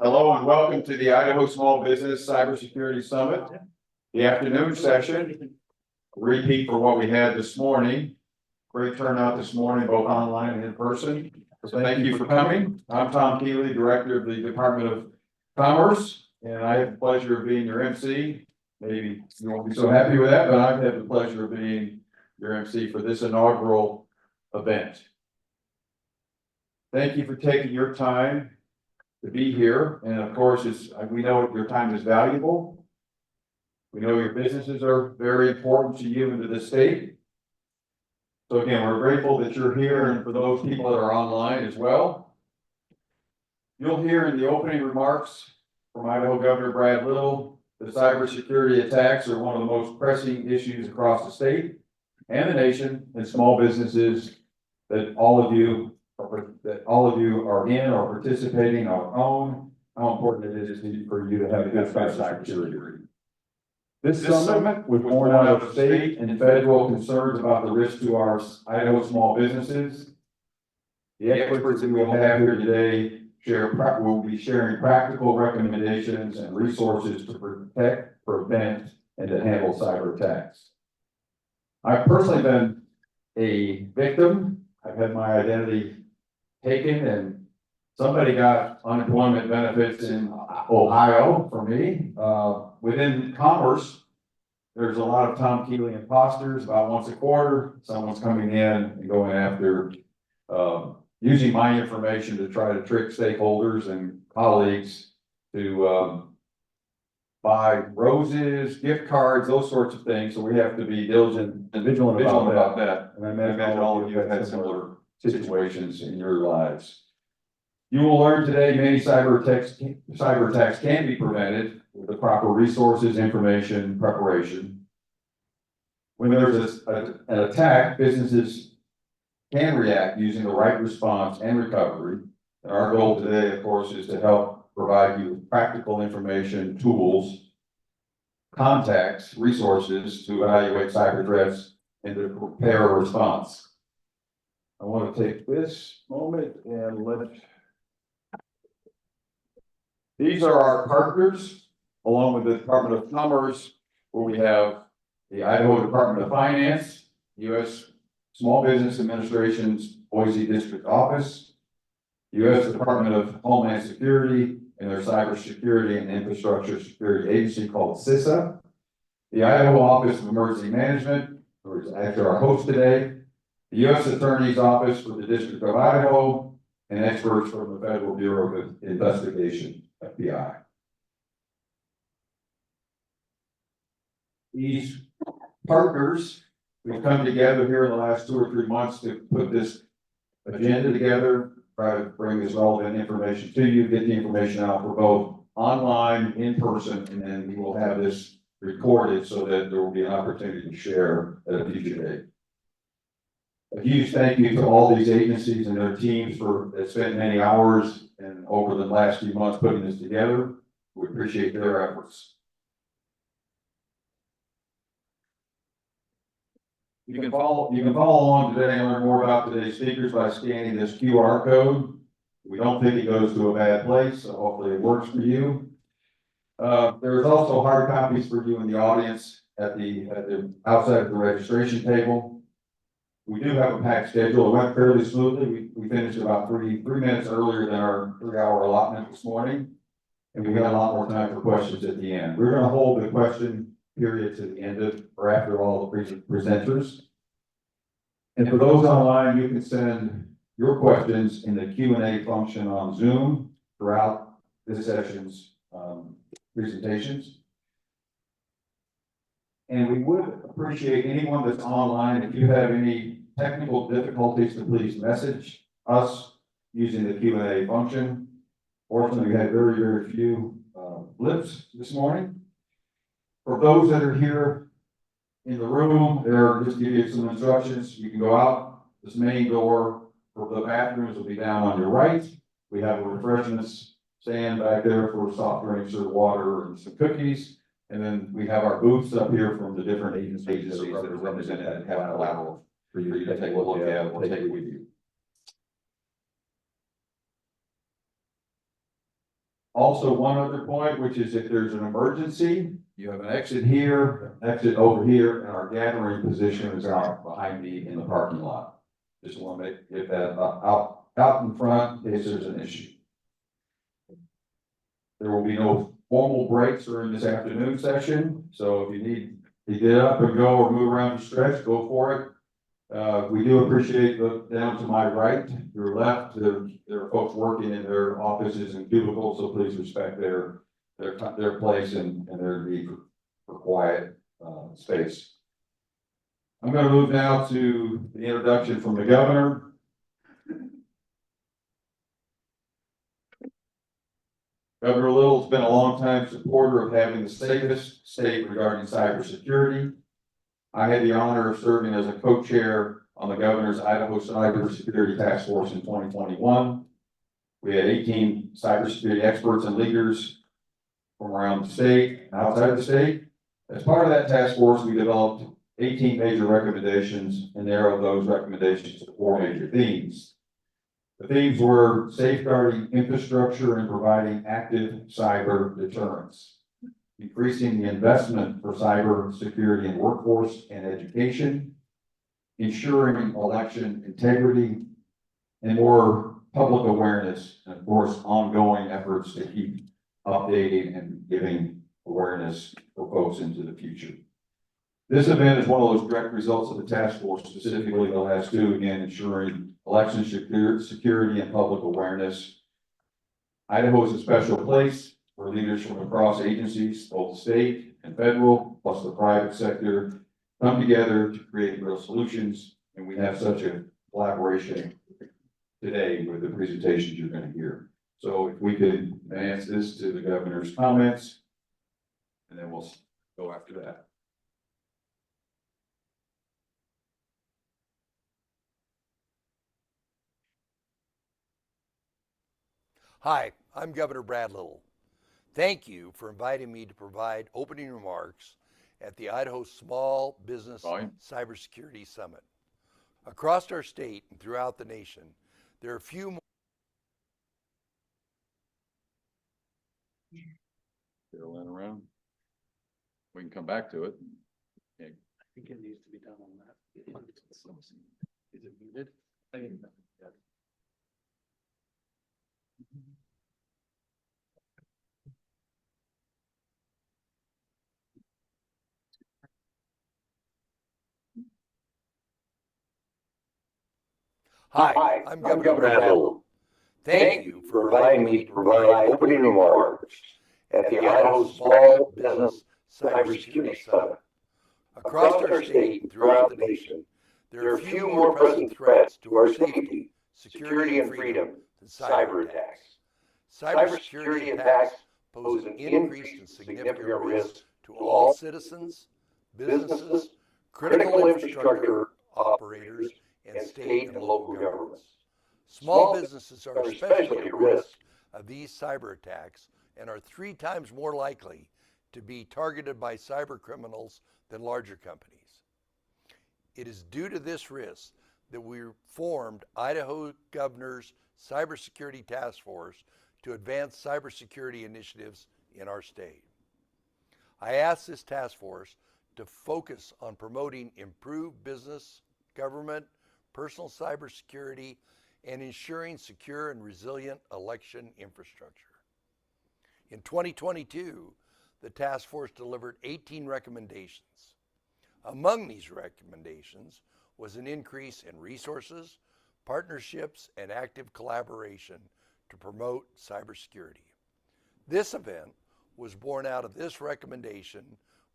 Hello and welcome to the Idaho Small Business Cybersecurity Summit, the afternoon session. Repeat for what we had this morning. Great turnout this morning, both online and in person. So thank you for coming. I'm Tom Keeley, Director of the Department of Commerce, and I have the pleasure of being your MC. Maybe you won't be so happy with that, but I've had the pleasure of being your MC for this inaugural event. Thank you for taking your time to be here. And of course, we know your time is valuable. We know your businesses are very important to you and to the state. So again, we're grateful that you're here, and for those people that are online as well. You'll hear in the opening remarks from Idaho Governor Brad Little that cybersecurity attacks are one of the most pressing issues across the state and the nation, and small businesses that all of you are in or participating or own, how important it is for you to have good cybersecurity. This summit was born out of state and federal concerns about the risk to our Idaho small businesses. The experts that we will have here today will be sharing practical recommendations and resources to protect, prevent, and to handle cyber attacks. I've personally been a victim. I've had my identity taken, and somebody got unemployment benefits in Ohio for me. Within commerce, there's a lot of Tom Keeley imposters. About once a quarter, someone's coming in and going after, using my information to try to trick stakeholders and colleagues to buy roses, gift cards, those sorts of things. So we have to be diligent and vigilant about that. And I imagine all of you have had similar situations in your lives. You will learn today many cyber attacks can be prevented with the proper resources, information, preparation. When there's an attack, businesses can react using the right response and recovery. And our goal today, of course, is to help provide you with practical information, tools, contacts, resources to evaluate cyber threats and to prepare a response. I want to take this moment and these are our partners, along with the Department of Commerce, where we have the Idaho Department of Finance, U.S. Small Business Administration's Boise District Office, U.S. Department of Homeland Security and their Cybersecurity and Infrastructure Security Agency called CISA, the Idaho Office of Emergency Management, who is actually our host today, the U.S. Attorney's Office for the District of Idaho, and experts from the Federal Bureau of Investigation, FBI. These partners, we've come together here in the last 2 or 3 months to put this agenda together, try to bring this relevant information to you, get the information out for both online, in person, and then we will have this recorded so that there will be an opportunity to share at a future date. A huge thank you to all these agencies and their teams that spent many hours and over the last few months putting this together. We appreciate their efforts. You can follow along today and learn more about today's speakers by scanning this QR code. We don't think it goes to a bad place, so hopefully it works for you. There's also hard copies for you in the audience at the outside of the registration table. We do have a packed schedule. It went fairly smoothly. We finished about three minutes earlier than our 3-hour allotment this morning. And we got a lot more time for questions at the end. We're going to hold the question period to the end of or after all the presenters. And for those online, you can send your questions in the Q&A function on Zoom throughout this session's presentations. And we would appreciate anyone that's online, if you have any technical difficulties, to please message us using the Q&A function. Fortunately, we had very, very few blips this morning. For those that are here in the room, just to give you some instructions. You can go out this main door. For the bathrooms will be down on your right. We have a refreshments stand back there for soft drinks or water and some cookies. And then we have our booths up here from the different agencies that are represented and have collateral for you to take a look at or take it with you. Also, one other point, which is if there's an emergency, you have an exit here, an exit over here, and our gathering position is out behind me in the parking lot. Just want to get that out in front in case there's an issue. There will be no formal breaks during this afternoon session, so if you need to get up and go or move around and stretch, go for it. We do appreciate down to my right, your left, there are folks working in their offices and cubicles, so please respect their place and their need for quiet space. I'm going to move now to the introduction from the governor. Governor Little's been a long-time supporter of having the safest state regarding cybersecurity. I had the honor of serving as a co-chair on the governor's Idaho Cybersecurity Task Force in 2021. We had 18 cybersecurity experts and leaders from around the state and outside the state. As part of that task force, we developed 18 major recommendations and narrowed those recommendations to 4 major themes. The themes were safeguarding infrastructure and providing active cyber deterrence, increasing the investment for cyber security in workforce and education, ensuring election integrity, and more public awareness, and of course, ongoing efforts to keep updating and giving awareness for folks into the future. This event is one of those direct results of the task force, specifically the last 2, again, ensuring election security and public awareness. Idaho is a special place where leaders from across agencies, both state and federal, plus the private sector, come together to create real solutions. And we have such a collaboration today with the presentations you're going to hear. So if we could advance this to the governor's comments, and then we'll go after that. Hi, I'm Governor Brad Little. Thank you for inviting me to provide opening remarks at the Idaho Small Business Cybersecurity Summit. Across our state and throughout the nation, there are few more Carolyn around. We can come back to it. I think it needs to be done on that. Is it muted? I think that. Hi, I'm Governor Brad Little. Thank you for inviting me to provide opening remarks at the Idaho Small Business Cybersecurity Summit. Across our state and throughout the nation, there are few more pressing threats to our safety, security, and freedom than cyber attacks. Cybersecurity attacks pose an increased and significant risk to all citizens, businesses, critical infrastructure operators, and state and local governments. Small businesses are especially at risk of these cyber attacks and are 3 times more likely to be targeted by cyber criminals than larger companies. It is due to this risk that we formed Idaho Governor's Cybersecurity Task Force to advance cybersecurity initiatives in our state. I asked this task force to focus on promoting improved business, government, personal cybersecurity, and ensuring secure and resilient election infrastructure. In 2022, the task force delivered 18 recommendations. Among these recommendations was an increase in resources, partnerships, and active collaboration to promote cybersecurity. This event was born out of this recommendation,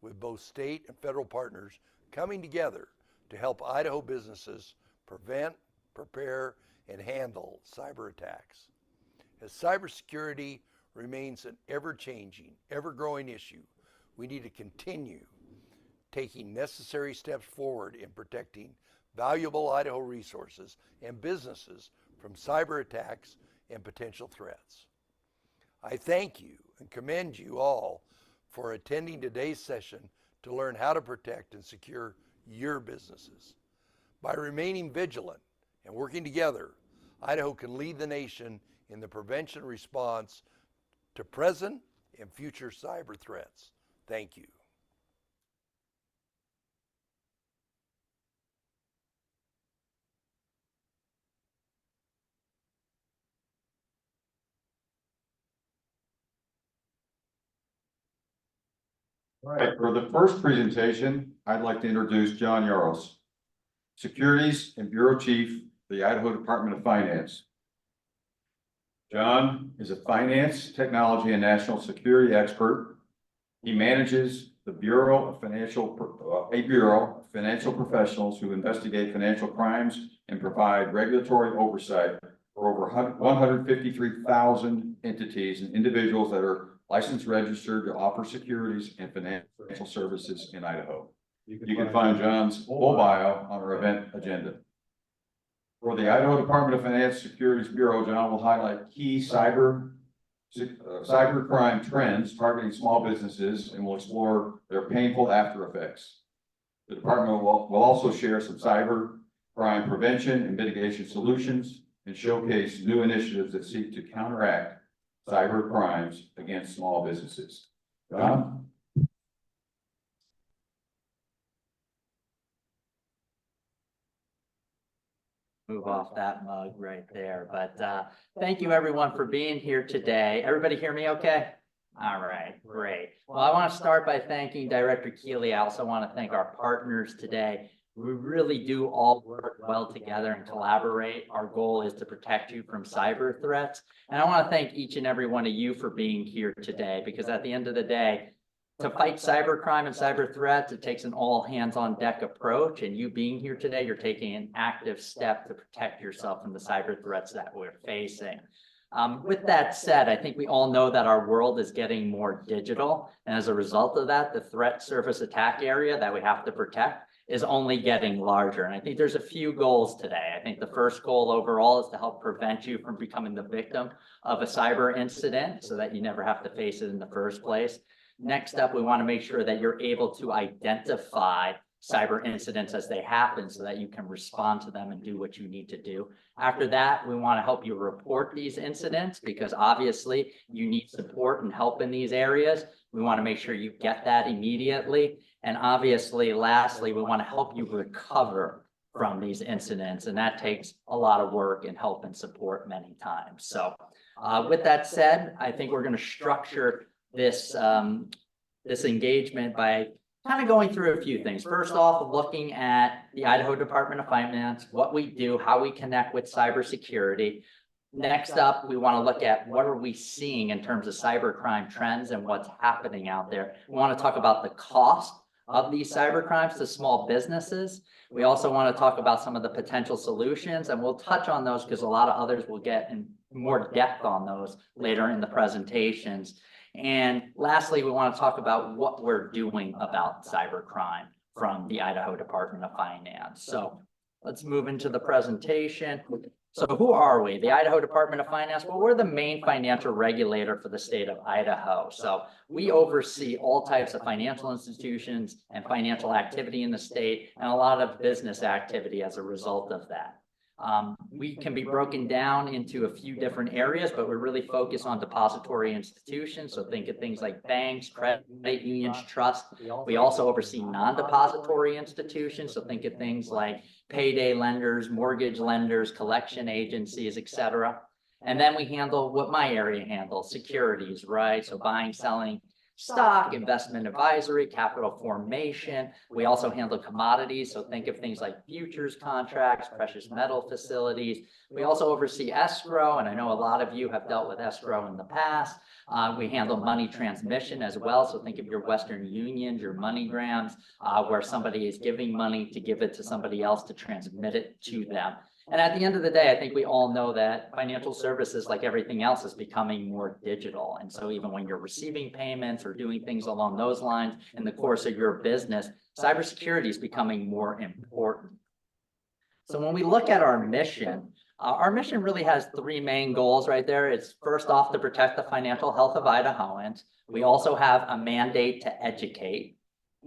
with both state and federal partners coming together to help Idaho businesses prevent, prepare, and handle cyber attacks. As cybersecurity remains an ever-changing, ever-growing issue, we need to continue taking necessary steps forward in protecting valuable Idaho resources and businesses from cyber attacks and potential threats. I thank you and commend you all for attending today's session to learn how to protect and secure your businesses. By remaining vigilant and working together, Idaho can lead the nation in the prevention response to present and future cyber threats. Thank you. All right, for the first presentation, I'd like to introduce John Yaros, Securities and Bureau Chief, the Idaho Department of Finance. John is a finance, technology, and national security expert. He manages the Bureau of financial professionals who investigate financial crimes and provide regulatory oversight for over 153,000 entities and individuals that are licensed, registered to offer securities and financial services in Idaho. You can find John's full bio on our event agenda. For the Idaho Department of Finance Securities Bureau, John will highlight key cybercrime trends targeting small businesses and will explore their painful after effects. The department will also share some cybercrime prevention and mitigation solutions and showcase new initiatives that seek to counteract cyber crimes against small businesses. John? Move off that mug right there, but thank you everyone for being here today. Everybody hear me okay? All right, great. Well, I want to start by thanking Director Keeley. I also want to thank our partners today. We really do all work well together and collaborate. Our goal is to protect you from cyber threats. And I want to thank each and every one of you for being here today, because at the end of the day, to fight cybercrime and cyber threats, it takes an all hands on deck approach. And you being here today, you're taking an active step to protect yourself from the cyber threats that we're facing. With that said, I think we all know that our world is getting more digital. And as a result of that, the threat surface attack area that we have to protect is only getting larger. And I think there's a few goals today. I think the first goal overall is to help prevent you from becoming the victim of a cyber incident so that you never have to face it in the first place. Next up, we want to make sure that you're able to identify cyber incidents as they happen so that you can respond to them and do what you need to do. After that, we want to help you report these incidents because obviously you need support and help in these areas. We want to make sure you get that immediately. And obviously, lastly, we want to help you recover from these incidents. And that takes a lot of work and help and support many times. So with that said, I think we're going to structure this, this engagement by kind of going through a few things. First off, looking at the Idaho Department of Finance, what we do, how we connect with cybersecurity. Next up, we want to look at what are we seeing in terms of cybercrime trends and what's happening out there. We want to talk about the cost of these cybercrimes to small businesses. We also want to talk about some of the potential solutions, and we'll touch on those because a lot of others will get in more depth on those later in the presentations. And lastly, we want to talk about what we're doing about cybercrime from the Idaho Department of Finance. So let's move into the presentation. So who are we? The Idaho Department of Finance? Well, we're the main financial regulator for the state of Idaho. So we oversee all types of financial institutions and financial activity in the state and a lot of business activity as a result of that. We can be broken down into a few different areas, but we're really focused on depository institutions. So think of things like banks, credit unions, trusts. We also oversee non-depository institutions. So think of things like payday lenders, mortgage lenders, collection agencies, etc. And then we handle what my area handles, securities, right? So buying, selling stock, investment advisory, capital formation. We also handle commodities. So think of things like futures contracts, precious metal facilities. We also oversee escrow. And I know a lot of you have dealt with escrow in the past. We handle money transmission as well. So think of your Western Unions, your MoneyGrams, where somebody is giving money to give it to somebody else to transmit it to them. And at the end of the day, I think we all know that financial services, like everything else, is becoming more digital. And so even when you're receiving payments or doing things along those lines in the course of your business, cybersecurity is becoming more important. So when we look at our mission really has three main goals right there. It's first off to protect the financial health of Idahoans. We also have a mandate to educate.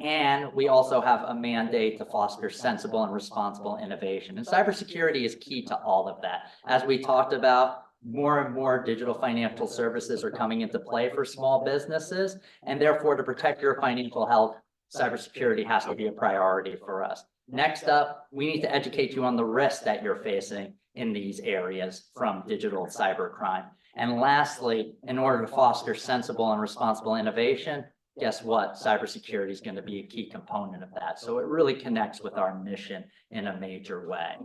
And we also have a mandate to foster sensible and responsible innovation. And cybersecurity is key to all of that. As we talked about, more and more digital financial services are coming into play for small businesses. And therefore, to protect your financial health, cybersecurity has to be a priority for us. Next up, we need to educate you on the risks that you're facing in these areas from digital cybercrime. And lastly, in order to foster sensible and responsible innovation, guess what? Cybersecurity is going to be a key component of that. So it really connects with our mission in a major way.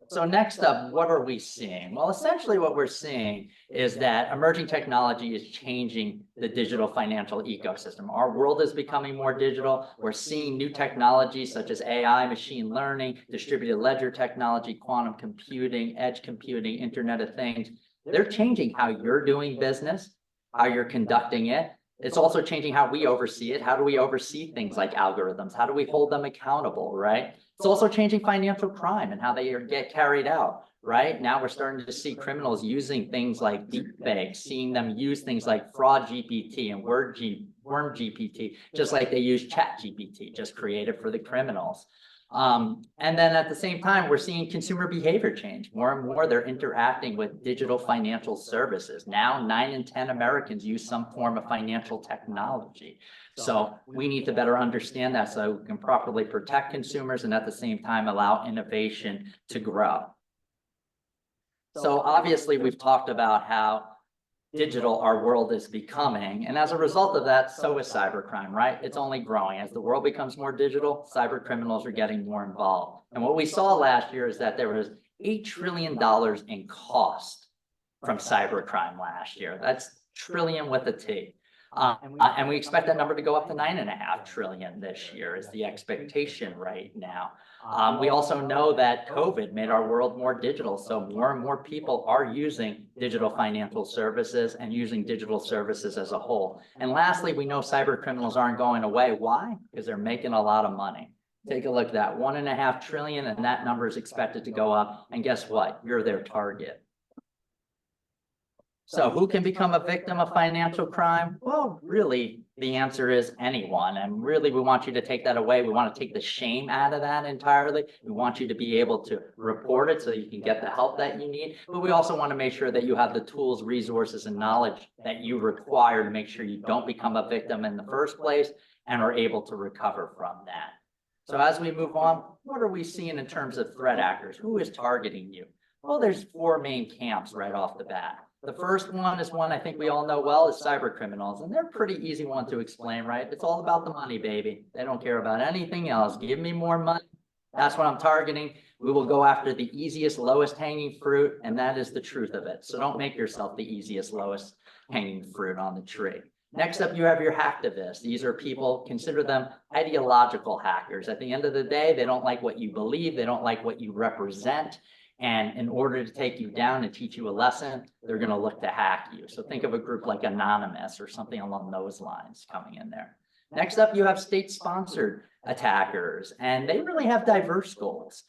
So next up, what are we seeing? Well, essentially what we're seeing is that emerging technology is changing the digital financial ecosystem. Our world is becoming more digital. We're seeing new technologies such as AI, machine learning, distributed ledger technology, quantum computing, edge computing, Internet of Things. They're changing how you're doing business, how you're conducting it. It's also changing how we oversee it. How do we oversee things like algorithms? How do we hold them accountable, right? It's also changing financial crime and how they get carried out, right? Now we're starting to see criminals using things like deepfakes, seeing them use things like fraud GPT and worm GPT, just like they use chat GPT, just created for the criminals. And then at the same time, we're seeing consumer behavior change. More and more, they're interacting with digital financial services. Now, 9 in 10 Americans use some form of financial technology. So we need to better understand that so we can properly protect consumers and at the same time allow innovation to grow. So obviously, we've talked about how digital our world is becoming. And as a result of that, so is cybercrime, right? It's only growing. As the world becomes more digital, cyber criminals are getting more involved. And what we saw last year is that there was $8 trillion in cost from cybercrime last year. That's trillion with a T. And we expect that number to go up to $9.5 trillion this year is the expectation right now. We also know that COVID made our world more digital. So more and more people are using digital financial services and using digital services as a whole. And lastly, we know cyber criminals aren't going away. Why? Because they're making a lot of money. Take a look at that, $1.5 trillion, and that number is expected to go up. And guess what? You're their target. So who can become a victim of financial crime? Well, really, the answer is anyone. And really, we want you to take that away. We want to take the shame out of that entirely. We want you to be able to report it so you can get the help that you need. But we also want to make sure that you have the tools, resources, and knowledge that you require to make sure you don't become a victim in the first place and are able to recover from that. So as we move on, what are we seeing in terms of threat actors? Who is targeting you? Well, there's 4 main camps right off the bat. The first one is one I think we all know well, is cyber criminals, and they're a pretty easy one to explain, right? It's all about the money, baby. They don't care about anything else. Give me more money. That's what I'm targeting. We will go after the easiest, lowest hanging fruit, and that is the truth of it. So don't make yourself the easiest, lowest hanging fruit on the tree. Next up, you have your hacktivists. These are people, consider them ideological hackers. At the end of the day, they don't like what you believe. They don't like what you represent. And in order to take you down and teach you a lesson, they're going to look to hack you. So think of a group like Anonymous or something along those lines coming in there. Next up, you have state-sponsored attackers, and they really have diverse goals.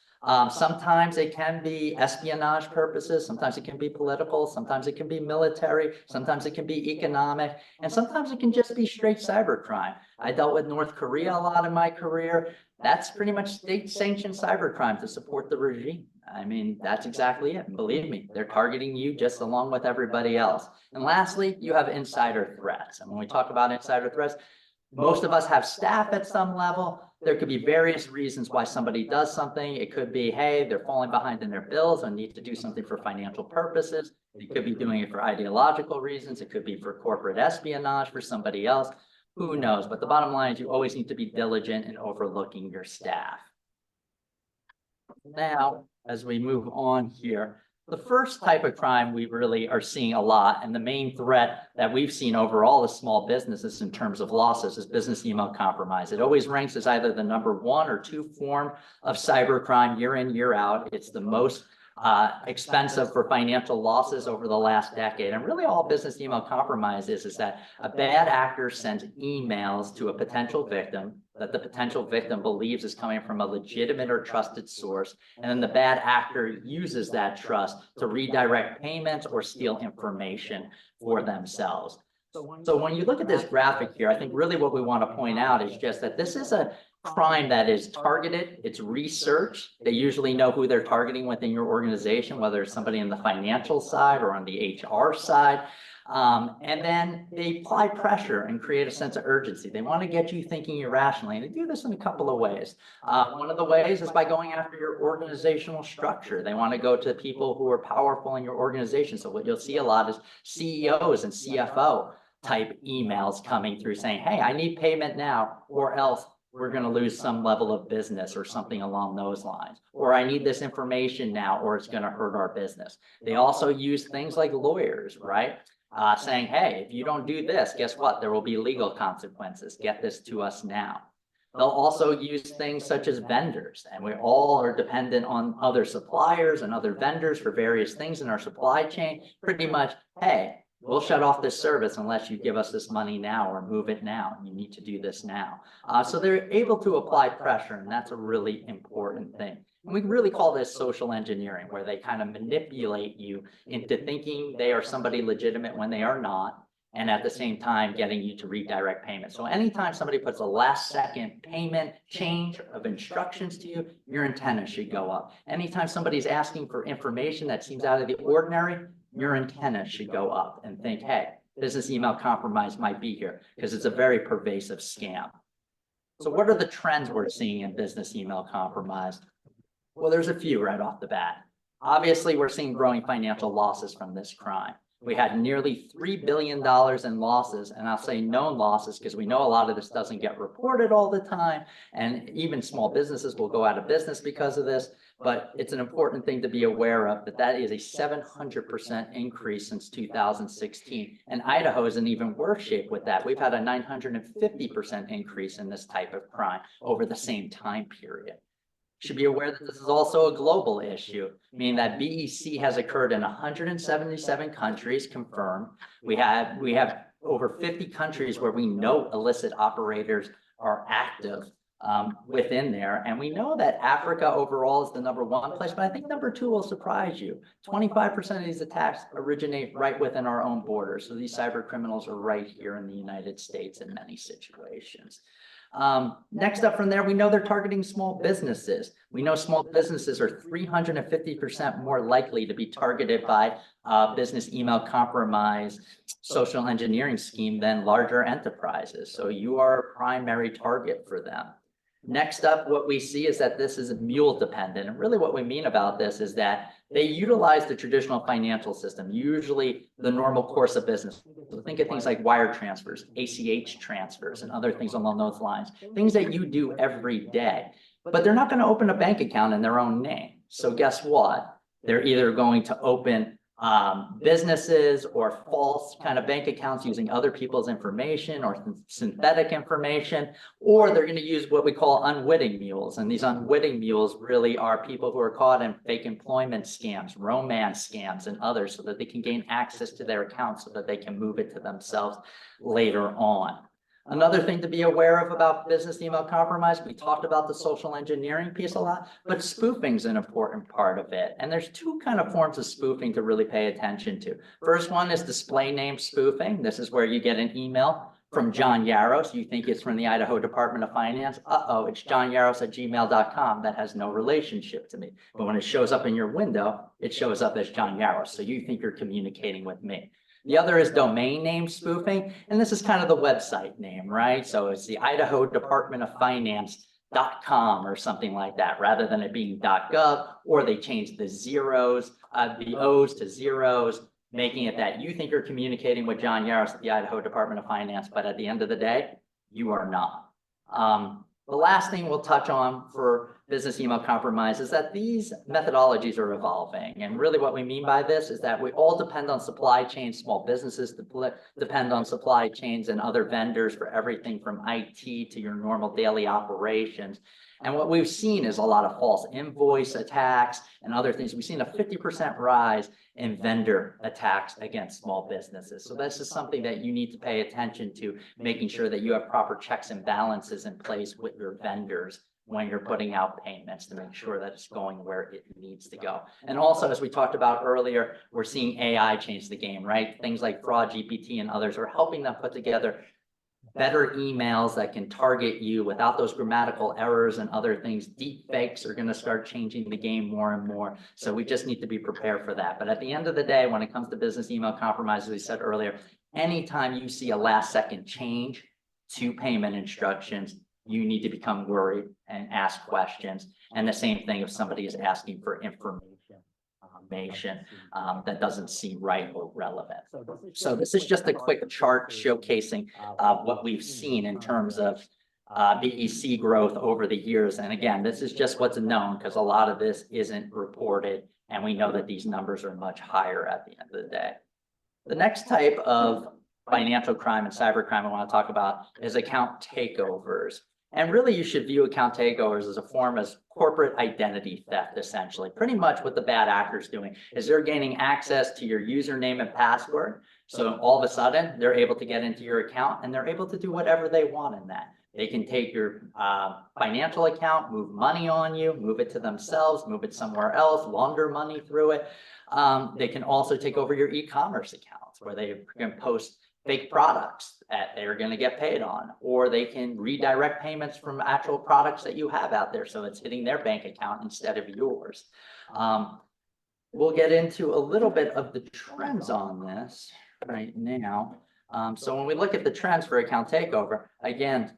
Sometimes it can be espionage purposes, sometimes it can be political, sometimes it can be military, sometimes it can be economic, and sometimes it can just be straight cybercrime. I dealt with North Korea a lot in my career. That's pretty much state-sanctioned cybercrime to support the regime. I mean, that's exactly it. Believe me, they're targeting you just along with everybody else. And lastly, you have insider threats. And when we talk about insider threats, most of us have staff at some level. There could be various reasons why somebody does something. It could be, hey, they're falling behind in their bills and need to do something for financial purposes. They could be doing it for ideological reasons. It could be for corporate espionage for somebody else. Who knows? But the bottom line is you always need to be diligent in overlooking your staff. Now, as we move on here, the first type of crime we really are seeing a lot, and the main threat that we've seen overall as small businesses in terms of losses, is business email compromise. It always ranks as either the number 1 or 2 form of cybercrime year in, year out. It's the most expensive for financial losses over the last decade. And really all business email compromise is that a bad actor sends emails to a potential victim that the potential victim believes is coming from a legitimate or trusted source. And then the bad actor uses that trust to redirect payments or steal information for themselves. So when you look at this graphic here, I think really what we want to point out is just that this is a crime that is targeted, it's research. They usually know who they're targeting within your organization, whether it's somebody in the financial side or on the HR side. And then they apply pressure and create a sense of urgency. They want to get you thinking irrationally, and they do this in a couple of ways. One of the ways is by going after your organizational structure. They want to go to people who are powerful in your organization. So what you'll see a lot is CEOs and CFO type emails coming through saying, hey, I need payment now, or else we're going to lose some level of business or something along those lines. Or I need this information now, or it's going to hurt our business. They also use things like lawyers, right? Saying, hey, if you don't do this, guess what? There will be legal consequences. Get this to us now. They'll also use things such as vendors, and we all are dependent on other suppliers and other vendors for various things in our supply chain. Pretty much, hey, we'll shut off this service unless you give us this money now or move it now. You need to do this now. So they're able to apply pressure, and that's a really important thing. And we really call this social engineering, where they kind of manipulate you into thinking they are somebody legitimate when they are not, and at the same time getting you to redirect payment. So anytime somebody puts a last second payment change of instructions to you, your antenna should go up. Anytime somebody's asking for information that seems out of the ordinary, your antenna should go up and think, hey, business email compromise might be here, because it's a very pervasive scam. So what are the trends we're seeing in business email compromise? Well, there's a few right off the bat. Obviously, we're seeing growing financial losses from this crime. We had nearly $3 billion in losses, and I'll say known losses because we know a lot of this doesn't get reported all the time, and even small businesses will go out of business because of this, but it's an important thing to be aware of that is a 700% increase since 2016, and Idaho is in even worse shape with that. We've had a 950% increase in this type of crime over the same time period. Should be aware that this is also a global issue, meaning that BEC has occurred in 177 countries confirmed. We have over 50 countries where we know illicit operators are active within there. And we know that Africa overall is the #1 place, but I think #2 will surprise you. 25% of these attacks originate right within our own borders. So these cyber criminals are right here in the United States in many situations. Next up from there, we know they're targeting small businesses. We know small businesses are 350% more likely to be targeted by business email compromise social engineering scheme than larger enterprises. So you are a primary target for them. Next up, what we see is that this is mule dependent. And really what we mean about this is that they utilize the traditional financial system, usually the normal course of business. So think of things like wire transfers, ACH transfers, and other things along those lines, things that you do every day. But they're not going to open a bank account in their own name. So guess what? They're either going to open businesses or false kind of bank accounts using other people's information or synthetic information, or they're going to use what we call unwitting mules. And these unwitting mules really are people who are caught in fake employment scams, romance scams, and others, so that they can gain access to their accounts so that they can move it to themselves later on. Another thing to be aware of about business email compromise, we talked about the social engineering piece a lot, but spoofing is an important part of it. And there's two kind of forms of spoofing to really pay attention to. First one is display name spoofing. This is where you get an email from John Yaros. You think it's from the Idaho Department of Finance. It's johnyaros@gmail.com. That has no relationship to me. But when it shows up in your window, it shows up as John Yaros. So you think you're communicating with me. The other is domain name spoofing, and this is kind of the website name, right? So it's the Idaho Department of Finance.com or something like that, rather than it being .gov, or they change the the O's to zeros, making it that you think you're communicating with John Yaros at the Idaho Department of Finance, but at the end of the day, you are not. The last thing we'll touch on for business email compromise is that these methodologies are evolving. And really what we mean by this is that we all depend on supply chains. Small businesses depend on supply chains and other vendors for everything from IT to your normal daily operations. And what we've seen is a lot of false invoice attacks and other things. We've seen a 50% rise in vendor attacks against small businesses. So this is something that you need to pay attention to, making sure that you have proper checks and balances in place with your vendors when you're putting out payments to make sure that it's going where it needs to go. And also, as we talked about earlier, we're seeing AI change the game, right? Things like Fraud GPT and others are helping them put together better emails that can target you without those grammatical errors and other things. Deep fakes are going to start changing the game more and more. So we just need to be prepared for that. But at the end of the day, when it comes to business email compromise, as we said earlier, anytime you see a last second change to payment instructions, you need to become worried and ask questions. And the same thing if somebody is asking for information that doesn't seem right or relevant. So this is just a quick chart showcasing what we've seen in terms of BEC growth over the years. And again, this is just what's known because a lot of this isn't reported. And we know that these numbers are much higher at the end of the day. The next type of financial crime and cybercrime I want to talk about is account takeovers. And really, you should view account takeovers as a form of corporate identity theft, essentially. Pretty much what the bad actors doing is they're gaining access to your username and password. So all of a sudden, they're able to get into your account and they're able to do whatever they want in that. They can take your financial account, move money on you, move it to themselves, move it somewhere else, launder money through it. They can also take over your e-commerce accounts where they can post fake products that they're going to get paid on, or they can redirect payments from actual products that you have out there. So it's hitting their bank account instead of yours. We'll get into a little bit of the trends on this right now. So when we look at the trends for account takeover, again,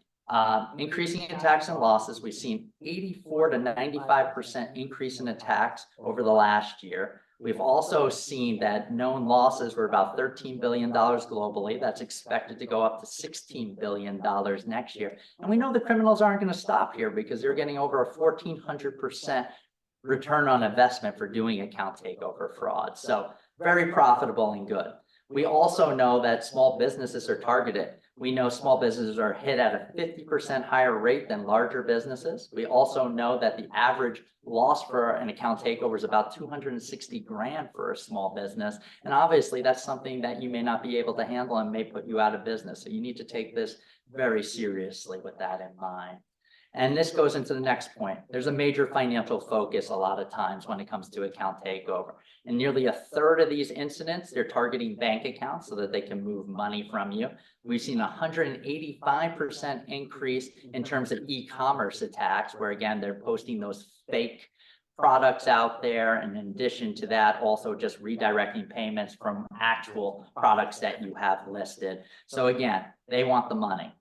increasing attacks and losses, we've seen 84 to 95% increase in attacks over the last year. We've also seen that known losses were about $13 billion globally. That's expected to go up to $16 billion next year. And we know the criminals aren't going to stop here because they're getting over a 1,400% return on investment for doing account takeover fraud. So very profitable and good. We also know that small businesses are targeted. We know small businesses are hit at a 50% higher rate than larger businesses. We also know that the average loss for an account takeover is about 260 grand for a small business. And obviously that's something that you may not be able to handle and may put you out of business. So you need to take this very seriously with that in mind. And this goes into the next point. There's a major financial focus a lot of times when it comes to account takeover. And nearly a third of these incidents, they're targeting bank accounts so that they can move money from you. We've seen 185% increase in terms of e-commerce attacks, where again, they're posting those fake products out there. And in addition to that, also just redirecting payments from actual products that you have listed. So again, they want the money.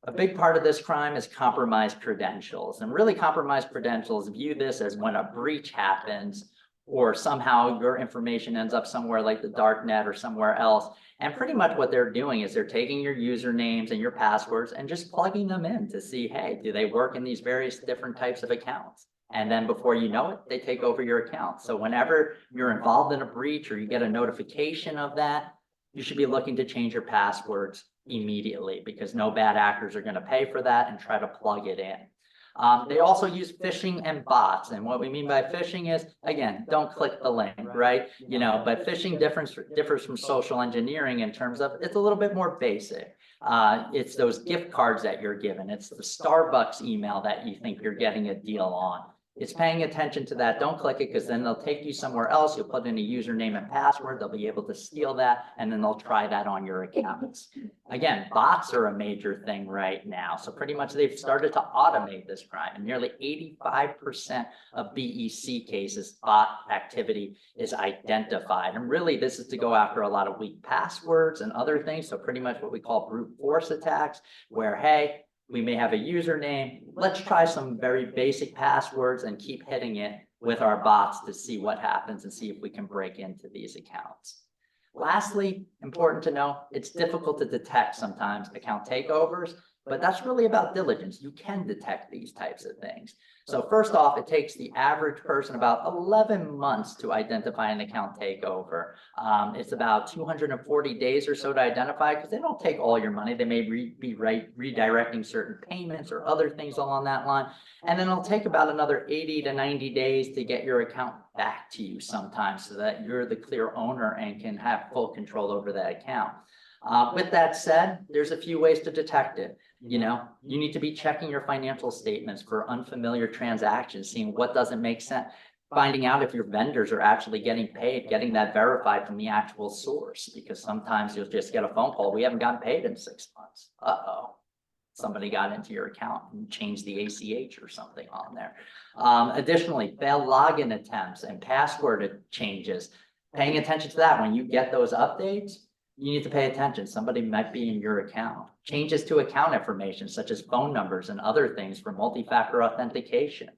A big part of this crime is compromised credentials, and really compromised credentials view this as when a breach happens or somehow your information ends up somewhere like the dark net or somewhere else. And pretty much what they're doing is they're taking your usernames and your passwords and just plugging them in to see, hey, do they work in these various different types of accounts? And then before you know it, they take over your account. So whenever you're involved in a breach or you get a notification of that, you should be looking to change your passwords immediately because no bad actors are going to pay for that and try to plug it in. They also use phishing and bots. And what we mean by phishing is, again, don't click the link, right? But phishing differs from social engineering in terms of it's a little bit more basic. It's those gift cards that you're given. It's the Starbucks email that you think you're getting a deal on. It's paying attention to that. Don't click it because then they'll take you somewhere else. You'll put in a username and password. They'll be able to steal that, and then they'll try that on your accounts. Again, bots are a major thing right now. So pretty much they've started to automate this crime. And nearly 85% of BEC cases, bot activity is identified. And really, this is to go after a lot of weak passwords and other things. So pretty much what we call brute force attacks, where, hey, we may have a username. Let's try some very basic passwords and keep hitting it with our bots to see what happens and see if we can break into these accounts. Lastly, important to know, it's difficult to detect sometimes account takeovers, but that's really about diligence. You can detect these types of things. So first off, it takes the average person about 11 months to identify an account takeover. It's about 240 days or so to identify because they don't take all your money. They may be redirecting certain payments or other things along that line. And then it'll take about another 80 to 90 days to get your account back to you sometimes so that you're the clear owner and can have full control over that account. With that said, there's a few ways to detect it. You need to be checking your financial statements for unfamiliar transactions, seeing what doesn't make sense. finding out if your vendors are actually getting paid, getting that verified from the actual source, because sometimes you'll just get a phone call, we haven't gotten paid in 6 months. Uh-oh. Somebody got into your account and changed the ACH or something on there. Additionally, failed login attempts and password changes. Paying attention to that when you get those updates, you need to pay attention. Somebody might be in your account. Changes to account information such as phone numbers and other things for multi-factor authentication.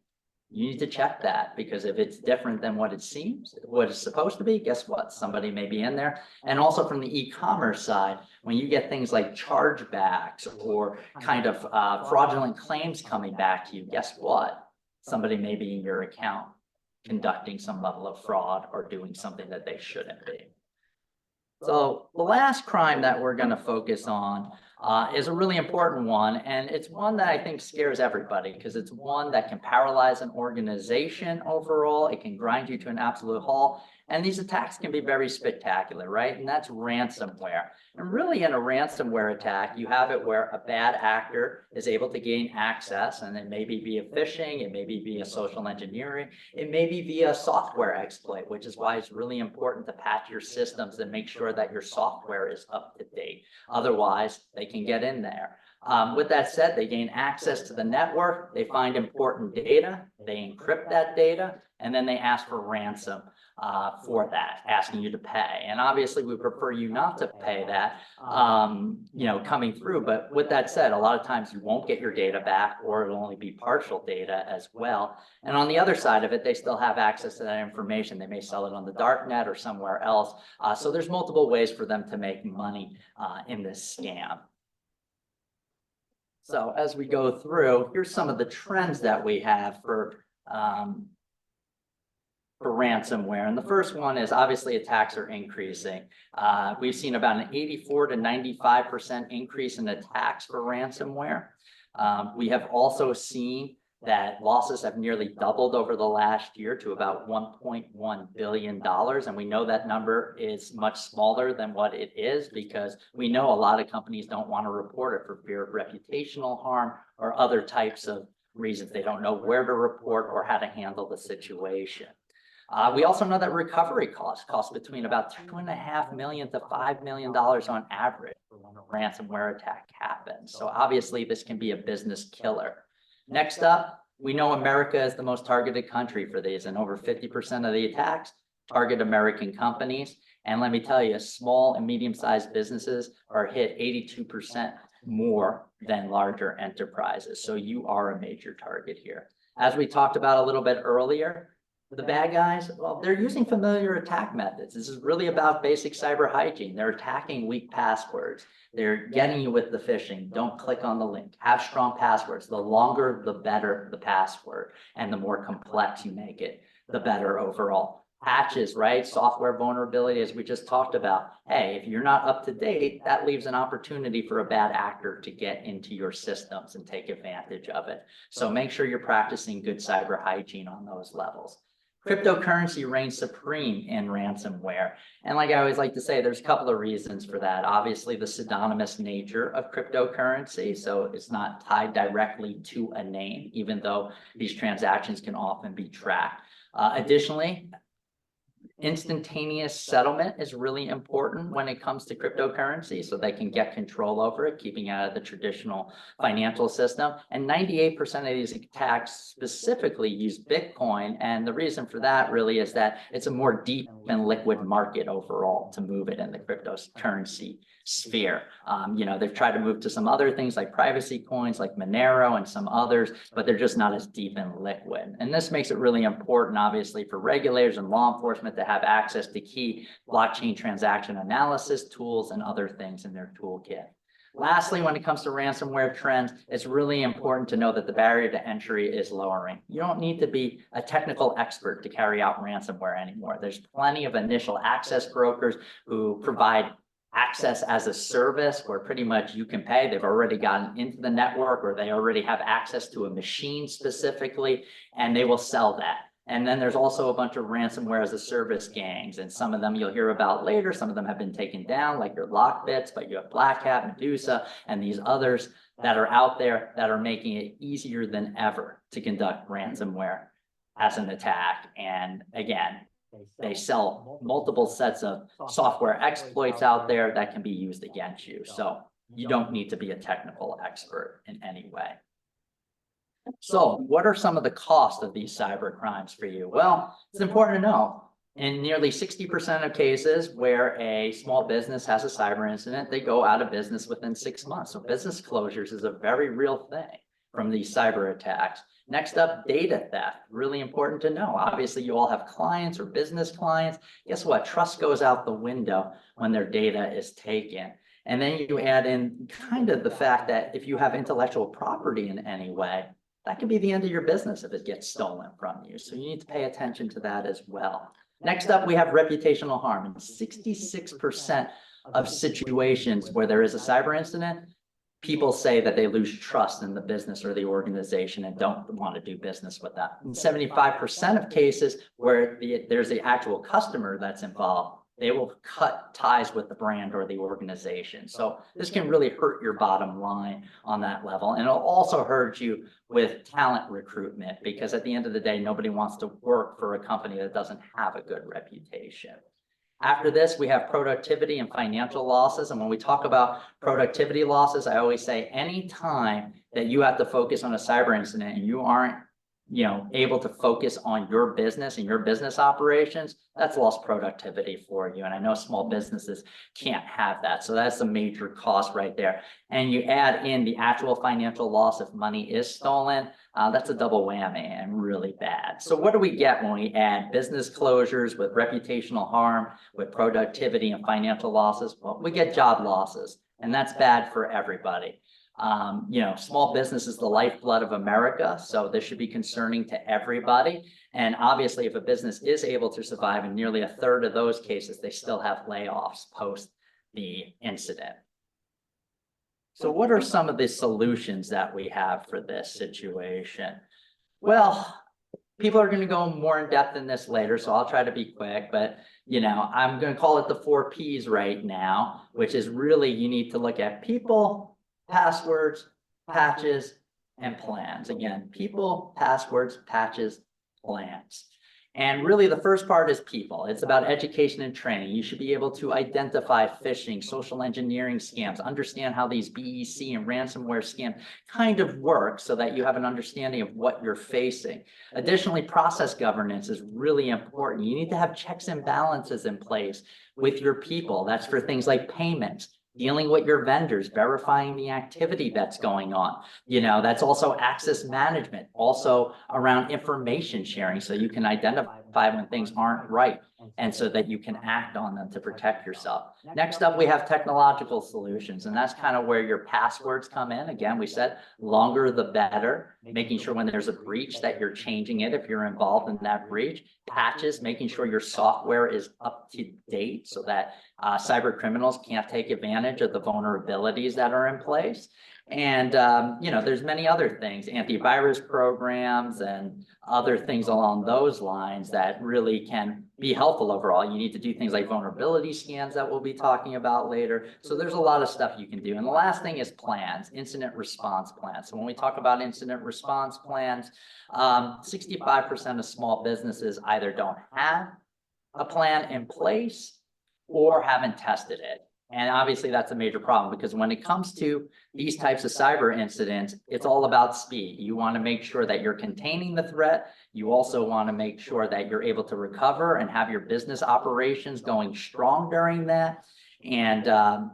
You need to check that, because if it's different than what it seems, what it's supposed to be, guess what? Somebody may be in there. And also from the e-commerce side, when you get things like chargebacks or kind of fraudulent claims coming back to you, guess what? Somebody may be in your account conducting some level of fraud or doing something that they shouldn't be. So the last crime that we're going to focus on is a really important one, and it's one that I think scares everybody, because it's one that can paralyze an organization overall. It can grind you to an absolute halt, and these attacks can be very spectacular, right? And that's ransomware. And really, in a ransomware attack, you have it where a bad actor is able to gain access, and it may be via phishing, it may be via social engineering, it may be via software exploit, which is why it's really important to patch your systems and make sure that your software is up to date. Otherwise, they can get in there. With that said, they gain access to the network, they find important data, they encrypt that data, and then they ask for ransom for that, asking you to pay. And obviously, we prefer you not to pay that, coming through. But with that said, a lot of times you won't get your data back, or it'll only be partial data as well. And on the other side of it, they still have access to that information. They may sell it on the dark net or somewhere else. So there's multiple ways for them to make money in this scam. So as we go through, here's some of the trends that we have for ransomware. And the first one is obviously attacks are increasing. We've seen about an 84 to 95% increase in attacks for ransomware. We have also seen that losses have nearly doubled over the last year to about $1.1 billion. And we know that number is much smaller than what it is, because we know a lot of companies don't want to report it for fear of reputational harm or other types of reasons. They don't know where to report or how to handle the situation. We also know that recovery cost between about $2.5 million to $5 million on average when a ransomware attack happens. So obviously this can be a business killer. Next up, we know America is the most targeted country for these, and over 50% of the attacks target American companies. And let me tell you, small and medium-sized businesses are hit 82% more than larger enterprises. So you are a major target here. As we talked about a little bit earlier, the bad guys, well, they're using familiar attack methods. This is really about basic cyber hygiene. They're attacking weak passwords. They're getting you with the phishing. Don't click on the link. Have strong passwords. The longer, the better the password. And the more complex you make it, the better overall. Patches, right? Software vulnerability, as we just talked about. Hey, if you're not up to date, that leaves an opportunity for a bad actor to get into your systems and take advantage of it. So make sure you're practicing good cyber hygiene on those levels. Cryptocurrency reigns supreme in ransomware. And like I always like to say, there's a couple of reasons for that. Obviously, the pseudonymous nature of cryptocurrency. So it's not tied directly to a name, even though these transactions can often be tracked. Additionally, instantaneous settlement is really important when it comes to cryptocurrency, so they can get control over it, keeping out of the traditional financial system. And 98% of these attacks specifically use Bitcoin. And the reason for that really is that it's a more deep and liquid market overall to move it in the cryptocurrency sphere. They've tried to move to some other things like privacy coins, like Monero and some others, but they're just not as deep and liquid. And this makes it really important, obviously, for regulators and law enforcement to have access to key blockchain transaction analysis tools and other things in their toolkit. Lastly, when it comes to ransomware trends, it's really important to know that the barrier to entry is lowering. You don't need to be a technical expert to carry out ransomware anymore. There's plenty of initial access brokers who provide access as a service where pretty much you can pay. They've already gotten into the network, or they already have access to a machine specifically, and they will sell that. And then there's also a bunch of ransomware as a service gangs, and some of them you'll hear about later. Some of them have been taken down, like your Lockbits, but you have Black Hat, Medusa, and these others that are out there that are making it easier than ever to conduct ransomware as an attack. And again, they sell multiple sets of software exploits out there that can be used against you. So you don't need to be a technical expert in any way. So what are some of the costs of these cyber crimes for you? Well, it's important to know. In nearly 60% of cases where a small business has a cyber incident, they go out of business within 6 months. So business closures is a very real thing from these cyber attacks. Next up, data theft, really important to know. Obviously, you all have clients or business clients. Guess what? Trust goes out the window when their data is taken. And then you add in kind of the fact that if you have intellectual property in any way, that could be the end of your business if it gets stolen from you. So you need to pay attention to that as well. Next up, we have reputational harm. In 66% of situations where there is a cyber incident, people say that they lose trust in the business or the organization and don't want to do business with that. In 75% of cases where there's the actual customer that's involved, they will cut ties with the brand or the organization. So this can really hurt your bottom line on that level. And it'll also hurt you with talent recruitment, because at the end of the day, nobody wants to work for a company that doesn't have a good reputation. After this, we have productivity and financial losses. And when we talk about productivity losses, I always say any time that you have to focus on a cyber incident and you aren't able to focus on your business and your business operations, that's lost productivity for you. And I know small businesses can't have that. So that's a major cost right there. And you add in the actual financial loss if money is stolen, that's a double whammy and really bad. So what do we get when we add business closures with reputational harm, with productivity and financial losses? Well, we get job losses, and that's bad for everybody. Small business is the lifeblood of America, so this should be concerning to everybody. And obviously, if a business is able to survive, in nearly a third of those cases, they still have layoffs post the incident. So what are some of the solutions that we have for this situation? Well, people are going to go more in depth in this later, so I'll try to be quick, but I'm going to call it the 4 Ps right now, which is really you need to look at people, passwords, patches, and plans. Again, people, passwords, patches, plans. And really the first part is people. It's about education and training. You should be able to identify phishing, social engineering scams, understand how these BEC and ransomware scams kind of work so that you have an understanding of what you're facing. Additionally, process governance is really important. You need to have checks and balances in place with your people. That's for things like payments, dealing with your vendors, verifying the activity that's going on. That's also access management, also around information sharing, so you can identify when things aren't right and so that you can act on them to protect yourself. Next up, we have technological solutions, and that's kind of where your passwords come in. Again, we said longer the better, making sure when there's a breach that you're changing it if you're involved in that breach. Patches, making sure your software is up to date so that cyber criminals can't take advantage of the vulnerabilities that are in place. And, there's many other things, antivirus programs and other things along those lines that really can be helpful overall. You need to do things like vulnerability scans that we'll be talking about later. So there's a lot of stuff you can do. And the last thing is plans, incident response plans. So when we talk about incident response plans, 65% of small businesses either don't have a plan in place or haven't tested it. And obviously that's a major problem, because when it comes to these types of cyber incidents, it's all about speed. You want to make sure that you're containing the threat. You also want to make sure that you're able to recover and have your business operations going strong during that. And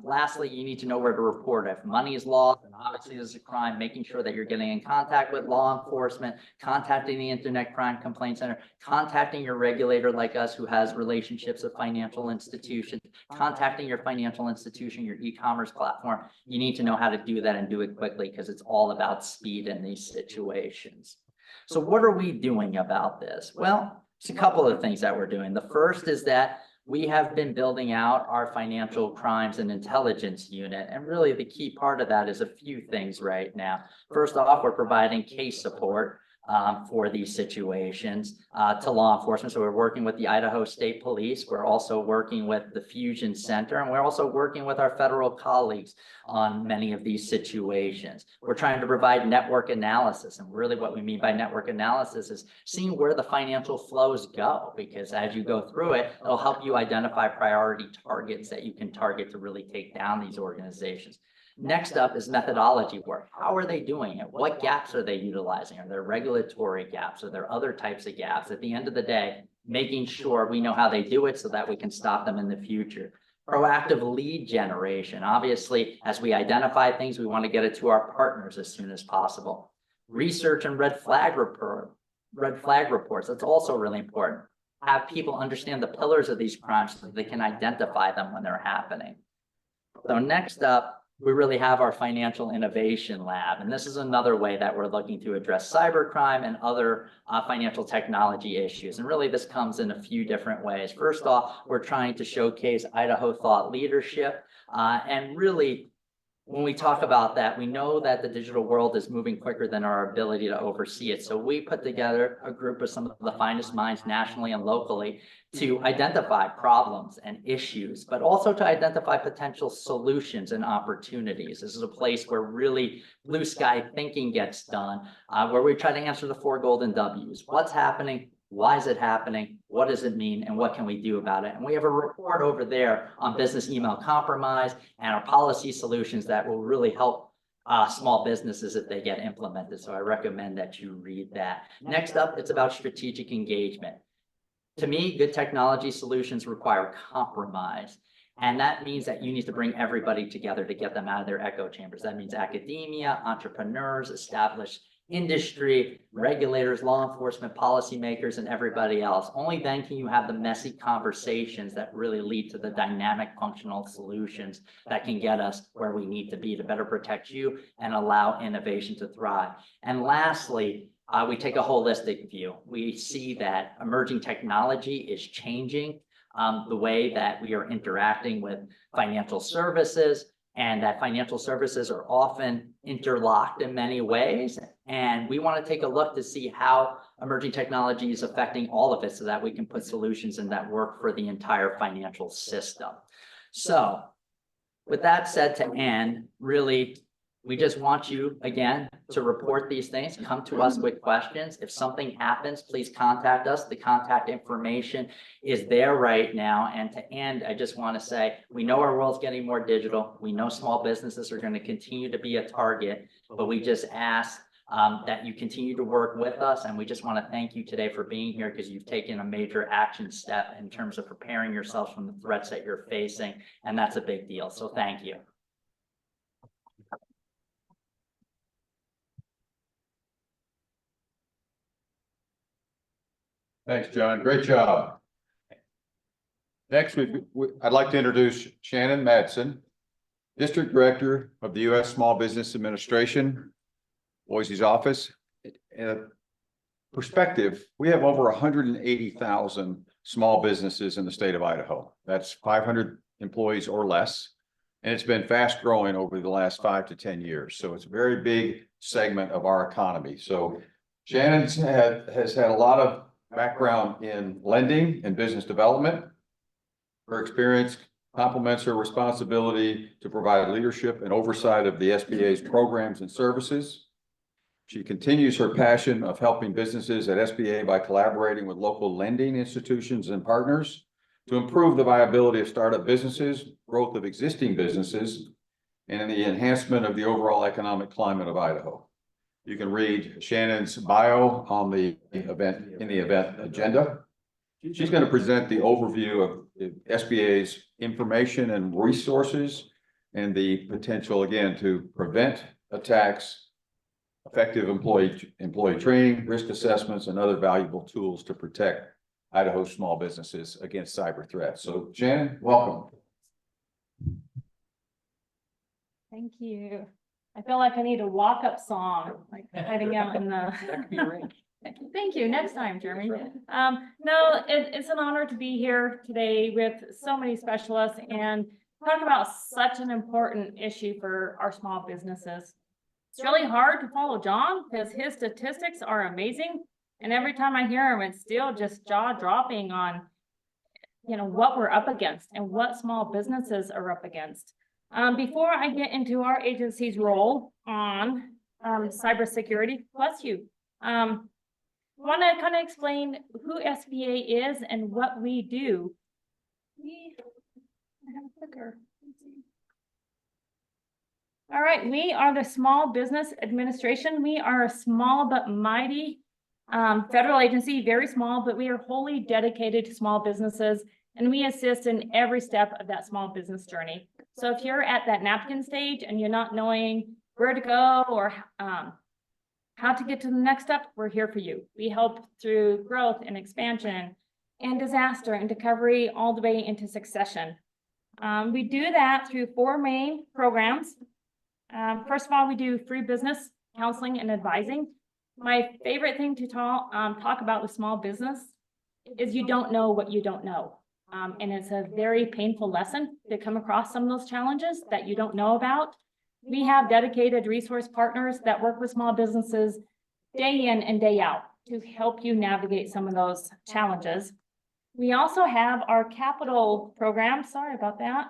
lastly, you need to know where to report if money is lost, and obviously this is a crime, making sure that you're getting in contact with law enforcement, contacting the Internet Crime Complaint Center, contacting your regulator like us who has relationships with financial institutions, contacting your financial institution, your e-commerce platform. You need to know how to do that and do it quickly, because it's all about speed in these situations. So what are we doing about this? Well, it's a couple of things that we're doing. The first is that we have been building out our financial crimes and intelligence unit. And really the key part of that is a few things right now. First off, we're providing case support for these situations to law enforcement. So we're working with the Idaho State Police. We're also working with the Fusion Center, and we're also working with our federal colleagues on many of these situations. We're trying to provide network analysis, and really what we mean by network analysis is seeing where the financial flows go, because as you go through it, it'll help you identify priority targets that you can target to really take down these organizations. Next up is methodology work. How are they doing it? What gaps are they utilizing? Are there regulatory gaps? Are there other types of gaps? At the end of the day, making sure we know how they do it so that we can stop them in the future. Proactive lead generation. Obviously, as we identify things, we want to get it to our partners as soon as possible. Research and red flag reports. That's also really important. Have people understand the pillars of these crimes so that they can identify them when they're happening. So next up, we really have our financial innovation lab. And this is another way that we're looking to address cybercrime and other financial technology issues. And really this comes in a few different ways. First off, we're trying to showcase Idaho thought leadership. And really, when we talk about that, we know that the digital world is moving quicker than our ability to oversee it. So we put together a group of some of the finest minds nationally and locally to identify problems and issues, but also to identify potential solutions and opportunities. This is a place where really blue sky thinking gets done, where we try to answer the 4 golden W's. What's happening? Why is it happening? What does it mean? And what can we do about it? And we have a report over there on business email compromise and our policy solutions that will really help small businesses if they get implemented. So I recommend that you read that. Next up, it's about strategic engagement. To me, good technology solutions require compromise. And that means that you need to bring everybody together to get them out of their echo chambers. That means academia, entrepreneurs, established industry, regulators, law enforcement, policymakers, and everybody else. Only then can you have the messy conversations that really lead to the dynamic functional solutions that can get us where we need to be to better protect you and allow innovation to thrive. And lastly, we take a holistic view. We see that emerging technology is changing the way that we are interacting with financial services, and that financial services are often interlocked in many ways. And we want to take a look to see how emerging technology is affecting all of it so that we can put solutions in that work for the entire financial system. So with that said, to end, really, we just want you, again, to report these things, come to us with questions. If something happens, please contact us. The contact information is there right now. And to end, I just want to say, we know our world's getting more digital. We know small businesses are going to continue to be a target, but we just ask that you continue to work with us. And we just want to thank you today for being here, because you've taken a major action step in terms of preparing yourselves from the threats that you're facing. And that's a big deal. So thank you. Thanks, John. Great job. Next, I'd like to introduce Shannon Madsen, District Director of the U.S. Small Business Administration, Boise's office. In a perspective, we have over 180,000 small businesses in the state of Idaho. That's 500 employees or less. And it's been fast growing over the last 5 to 10 years. So it's a very big segment of our economy. So Shannon has had a lot of background in lending and business development. Her experience complements her responsibility to provide leadership and oversight of the SBA's programs and services. She continues her passion of helping businesses at SBA by collaborating with local lending institutions and partners to improve the viability of startup businesses, growth of existing businesses, and the enhancement of the overall economic climate of Idaho. You can read Shannon's bio on the event agenda. She's going to present the overview of the SBA's information and resources and the potential, again, to prevent attacks, effective employee training, risk assessments, and other valuable tools to protect Idaho small businesses against cyber threats. So Shannon, welcome. Thank you. I feel like I need a walk-up song, like hiding out in the. Thank you. Next time, Jeremy. No, it's an honor to be here today with so many specialists and talk about such an important issue for our small businesses. It's really hard to follow John because his statistics are amazing. And every time I hear him, it's still just jaw dropping on, what we're up against and what small businesses are up against. Before I get into our agency's role on cybersecurity, bless you. Want to kind of explain who SBA is and what we do. I have a clicker. Let's see. All right, we are the Small Business Administration. We are a small but mighty federal agency, very small, but we are wholly dedicated to small businesses, and we assist in every step of that small business journey. So if you're at that napkin stage and you're not knowing where to go or how to get to the next step, we're here for you. We help through growth and expansion and disaster and recovery all the way into succession. We do that through 4 main programs. First of all, we do free business counseling and advising. My favorite thing to talk about with small business is you don't know what you don't know. And it's a very painful lesson to come across some of those challenges that you don't know about. We have dedicated resource partners that work with small businesses day in and day out to help you navigate some of those challenges. We also have our capital program. Sorry about that.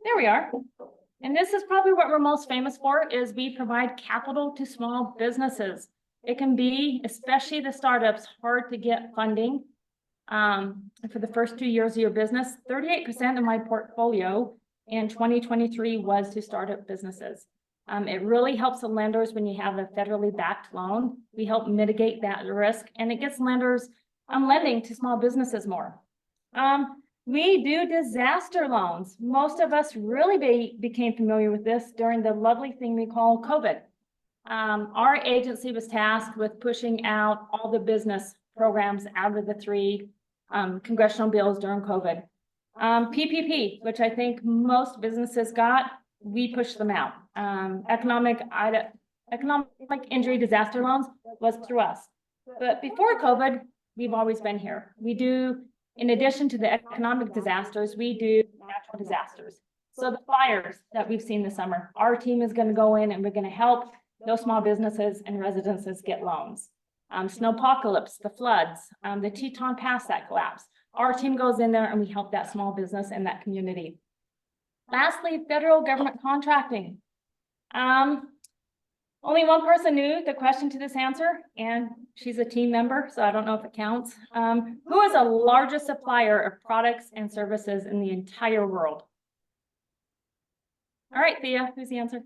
There we are. And this is probably what we're most famous for, is we provide capital to small businesses. It can be, especially the startups, hard to get funding. For the first 2 years of your business, 38% of my portfolio in 2023 was to startup businesses. It really helps the lenders when you have a federally backed loan. We help mitigate that risk, and it gets lenders lending to small businesses more. We do disaster loans. Most of us really became familiar with this during the lovely thing we call COVID. Our agency was tasked with pushing out all the business programs out of the 3 congressional bills during COVID. PPP, which I think most businesses got, we pushed them out. Economic injury disaster loans was through us. But before COVID, we've always been here. We do, in addition to the economic disasters, we do natural disasters. So the fires that we've seen this summer, our team is going to go in and we're going to help those small businesses and residences get loans. Snowpocalypse, the floods, the Teton Pass that collapsed. Our team goes in there and we help that small business and that community. Lastly, federal government contracting. Only one person knew the question to this answer, and she's a team member, so I don't know if it counts. Who is the largest supplier of products and services in the entire world? All right, Thea, who's the answer?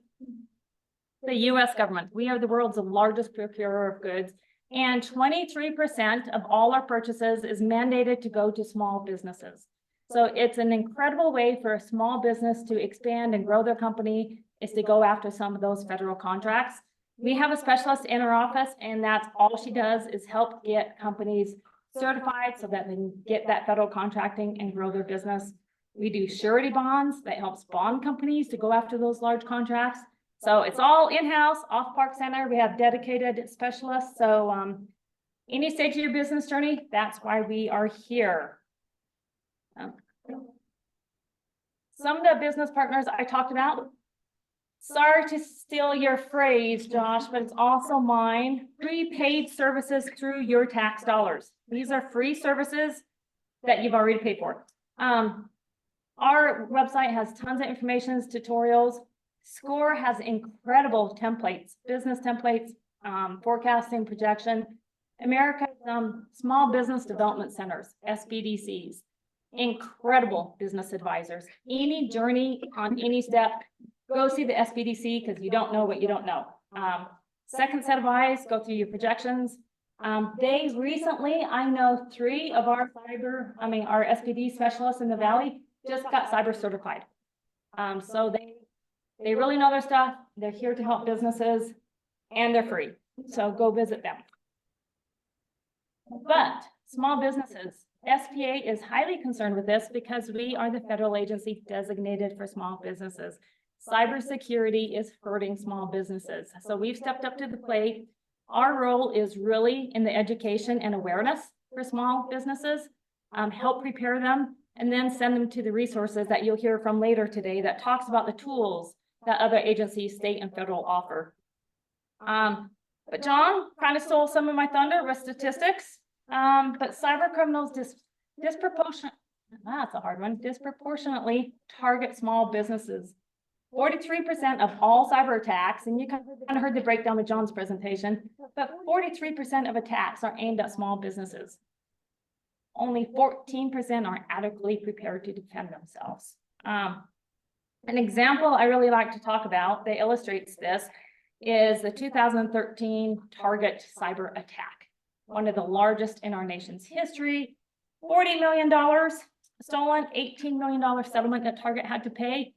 The US government. We are the world's largest procurer of goods, and 23% of all our purchases is mandated to go to small businesses. So it's an incredible way for a small business to expand and grow their company, is to go after some of those federal contracts. We have a specialist in our office, and that's all she does is help get companies certified so that they can get that federal contracting and grow their business. We do surety bonds that helps bond companies to go after those large contracts. So it's all in-house, off Park Center. We have dedicated specialists. So any stage of your business journey, that's why we are here. Some of the business partners I talked about, sorry to steal your phrase, Josh, but it's also mine. Prepaid services through your tax dollars. These are free services that you've already paid for. Our website has tons of information, tutorials. SCORE has incredible templates, business templates, forecasting, projection. America's Small Business Development Centers, SBDCs, incredible business advisors. Any journey on any step, go see the SBDC because you don't know what you don't know. Second set of eyes, go through your projections. They recently, I know 3 of our our SPD specialists in the Valley just got cyber certified. So they really know their stuff. They're here to help businesses and they're free. So go visit them. But small businesses, SBA is highly concerned with this because we are the federal agency designated for small businesses. Cybersecurity is hurting small businesses. So we've stepped up to the plate. Our role is really in the education and awareness for small businesses, help prepare them, and then send them to the resources that you'll hear from later today that talks about the tools that other agencies, state and federal offer. But John kind of stole some of my thunder with statistics. But cyber criminals disproportionately target small businesses. 43% of all cyber attacks, and you kind of heard the breakdown of John's presentation, but 43% of attacks are aimed at small businesses. Only 14% are adequately prepared to defend themselves. An example I really like to talk about that illustrates this is the 2013 Target cyber attack, one of the largest in our nation's history. $40 million stolen, $18 million settlement that Target had to pay.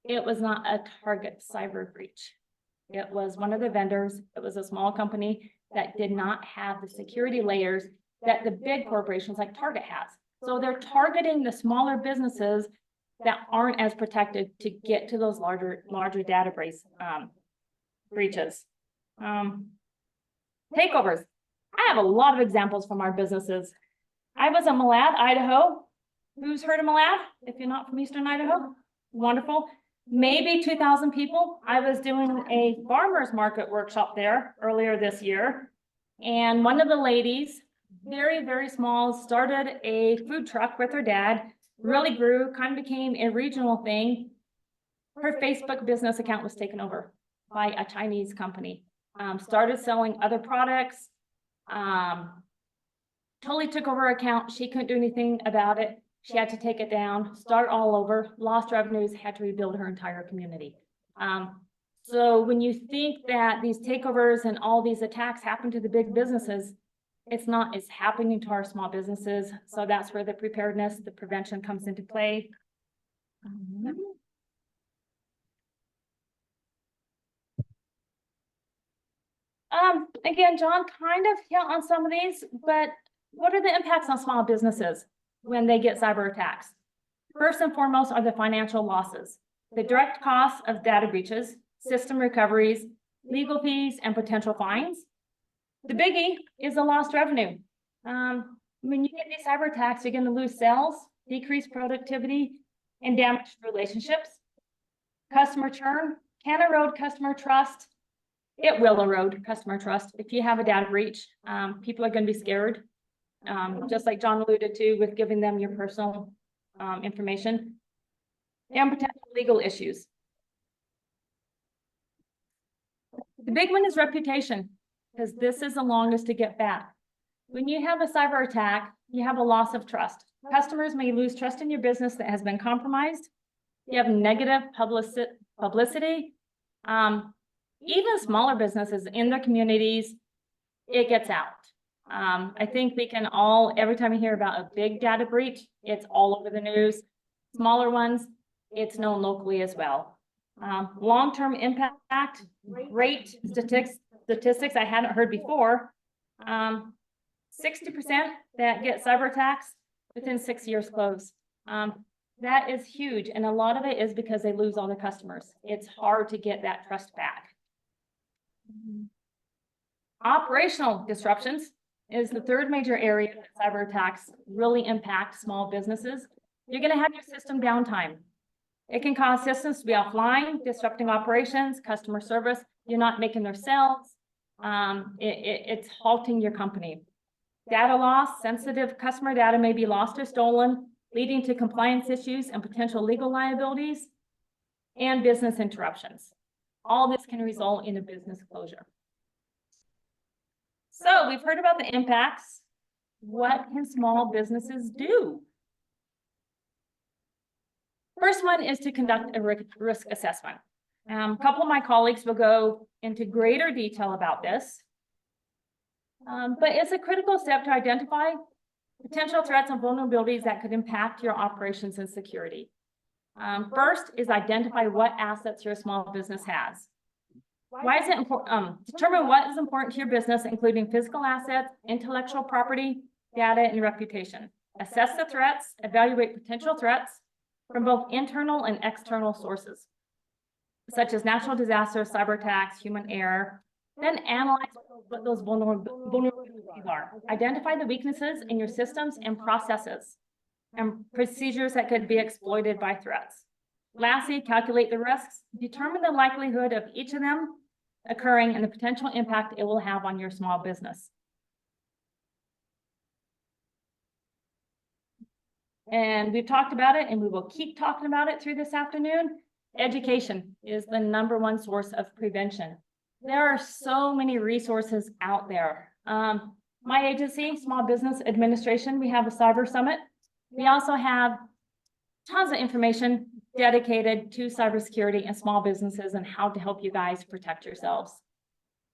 It was not a Target cyber breach. It was one of the vendors. It was a small company that did not have the security layers that the big corporations like Target has. So they're targeting the smaller businesses that aren't as protected to get to those larger database breaches. Takeovers. I have a lot of examples from our businesses. I was in Malad, Idaho. Who's heard of Malad? If you're not from Eastern Idaho, wonderful. Maybe 2,000 people. I was doing a farmer's market workshop there earlier this year. And one of the ladies, very, very small, started a food truck with her dad, really grew, kind of became a regional thing. Her Facebook business account was taken over by a Chinese company. Started selling other products, totally took over her account. She couldn't do anything about it. She had to take it down, start all over, lost revenues, had to rebuild her entire community. So when you think that these takeovers and all these attacks happen to the big businesses, it's not, it's happening to our small businesses. So that's where the preparedness, the prevention comes into play. Again, John kind of hit on some of these, but what are the impacts on small businesses when they get cyber attacks? First and foremost are the financial losses, the direct costs of data breaches, system recoveries, legal fees, and potential fines. The biggie is the lost revenue. When you get these cyber attacks, you're going to lose sales, decrease productivity, and damage relationships. Customer churn can erode customer trust. It will erode customer trust. If you have a data breach, people are going to be scared, just like John alluded to with giving them your personal information, and potential legal issues. The big one is reputation, because this is the longest to get back. When you have a cyber attack, you have a loss of trust. Customers may lose trust in your business that has been compromised. You have negative publicity. Even smaller businesses in their communities, it gets out. I think we can all, every time you hear about a big data breach, it's all over the news. Smaller ones, it's known locally as well. Long-term impact, great statistics I hadn't heard before. 60% that get cyber attacks within 6 years close. That is huge. And a lot of it is because they lose all their customers. It's hard to get that trust back. Operational disruptions is the third major area that cyber attacks really impact small businesses. You're going to have your system downtime. It can cause systems to be offline, disrupting operations, customer service. You're not making their sales. It's halting your company. Data loss, sensitive customer data may be lost or stolen, leading to compliance issues and potential legal liabilities and business interruptions. All this can result in a business closure. So we've heard about the impacts. What can small businesses do? First one is to conduct a risk assessment. A couple of my colleagues will go into greater detail about this. But it's a critical step to identify potential threats and vulnerabilities that could impact your operations and security. First is identify what assets your small business has. Why is it important? Determine what is important to your business, including physical assets, intellectual property, data, and reputation. Assess the threats, evaluate potential threats from both internal and external sources, such as natural disasters, cyber attacks, human error. Then analyze what those vulnerabilities are. Identify the weaknesses in your systems and processes and procedures that could be exploited by threats. Lastly, calculate the risks, determine the likelihood of each of them occurring and the potential impact it will have on your small business. And we've talked about it and we will keep talking about it through this afternoon. Education is the #1 source of prevention. There are so many resources out there. My agency, Small Business Administration, we have a cyber summit. We also have tons of information dedicated to cybersecurity and small businesses and how to help you guys protect yourselves.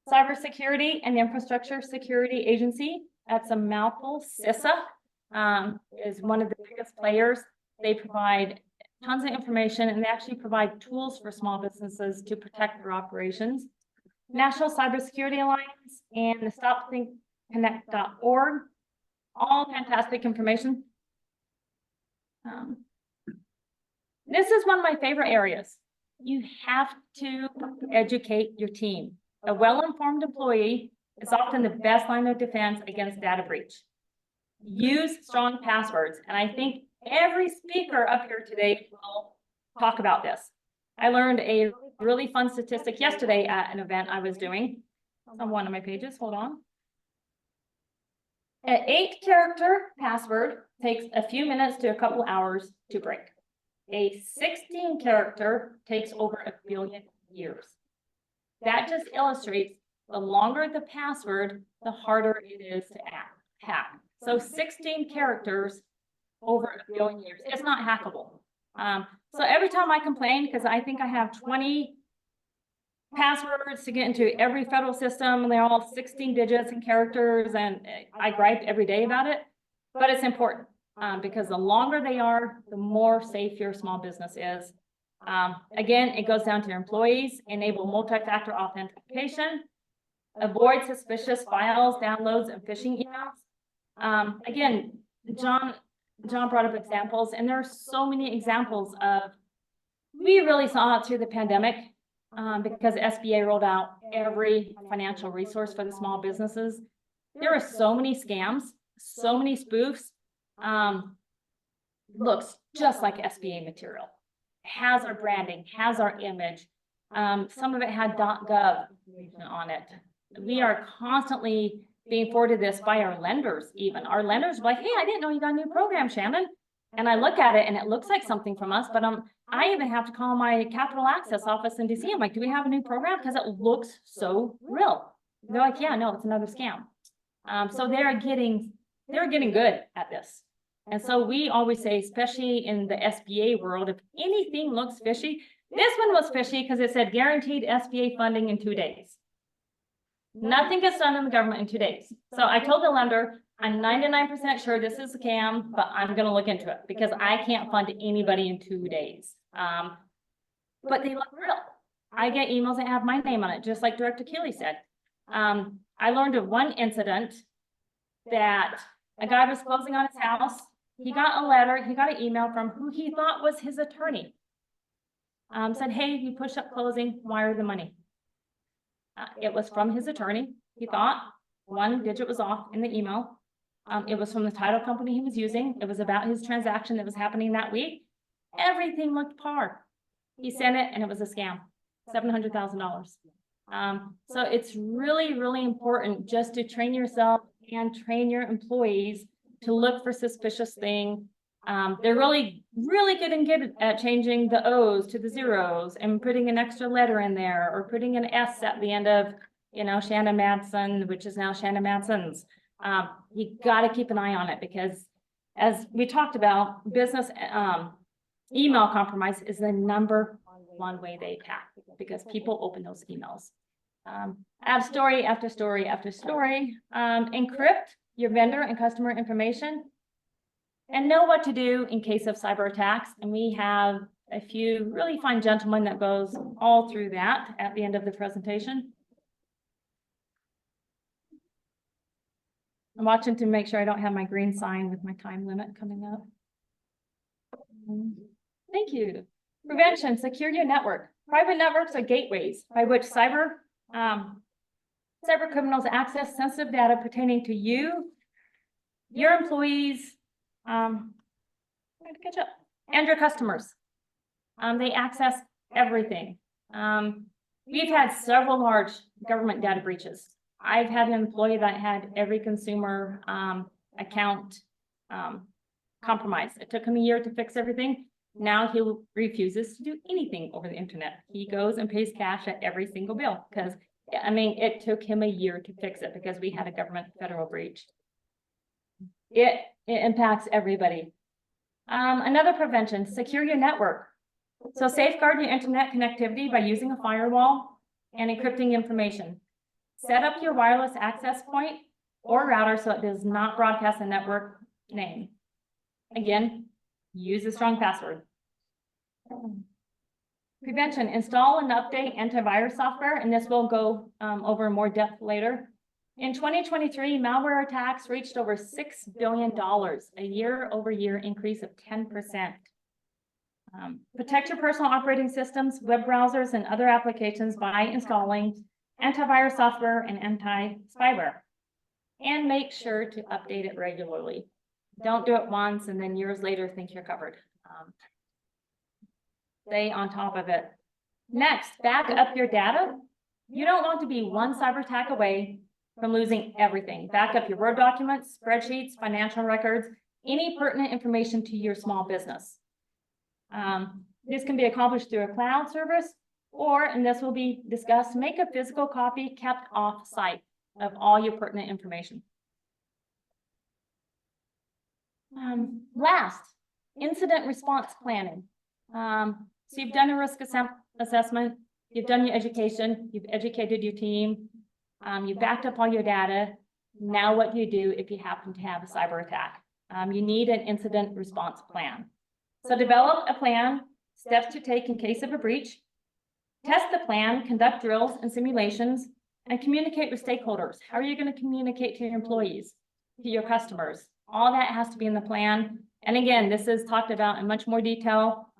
Cybersecurity and Infrastructure Security Agency, that's a mouthful, CISA, is one of the biggest players. They provide tons of information and they actually provide tools for small businesses to protect their operations. National Cybersecurity Alliance and the StopThinkConnect.org, all fantastic information. This is one of my favorite areas. You have to educate your team. A well-informed employee is often the best line of defense against data breach. Use strong passwords, and I think every speaker up here today will talk about this. I learned a really fun statistic yesterday at an event I was doing. It's on one of my pages, hold on. An 8-character password takes a few minutes to a couple hours to break. A 16-character takes over 1 billion years. That just illustrates the longer the password, the harder it is to hack. So 16 characters over 1 billion years. It's not hackable. So every time I complain, because I think I have 20 passwords to get into every federal system, and they're all 16 digits and characters, and I gripe every day about it, but it's important because the longer they are, the more safe your small business is. Again, it goes down to your employees, enable multi-factor authentication, avoid suspicious files, downloads, and phishing emails. Again, John brought up examples, and there are so many examples of, we really saw it through the pandemic because SBA rolled out every financial resource for the small businesses. There are so many scams, so many spoofs. Looks just like SBA material. Has our branding, has our image. Some of it had .gov information on it. We are constantly being forwarded this by our lenders even. Our lenders are like, hey, I didn't know you got a new program, Shannon. And I look at it and it looks like something from us, but I even have to call my capital access office in DC. I'm like, do we have a new program? Because it looks so real. They're like, yeah, no, it's another scam. So they're getting good at this. And so we always say, especially in the SBA world, if anything looks fishy, this one was fishy because it said guaranteed SBA funding in 2 days. Nothing gets done in the government in 2 days. So I told the lender, I'm 99% sure this is a scam, but I'm going to look into it because I can't fund anybody in 2 days. But they look real. I get emails that have my name on it, just like Director Keeley said. I learned of one incident that a guy was closing on his house. He got a letter, he got an email from who he thought was his attorney. Said, hey, you pushed up closing, wire the money. It was from his attorney. He thought 1 digit was off in the email. It was from the title company he was using. It was about his transaction that was happening that week. Everything looked par. He sent it and it was a scam, $700,000. So it's really, really important just to train yourself and train your employees to look for suspicious things. They're really, really good at changing the O's to the zeros and putting an extra letter in there or putting an S at the end of, Shanna Madsen, which is now Shanna Madsen's. You got to keep an eye on it because as we talked about, business email compromise is the #1 way they attack because people open those emails. I have story after story after story. Encrypt your vendor and customer information and know what to do in case of cyber attacks. And we have a few really fine gentlemen that goes all through that at the end of the presentation. I'm watching to make sure I don't have my green sign with my time limit coming up. Thank you. Prevention, secure your network. Private networks are gateways by which cyber criminals access sensitive data pertaining to you, your employees, and your customers. They access everything. We've had several large government data breaches. I've had an employee that had every consumer account compromised. It took him a year to fix everything. Now he refuses to do anything over the internet. He goes and pays cash at every single bill because, I mean, it took him a year to fix it because we had a government federal breach. It impacts everybody. Another prevention, secure your network. So safeguard your internet connectivity by using a firewall and encrypting information. Set up your wireless access point or router so it does not broadcast the network name. Again, use a strong password. Prevention, install and update antivirus software, and this will go over in more depth later. In 2023, malware attacks reached over $6 billion, a year-over-year increase of 10%. Protect your personal operating systems, web browsers, and other applications by installing antivirus software and anti-spyware. And make sure to update it regularly. Don't do it once and then years later think you're covered. Stay on top of it. Next, back up your data. You don't want to be one cyber attack away from losing everything. Back up your Word documents, spreadsheets, financial records, any pertinent information to your small business. This can be accomplished through a cloud service, or, and this will be discussed, make a physical copy kept off-site of all your pertinent information. Last, incident response planning. So you've done a risk assessment, you've done your education, you've educated your team, you've backed up all your data. Now what do you do if you happen to have a cyber attack? You need an incident response plan. So develop a plan, steps to take in case of a breach, test the plan, conduct drills and simulations, and communicate with stakeholders. How are you going to communicate to your employees, to your customers? All that has to be in the plan. And again, this is talked about in much more detail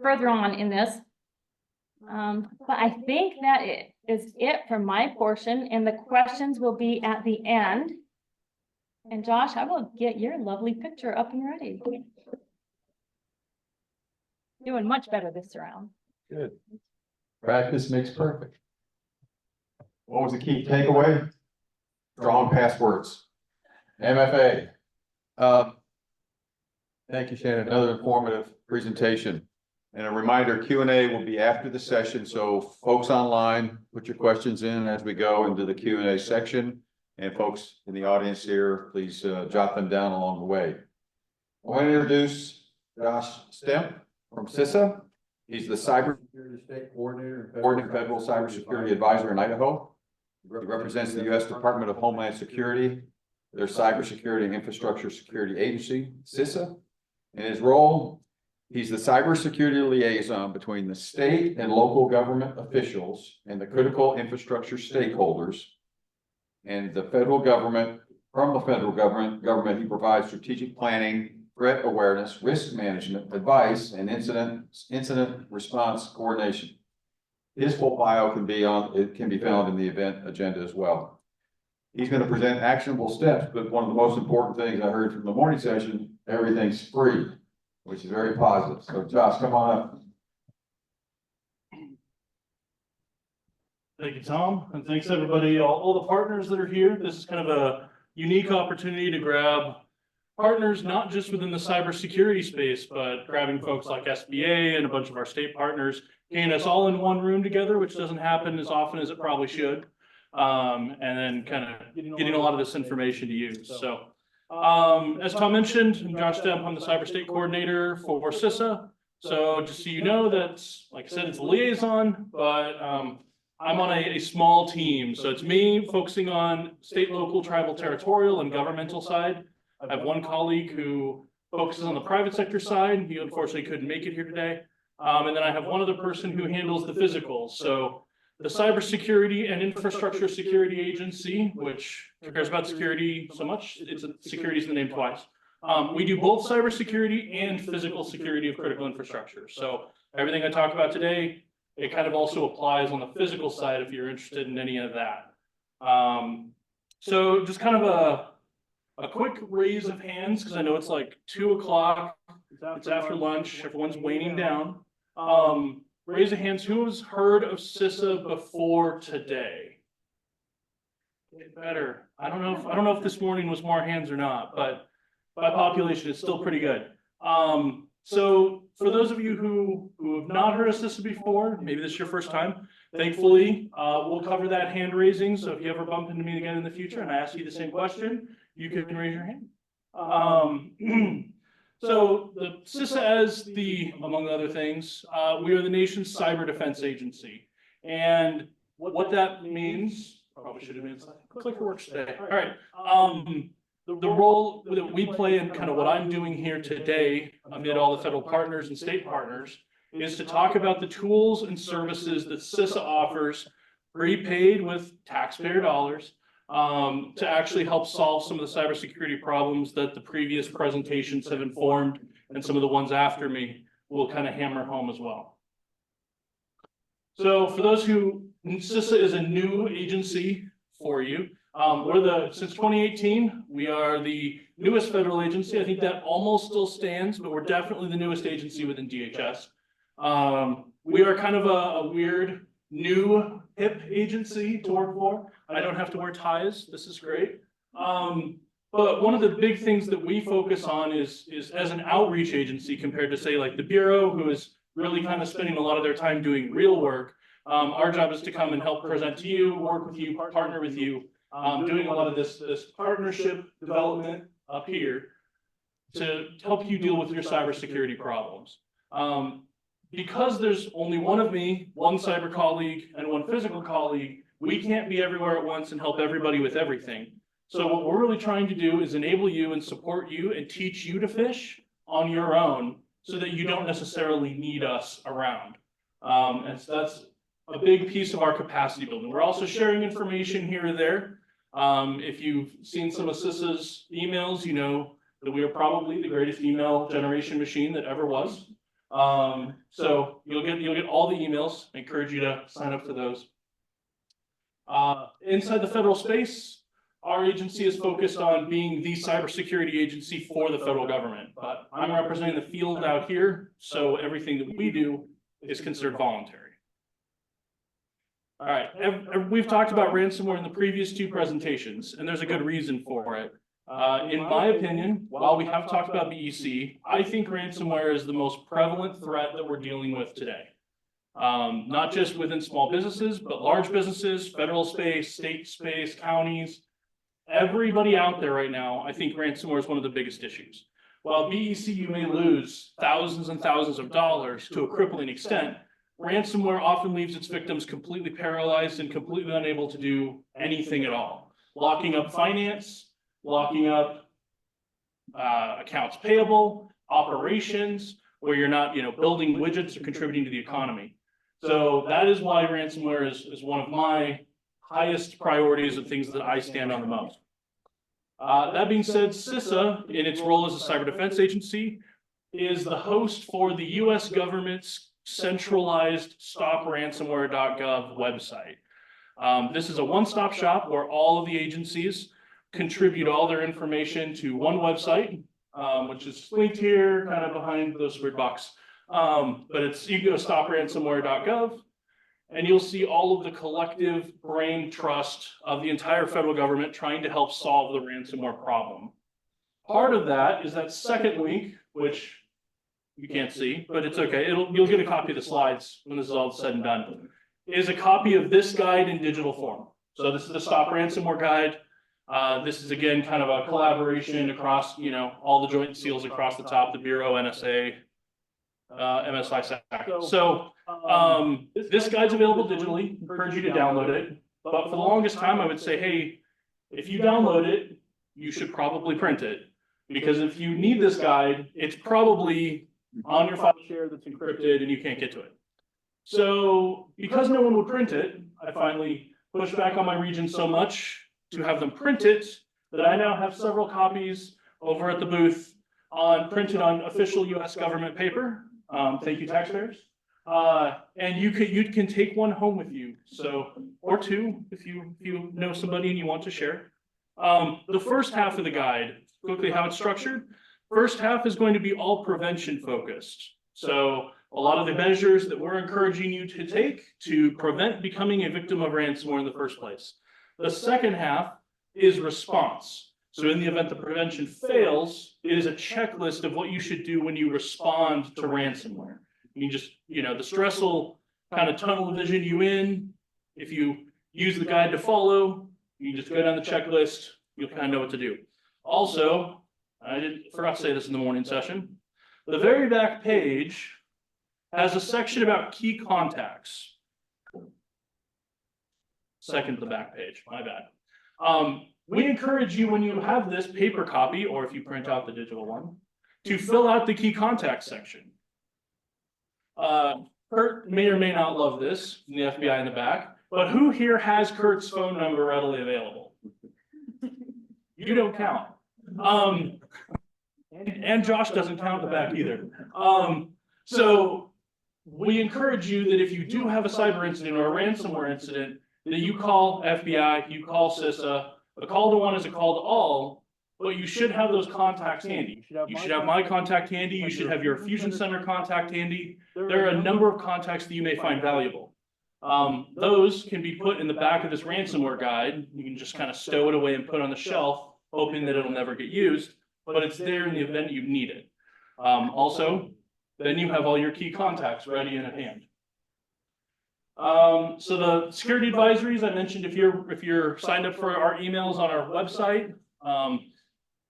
further on in this. But I think that is it for my portion, and the questions will be at the end. And Josh, I will get your lovely picture up and ready. Doing much better this round. Good. Practice makes perfect. What was the key takeaway? Strong passwords. MFA. Thank you, Shannon. Another informative presentation. And a reminder, Q&A will be after the session. So folks online, put your questions in as we go into the Q&A section. And folks in the audience here, please jot them down along the way. I want to introduce Josh Stemp from CISA. He's the Cybersecurity State Coordinator and Federal Cybersecurity Advisor in Idaho. He represents the U.S. Department of Homeland Security, their Cybersecurity and Infrastructure Security Agency, CISA. In his role, he's the cybersecurity liaison between the state and local government officials and the critical infrastructure stakeholders and the federal government. From the federal government, he provides strategic planning, threat awareness, risk management, advice, and incident response coordination. His full bio can be found in the event agenda as well. He's going to present actionable steps, but one of the most important things I heard from the morning session, everything's free, which is very positive. So Josh, come on up. Thank you, Tom, and thanks everybody, all the partners that are here. This is kind of a unique opportunity to grab partners, not just within the cybersecurity space, but grabbing folks like SBA and a bunch of our state partners, getting us all in one room together, which doesn't happen as often as it probably should. And then kind of getting a lot of this information to use. So as Tom mentioned, I'm Josh Stemp. I'm the Cyber State Coordinator for CISA. So just so you know, that's, like I said, it's a liaison, but I'm on a small team. So it's me focusing on state, local, tribal, territorial, and governmental side. I have one colleague who focuses on the private sector side. He unfortunately couldn't make it here today. And then I have one other person who handles the physical. So the Cybersecurity and Infrastructure Security Agency, which cares about security so much, security is the name twice. We do both cybersecurity and physical security of critical infrastructure. So everything I talk about today, it kind of also applies on the physical side if you're interested in any of that. So just kind of a quick raise of hands, because I know it's like 2 o'clock. It's after lunch. Everyone's waning down. Raise of hands, who has heard of CISA before today? Get better. I don't know if this morning was more hands or not, but by population, it's still pretty good. So for those of you who have not heard of CISA before, maybe this is your first time, thankfully, we'll cover that hand raising. So if you ever bump into me again in the future and I ask you the same question, you can raise your hand. So the CISA, as among other things, we are the nation's cyber defense agency. And what that means, probably should have been clicker works today. All right. The role that we play and kind of what I'm doing here today amid all the federal partners and state partners is to talk about the tools and services that CISA offers, prepaid with taxpayer dollars, to actually help solve some of the cybersecurity problems that the previous presentations have informed, and some of the ones after me will kind of hammer home as well. So for those CISA is a new agency for you. Since 2018, we are the newest federal agency. I think that almost still stands, but we're definitely the newest agency within DHS. We are kind of a weird, new, hip agency to work for. I don't have to wear ties. This is great. But one of the big things that we focus on is as an outreach agency compared to, say, like the Bureau, who is really kind of spending a lot of their time doing real work. Our job is to come and help present to you, work with you, partner with you, doing a lot of this partnership development up here to help you deal with your cybersecurity problems. Because there's only one of me, one cyber colleague, and one physical colleague, we can't be everywhere at once and help everybody with everything. So what we're really trying to do is enable you and support you and teach you to fish on your own so that you don't necessarily need us around. And so that's a big piece of our capacity building. We're also sharing information here or there. If you've seen some of CISA's emails, you know that we are probably the greatest email generation machine that ever was. So you'll get all the emails. I encourage you to sign up for those. Inside the federal space, our agency is focused on being the cybersecurity agency for the federal government, but I'm representing the field out here, so everything that we do is considered voluntary. All right, we've talked about ransomware in the previous two presentations, and there's a good reason for it. In my opinion, while we have talked about BEC, I think ransomware is the most prevalent threat that we're dealing with today. Not just within small businesses, but large businesses, federal space, state space, counties, everybody out there right now. I think ransomware is one of the biggest issues. While BEC, you may lose thousands and thousands of dollars to a crippling extent, ransomware often leaves its victims completely paralyzed and completely unable to do anything at all. Locking up finance, locking up accounts payable, operations, where you're not, building widgets or contributing to the economy. So that is why ransomware is one of my highest priorities of things that I stand on the most. That being said, CISA, in its role as a cyber defense agency, is the host for the US government's centralized stopransomware.gov website. This is a one-stop shop where all of the agencies contribute all their information to one website, which is linked here, kind of behind those weird box. But you can go to stopransomware.gov, and you'll see all of the collective brain trust of the entire federal government trying to help solve the ransomware problem. Part of that is that second link, which you can't see, but it's okay. You'll get a copy of the slides when this is all said and done. Is a copy of this guide in digital form. So this is the Stop Ransomware Guide. This is again kind of a collaboration across, all the joint seals across the top, the Bureau, NSA, MSI SAC. So this guide's available digitally. Encourage you to download it. But for the longest time, I would say, hey, if you download it, you should probably print it. Because if you need this guide, it's probably on your file share that's encrypted and you can't get to it. So because no one would print it, I finally pushed back on my region so much to have them print it that I now have several copies over at the booth printed on official US government paper. Thank you, taxpayers. And you can take one home with you. So, or two, if you know somebody and you want to share. The first half of the guide, quickly how it's structured. First half is going to be all prevention focused. So a lot of the measures that we're encouraging you to take to prevent becoming a victim of ransomware in the first place. The second half is response. So in the event the prevention fails, it is a checklist of what you should do when you respond to ransomware. You just, the stress will kind of tunnel vision you in. If you use the guide to follow, you just go down the checklist, you'll kind of know what to do. Also, I forgot to say this in the morning session. The very back page has a section about key contacts. Second to the back page, my bad. We encourage you when you have this paper copy, or if you print out the digital one, to fill out the key contacts section. Kurt may or may not love this, from the FBI in the back, but who here has Kurt's phone number readily available? You don't count. And Josh doesn't count in the back either. So we encourage you that if you do have a cyber incident or a ransomware incident, that you call FBI, you call CISA. A call to one is a call to all, but you should have those contacts handy. You should have my contact handy. You should have your Fusion Center contact handy. There are a number of contacts that you may find valuable. Those can be put in the back of this ransomware guide. You can just kind of stow it away and put it on the shelf, hoping that it'll never get used, but it's there in the event you need it. Also, then you have all your key contacts ready and at hand. So the security advisories I mentioned, if you're signed up for our emails on our website,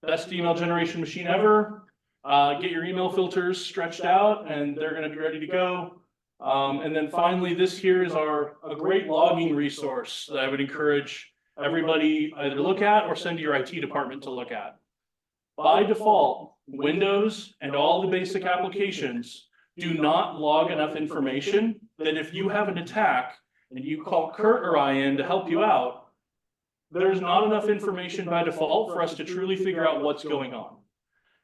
best email generation machine ever. Get your email filters stretched out and they're going to be ready to go. And then finally, this here is a great logging resource that I would encourage everybody either to look at or send to your IT department to look at. By default, Windows and all the basic applications do not log enough information that if you have an attack and you call Kurt or I in to help you out, there's not enough information by default for us to truly figure out what's going on.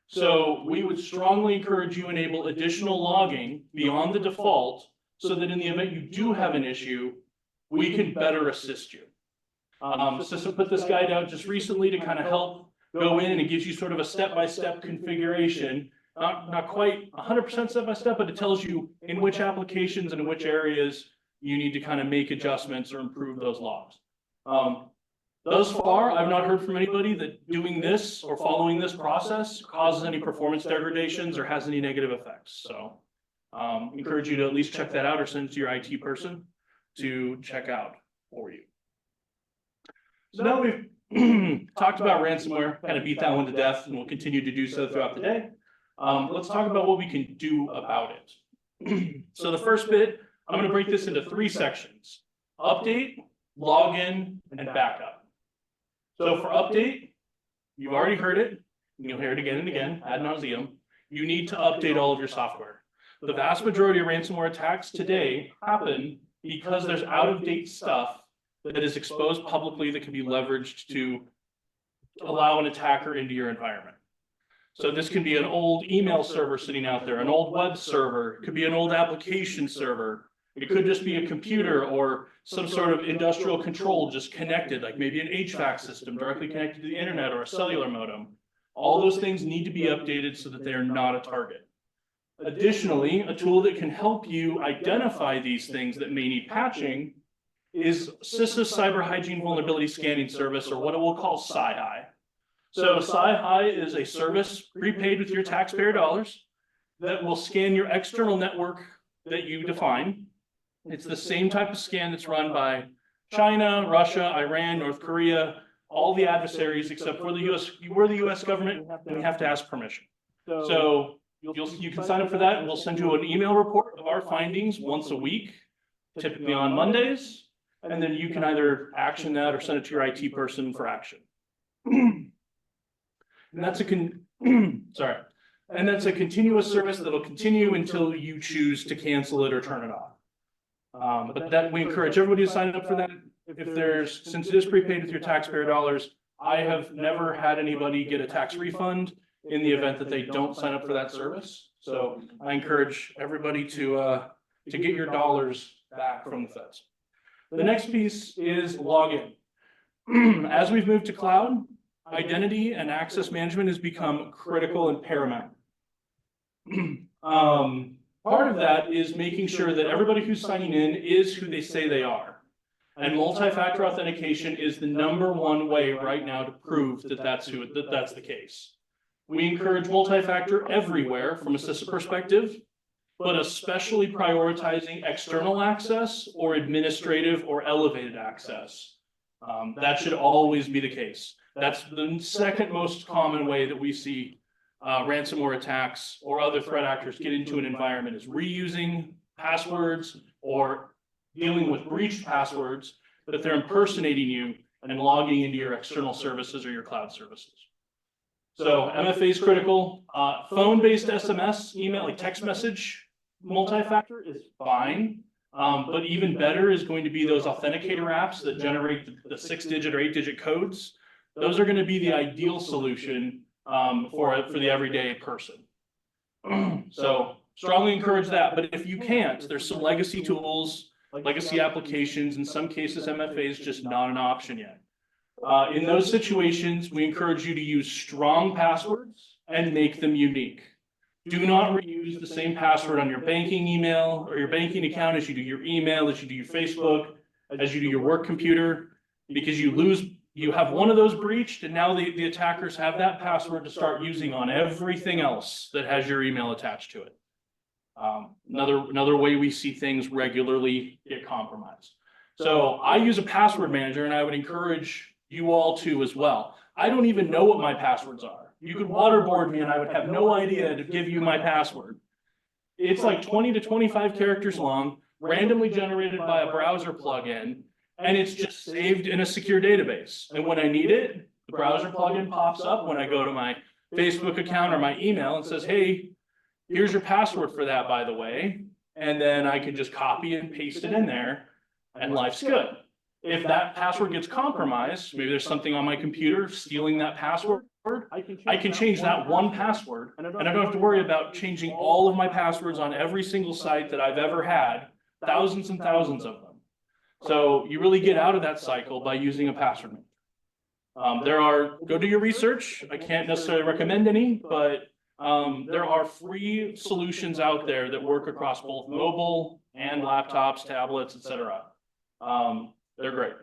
So we would strongly encourage you to enable additional logging beyond the default so that in the event you do have an issue, we can better assist you. CISA put this guide out just recently to kind of help go in, and it gives you sort of a step-by-step configuration. Not quite 100% step-by-step, but it tells you in which applications and in which areas you need to kind of make adjustments or improve those logs. Thus far, I've not heard from anybody that doing this or following this process causes any performance degradations or has any negative effects. So encourage you to at least check that out or send it to your IT person to check out for you. So now we've talked about ransomware, kind of beat that one to death, and we'll continue to do so throughout the day. Let's talk about what we can do about it. So the first bit, I'm going to break this into 3 sections: update, login, and backup. So for update, you've already heard it, and you'll hear it again and again, ad nauseum. You need to update all of your software. The vast majority of ransomware attacks today happen because there's out-of-date stuff that is exposed publicly that can be leveraged to allow an attacker into your environment. So this can be an old email server sitting out there, an old web server, it could be an old application server. It could just be a computer or some sort of industrial control just connected, like maybe an HVAC system directly connected to the internet or a cellular modem. All those things need to be updated so that they are not a target. Additionally, a tool that can help you identify these things that may need patching is CISA's Cyber Hygiene Vulnerability Scanning Service, or what it will call CyHi. So CyHi is a service prepaid with your taxpayer dollars that will scan your external network that you define. It's the same type of scan that's run by China, Russia, Iran, North Korea, all the adversaries except for the US. We're the US government, and we have to ask permission. So you can sign up for that, and we'll send you an email report of our findings once a week, typically on Mondays. And then you can either action that or send it to your IT person for action. And that's a continuous service that'll continue until you choose to cancel it or turn it off. But that we encourage everybody to sign up for that. Since it is prepaid with your taxpayer dollars, I have never had anybody get a tax refund in the event that they don't sign up for that service. So I encourage everybody to get your dollars back from the feds. The next piece is login. As we've moved to cloud, identity and access management has become critical and paramount. Part of that is making sure that everybody who's signing in is who they say they are. And multi-factor authentication is the #1 way right now to prove that that's the case. We encourage multi-factor everywhere from a CISA perspective, but especially prioritizing external access or administrative or elevated access. That should always be the case. That's the second most common way that we see ransomware attacks or other threat actors get into an environment, is reusing passwords or dealing with breached passwords that they're impersonating you and logging into your external services or your cloud services. So MFA is critical. Phone-based SMS, email, like text message, multi-factor is fine. But even better is going to be those authenticator apps that generate the 6-digit or 8-digit codes. Those are going to be the ideal solution for the everyday person. So strongly encourage that. But if you can't, there's some legacy tools, legacy applications. In some cases, MFA is just not an option yet. In those situations, we encourage you to use strong passwords and make them unique. Do not reuse the same password on your banking email or your banking account as you do your email, as you do your Facebook, as you do your work computer, because you have one of those breached, and now the attackers have that password to start using on everything else that has your email attached to it. Another way we see things regularly get compromised. So I use a password manager, and I would encourage you all to as well. I don't even know what my passwords are. You could waterboard me and I would have no idea to give you my password. It's like 20 to 25 characters long, randomly generated by a browser plugin, and it's just saved in a secure database. And when I need it, the browser plugin pops up when I go to my Facebook account or my email and says, hey, here's your password for that, by the way. And then I can just copy and paste it in there, and life's good. If that password gets compromised, maybe there's something on my computer stealing that password, I can change that one password, and I don't have to worry about changing all of my passwords on every single site that I've ever had, thousands and thousands of them. So you really get out of that cycle by using a password manager. Go do your research. I can't necessarily recommend any, but there are free solutions out there that work across both mobile and laptops, tablets, etc. They're great.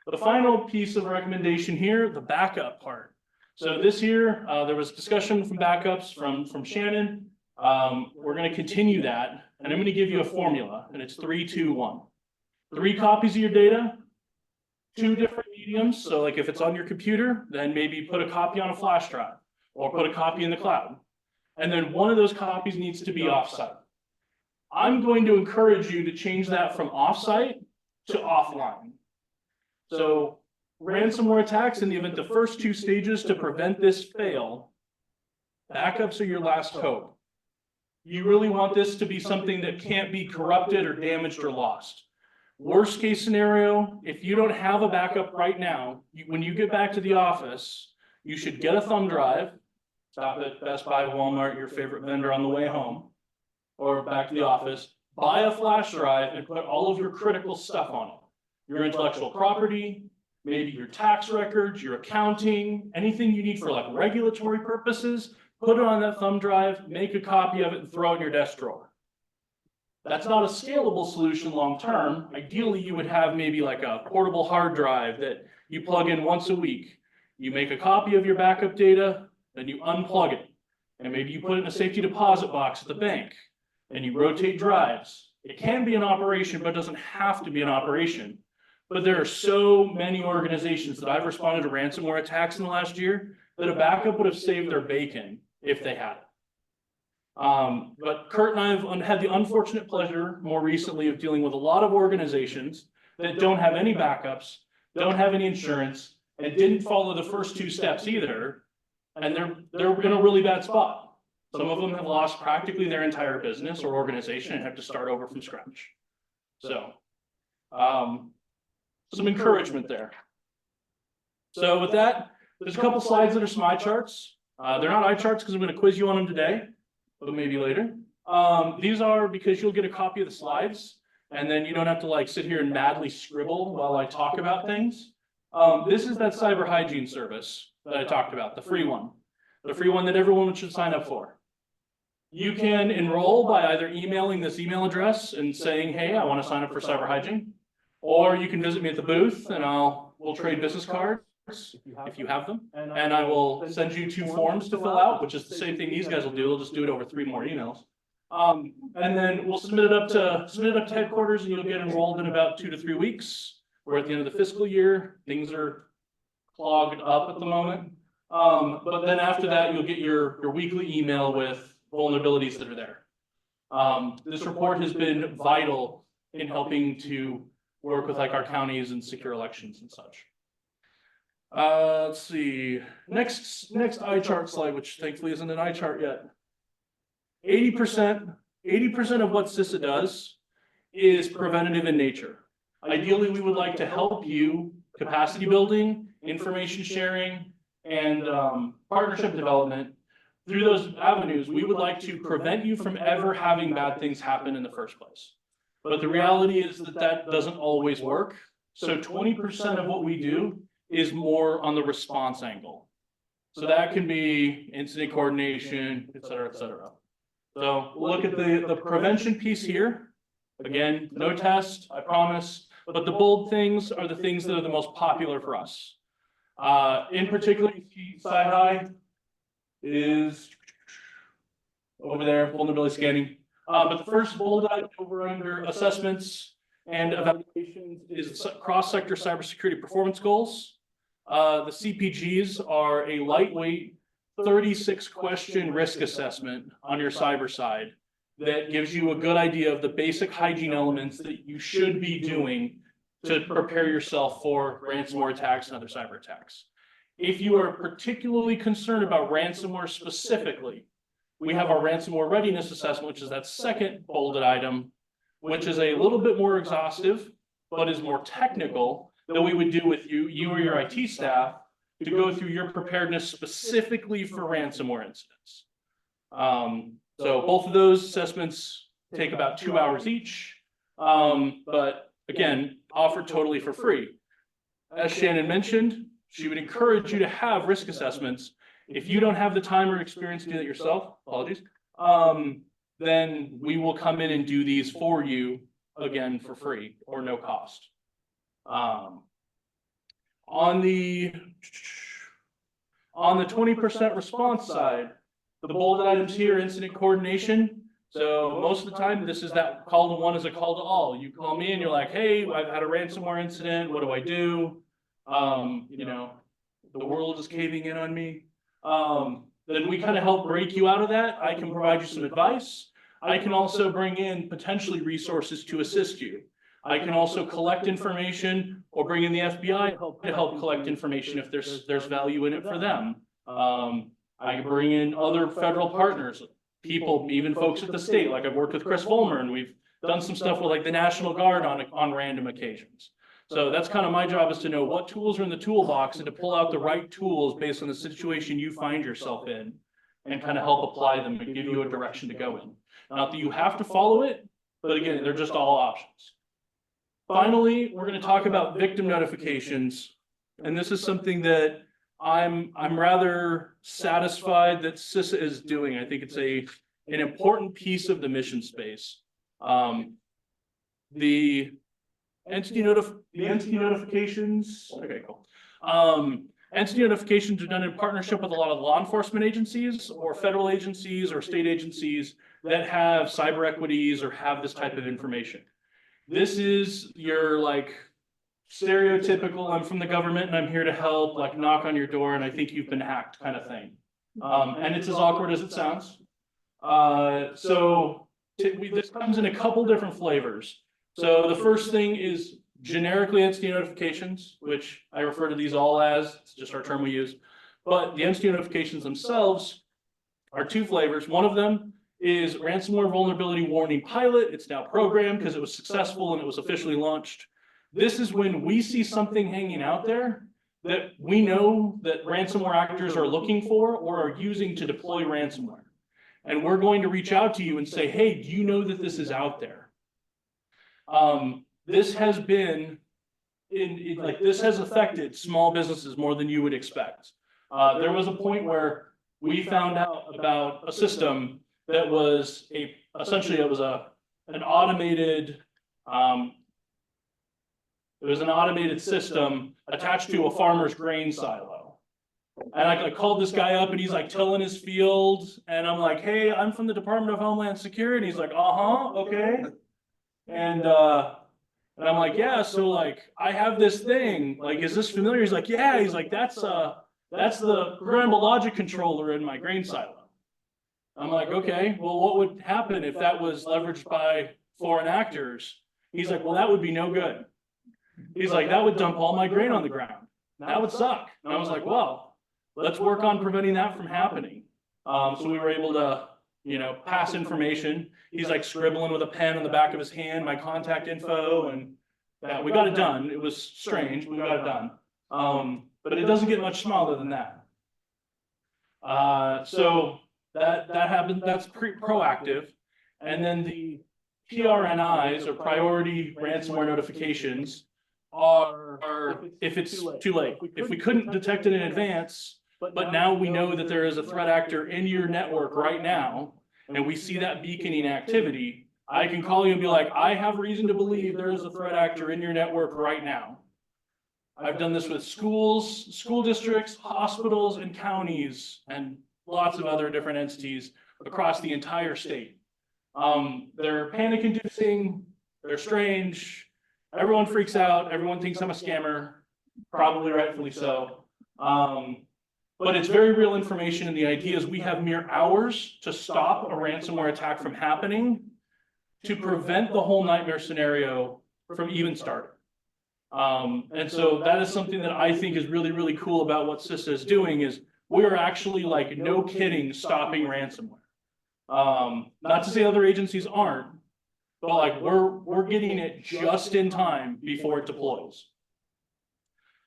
The final piece of recommendation here, the backup part. So this year, there was discussion from backups from Shannon. We're going to continue that, and I'm going to give you a formula, and it's 3, 2, 1. 3 copies of your data, 2 different mediums. So like if it's on your computer, then maybe put a copy on a flash drive or put a copy in the cloud. And then one of those copies needs to be offsite. I'm going to encourage you to change that from offsite to offline. So ransomware attacks, in the event the first 2 stages to prevent this fail, backups are your last hope. You really want this to be something that can't be corrupted or damaged or lost. Worst case scenario, if you don't have a backup right now, when you get back to the office, you should get a thumb drive, stop at Best Buy, Walmart, your favorite vendor on the way home, or back to the office, buy a flash drive and put all of your critical stuff on it. Your intellectual property, maybe your tax records, your accounting, anything you need for like regulatory purposes, put it on that thumb drive, make a copy of it and throw it in your desk drawer. That's not a scalable solution long-term. Ideally, you would have maybe like a portable hard drive that you plug in once a week. You make a copy of your backup data, then you unplug it. And maybe you put it in a safety deposit box at the bank and you rotate drives. It can be an operation, but it doesn't have to be an operation. But there are so many organizations that I've responded to ransomware attacks in the last year that a backup would have saved their bacon if they had it. But Kurt and I have had the unfortunate pleasure more recently of dealing with a lot of organizations that don't have any backups, don't have any insurance, and didn't follow the first 2 steps either. And they're in a really bad spot. Some of them have lost practically their entire business or organization and have to start over from scratch. So, some encouragement there. So with that, there's a couple slides that are some eye charts. They're not eye charts because I'm going to quiz you on them today, but maybe later. These are because you'll get a copy of the slides, and then you don't have to like sit here and madly scribble while I talk about things. This is that cyber hygiene service that I talked about, the free one that everyone should sign up for. You can enroll by either emailing this email address and saying, hey, I want to sign up for cyber hygiene, or you can visit me at the booth and we'll trade business cards if you have them, and I will send you 2 forms to fill out, which is the same thing these guys will do. They'll just do it over 3 more emails. And then we'll submit it up to headquarters, and you'll get enrolled in about 2 to 3 weeks. We're at the end of the fiscal year. Things are clogged up at the moment. But then after that, you'll get your weekly email with vulnerabilities that are there. This report has been vital in helping to work with like our counties and secure elections and such. Let's see, next eye chart slide, which thankfully isn't an eye chart yet. 80% of what CISA does is preventative in nature. Ideally, we would like to help you capacity building, information sharing, and partnership development. Through those avenues, we would like to prevent you from ever having bad things happen in the first place. But the reality is that doesn't always work. So 20% of what we do is more on the response angle. So that can be incident coordination, et cetera, et cetera. So we'll look at the prevention piece here. Again, no test, I promise, but the bold things are the things that are the most popular for us. In particular, you see side-high is over there, vulnerability scanning. But the first bold item over under assessments and evaluations is cross-sector cybersecurity performance goals. The CPGs are a lightweight 36-question risk assessment on your cyber side that gives you a good idea of the basic hygiene elements that you should be doing to prepare yourself for ransomware attacks and other cyber attacks. If you are particularly concerned about ransomware specifically, we have our ransomware readiness assessment, which is that second bolded item, which is a little bit more exhaustive, but is more technical, that we would do with you or your IT staff to go through your preparedness specifically for ransomware incidents. So both of those assessments take about 2 hours each, but again, offered totally for free. As Shannon mentioned, she would encourage you to have risk assessments. If you don't have the time or experience to do that yourself, apologies, then we will come in and do these for you, again, for free or no cost. On the 20% response side, the bolded items here, incident coordination. So most of the time, this is that call to one is a call to all. You call me and you're like, hey, I've had a ransomware incident. What do I do? You know, the world is caving in on me. Then we kind of help break you out of that. I can provide you some advice. I can also bring in potentially resources to assist you. I can also collect information or bring in the FBI to help collect information if there's value in it for them. I can bring in other federal partners, people, even folks at the state. Like I've worked with Chris Vollmer, and we've done some stuff with like the National Guard on random occasions. So that's kind of my job, is to know what tools are in the toolbox and to pull out the right tools based on the situation you find yourself in and kind of help apply them and give you a direction to go in. Not that you have to follow it, but again, they're just all options. Finally, we're going to talk about victim notifications. And this is something that I'm rather satisfied that CISA is doing. I think it's an important piece of the mission space. The entity notifications. Okay, cool. Entity notifications are done in partnership with a lot of law enforcement agencies or federal agencies or state agencies that have cyber equities or have this type of information. This is your like stereotypical, I'm from the government and I'm here to help, like knock on your door and I think you've been hacked kind of thing. And it's as awkward as it sounds. This comes in a couple different flavors. So the first thing is generically entity notifications, which I refer to these all as, it's just our term we use. But the entity notifications themselves are 2 flavors. One of them is ransomware vulnerability warning pilot. It's now programmed because it was successful and it was officially launched. This is when we see something hanging out there that we know that ransomware actors are looking for or are using to deploy ransomware. And we're going to reach out to you and say, hey, do you know that this is out there? This has been like this has affected small businesses more than you would expect. There was a point where we found out about a system that was essentially it was an automated it was an automated system attached to a farmer's grain silo. And I called this guy up and he's like tilling his field. And I'm like, hey, I'm from the Department of Homeland Security. He's like, okay. And I'm like, yeah, so like I have this thing. Like, is this familiar? He's like, yeah. He's like, that's the programmable logic controller in my grain silo. I'm like, okay, well, what would happen if that was leveraged by foreign actors? He's like, well, that would be no good. He's like, that would dump all my grain on the ground. That would suck. And I was like, well, let's work on preventing that from happening. So we were able to, pass information. He's like scribbling with a pen on the back of his hand, my contact info, and we got it done. It was strange, but we got it done. But it doesn't get much smaller than that. So that happened. That's proactive. And then the PRNIs, or priority ransomware notifications, are if it's too late. If we couldn't detect it in advance, but now we know that there is a threat actor in your network right now, and we see that beaconing activity, I can call you and be like, I have reason to believe there is a threat actor in your network right now. I've done this with schools, school districts, hospitals, and counties, and lots of other different entities across the entire state. They're panic-inducing, they're strange, everyone freaks out, everyone thinks I'm a scammer, probably rightfully so. But it's very real information, and the idea is we have mere hours to stop a ransomware attack from happening to prevent the whole nightmare scenario from even starting. And so that is something that I think is really, really cool about what CISA is doing, is we are actually, like, no kidding, stopping ransomware. Not to say other agencies aren't, but like we're getting it just in time before it deploys.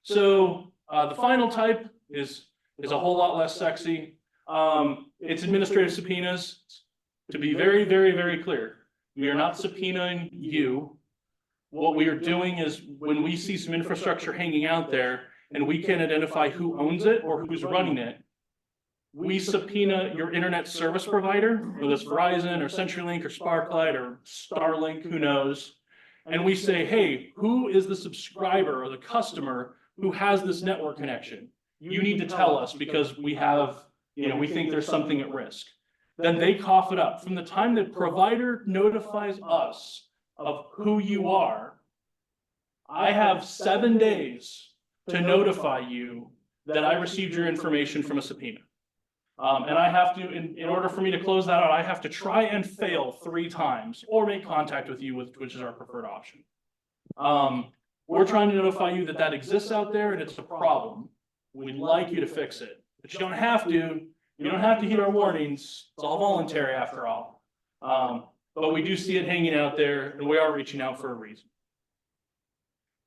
So the final type is a whole lot less sexy. It's administrative subpoenas. To be very, very, very clear, we are not subpoenaing you. What we are doing is when we see some infrastructure hanging out there and we can identify who owns it or who's running it, we subpoena your internet service provider, whether it's Verizon or CenturyLink or Sparklight or Starlink, who knows, and we say, hey, who is the subscriber or the customer who has this network connection? You need to tell us because we have, we think there's something at risk. Then they cough it up. From the time the provider notifies us of who you are, I have 7 days to notify you that I received your information from a subpoena. And I have to, in order for me to close that out, I have to try and fail 3 times or make contact with you, which is our preferred option. We're trying to notify you that exists out there and it's a problem. We'd like you to fix it, but you don't have to. You don't have to heed our warnings. It's all voluntary after all. But we do see it hanging out there, and we are reaching out for a reason.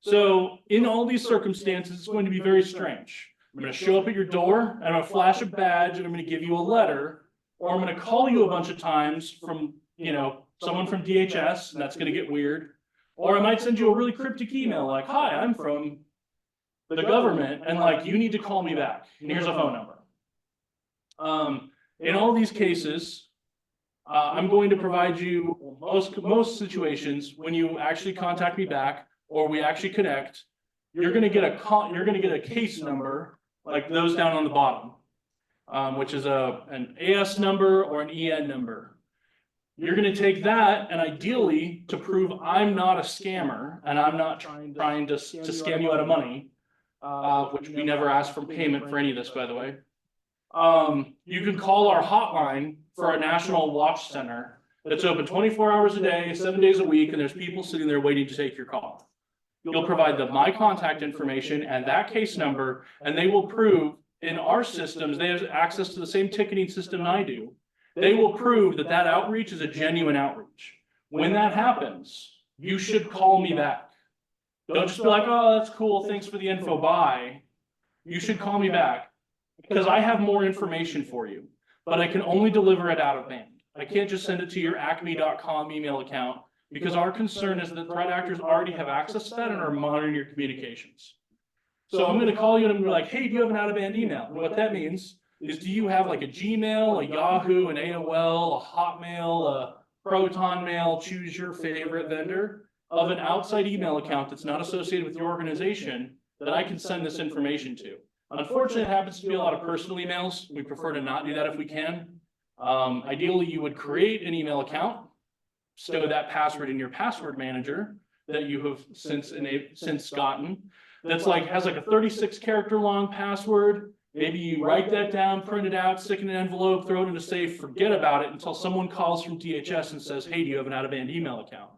So in all these circumstances, it's going to be very strange. I'm going to show up at your door, and I'm going to flash a badge, and I'm going to give you a letter, or I'm going to call you a bunch of times from, someone from DHS, and that's going to get weird. Or I might send you a really cryptic email like, hi, I'm from the government, and like, you need to call me back, and here's a phone number. In all these cases, I'm going to provide you, most situations, when you actually contact me back, or we actually connect, you're going to get a case number, like those down on the bottom, which is an AS number or an EN number. You're going to take that, and ideally, to prove I'm not a scammer and I'm not trying to scam you out of money, which we never ask for payment for any of this, by the way. You can call our hotline for our national watch center that's open 24 hours a day, 7 days a week, and there's people sitting there waiting to take your call. You'll provide them my contact information and that case number, and they will prove in our systems, they have access to the same ticketing system I do. They will prove that outreach is a genuine outreach. When that happens, you should call me back. Don't just be like, oh, that's cool, thanks for the info, bye. You should call me back because I have more information for you, but I can only deliver it out of band. I can't just send it to your acme.com email account because our concern is that threat actors already have access to that and are monitoring your communications. So I'm gonna call you and I'm gonna be like, hey, do you have an out-of-band email? And what that means is, do you have like a Gmail, a Yahoo, an AOL, a Hotmail, a Proton Mail, choose your favorite vendor of an outside email account that's not associated with your organization that I can send this information to. Unfortunately, it happens to be a lot of personal emails. We prefer to not do that if we can. Ideally, you would create an email account, stow that password in your password manager that you have since gotten. That's like, has like a 36 character long password. Maybe you write that down, print it out, stick it in an envelope, throw it in a safe, forget about it until someone calls from DHS and says, hey, do you have an out-of-band email account?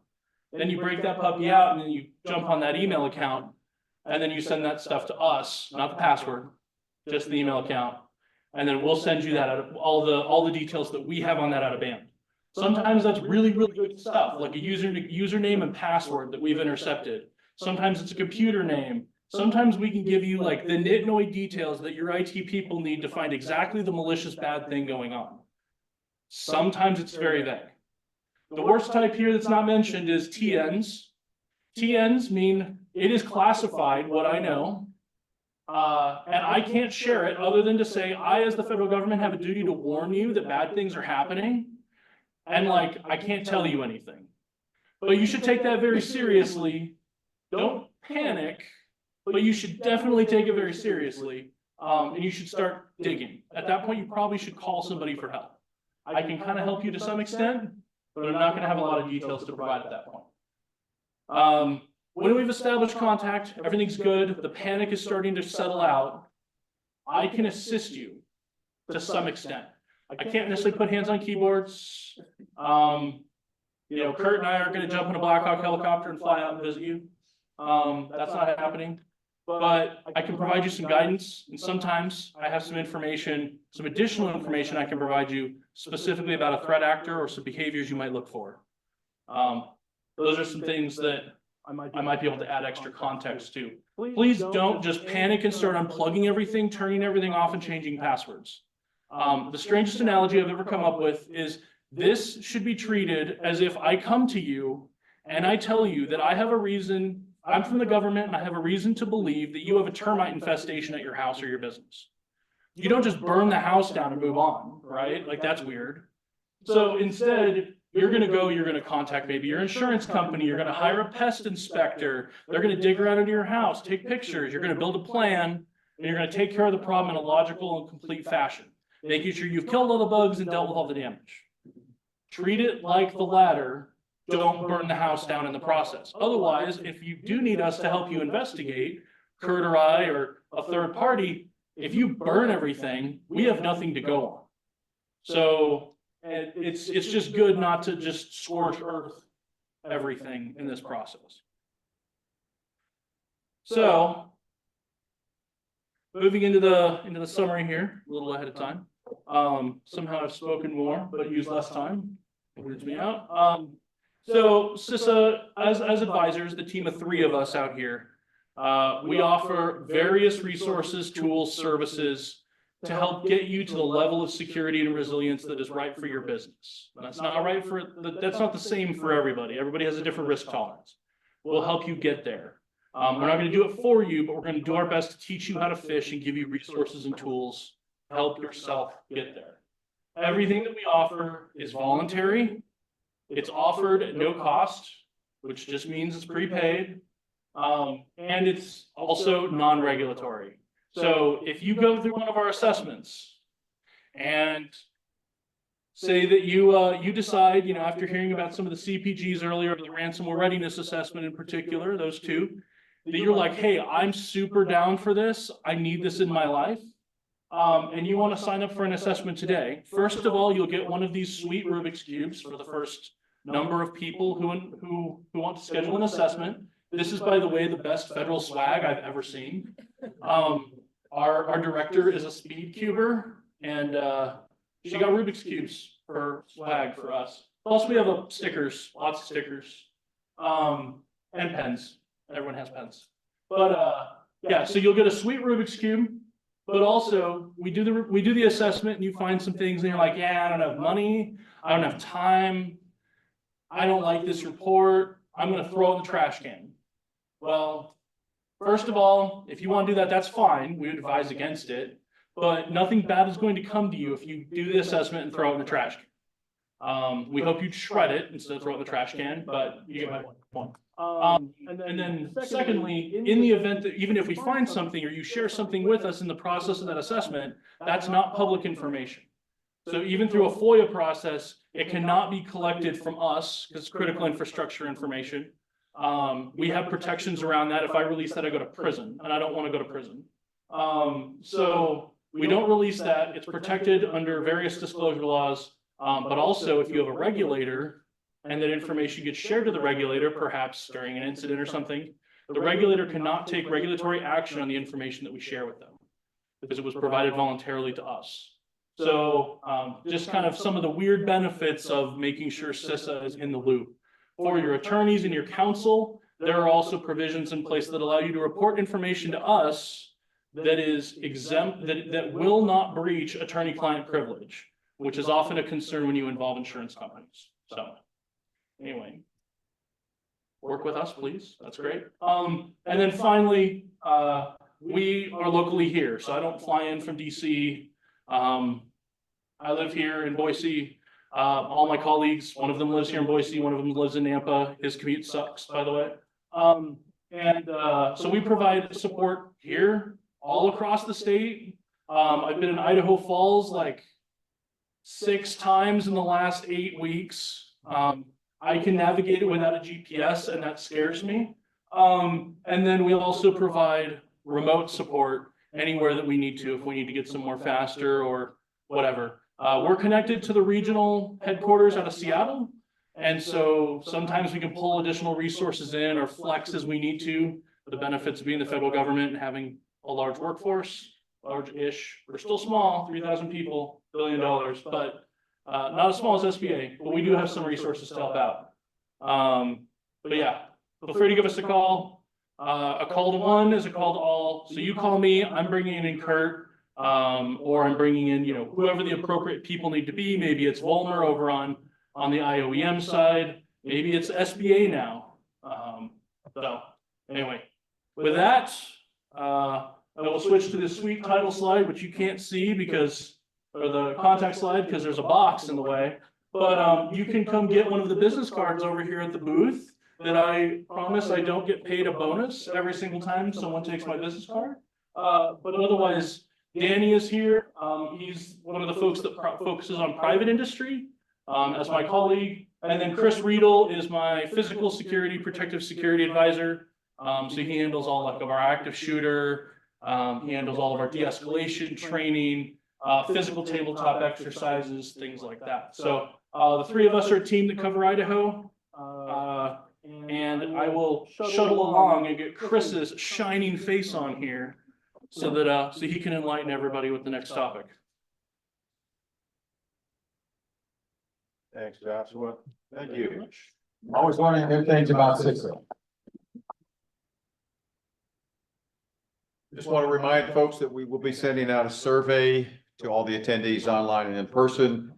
Then you break that puppy out and then you jump on that email account and then you send that stuff to us, not the password, just the email account. And then we'll send you that out of all the details that we have on that out of band. Sometimes that's really, really good stuff, like a username and password that we've intercepted. Sometimes it's a computer name. Sometimes we can give you like the nitnoid details that your IT people need to find exactly the malicious bad thing going on. Sometimes it's very vague. The worst type here that's not mentioned is TNs. TNs mean it is classified, what I know, and I can't share it other than to say, I, as the federal government, have a duty to warn you that bad things are happening. And like, I can't tell you anything. But you should take that very seriously. Don't panic, but you should definitely take it very seriously. And you should start digging. At that point, you probably should call somebody for help. I can kind of help you to some extent, but I'm not going to have a lot of details to provide at that point. When we've established contact, everything's good, the panic is starting to settle out, I can assist you to some extent. I can't necessarily put hands on keyboards. You know, Kurt and I aren't going to jump in a Black Hawk helicopter and fly out and visit you. That's not happening. But I can provide you some guidance, and sometimes I have some information, some additional information I can provide you specifically about a threat actor or some behaviors you might look for. Those are some things that I might be able to add extra context to. Please don't just panic and start unplugging everything, turning everything off, and changing passwords. The strangest analogy I've ever come up with is this should be treated as if I come to you and I tell you that I have a reason, I'm from the government and I have a reason to believe that you have a termite infestation at your house or your business. You don't just burn the house down and move on, right? Like, that's weird. So instead, you're going to contact maybe your insurance company, you're going to hire a pest inspector, they're going to dig around into your house, take pictures, you're going to build a plan, and you're going to take care of the problem in a logical and complete fashion, making sure you've killed all the bugs and dealt with all the damage. Treat it like the latter. Don't burn the house down in the process. Otherwise, if you do need us to help you investigate, Kurt or I or a third party, if you burn everything, we have nothing to go on. So it's just good not to just scorch earth everything in this process. So moving into the summary here, a little ahead of time. Somehow I've spoken more, but used less time. It weirds me out. So CISA, as advisors, the team of 3 of us out here, we offer various resources, tools, services to help get you to the level of security and resilience that is right for your business. That's not right that's not the same for everybody. Everybody has a different risk tolerance. We'll help you get there. We're not going to do it for you, but we're going to do our best to teach you how to fish and give you resources and tools to help yourself get there. Everything that we offer is voluntary. It's offered at no cost, which just means it's prepaid. And it's also non-regulatory. So if you go through one of our assessments and say that you decide, after hearing about some of the CPGs earlier, the ransomware readiness assessment in particular, those 2, that you're like, hey, I'm super down for this. I need this in my life. And you want to sign up for an assessment today. First of all, you'll get one of these sweet Rubik's Cubes for the first number of people who want to schedule an assessment. This is, by the way, the best federal swag I've ever seen. Our director is a speed cuber, and she got Rubik's Cubes for swag for us. Plus, we have stickers, lots of stickers, and pens. Everyone has pens. But yeah, so you'll get a sweet Rubik's Cube. But also, we do the assessment, and you find some things, and you're like, yeah, I don't have money, I don't have time, I don't like this report, I'm gonna throw it in the trash can. Well, first of all, if you want to do that, that's fine. We would advise against it. But nothing bad is going to come to you if you do the assessment and throw it in the trash can. We hope you shred it instead of throw it in the trash can, but you get my point. And then secondly, in the event that even if we find something or you share something with us in the process of that assessment, that's not public information. So even through a FOIA process, it cannot be collected from us because it's critical infrastructure information. We have protections around that. If I release that, I go to prison, and I don't want to go to prison. So we don't release that. It's protected under various disclosure laws. But also if you have a regulator and that information gets shared to the regulator, perhaps during an incident or something, the regulator cannot take regulatory action on the information that we share with them because it was provided voluntarily to us. So just kind of some of the weird benefits of making sure CISA is in the loop. For your attorneys and your counsel, there are also provisions in place that allow you to report information to us that is exempt, that will not breach attorney-client privilege, which is often a concern when you involve insurance companies. So anyway, work with us, please. That's great. And then finally, we are locally here, so I don't fly in from DC. I live here in Boise. All my colleagues, one of them lives here in Boise, one of them lives in Nampa. His commute sucks, by the way. So we provide support here all across the state. I've been in Idaho Falls like 6 times in the last 8 weeks. I can navigate it without a GPS, and that scares me. And then we also provide remote support anywhere that we need to, if we need to get somewhere faster or whatever. We're connected to the regional headquarters out of Seattle. And so sometimes we can pull additional resources in or flex as we need to. The benefits of being the federal government and having a large workforce, large-ish. We're still small, 3,000 people, $1 billion, but not as small as SBA, but we do have some resources to help out. But yeah, feel free to give us a call. A call to one is a call to all. So you call me, I'm bringing in Kurt, or I'm bringing in, whoever the appropriate people need to be. Maybe it's Volmer over on the IOEM side. Maybe it's SBA now. So anyway, with that, I will switch to this sweet title slide, which you can't see because, or the contact slide, because there's a box in the way. But you can come get one of the business cards over here at the booth that I promise I don't get paid a bonus every single time someone takes my business card. But otherwise, Danny is here. He's one of the folks that focuses on private industry as my colleague. And then Chris Riedel is my physical security, protective security advisor. So he handles all of our active shooter. He handles all of our de-escalation training, physical tabletop exercises, things like that. So the 3 of us are a team that cover Idaho. And I will shuttle along and get Chris's shining face on here so that so he can enlighten everybody with the next topic. Thanks, Joshua. Thank you. Always learning new things about CISA. Just want to remind folks that we will be sending out a survey to all the attendees online and in person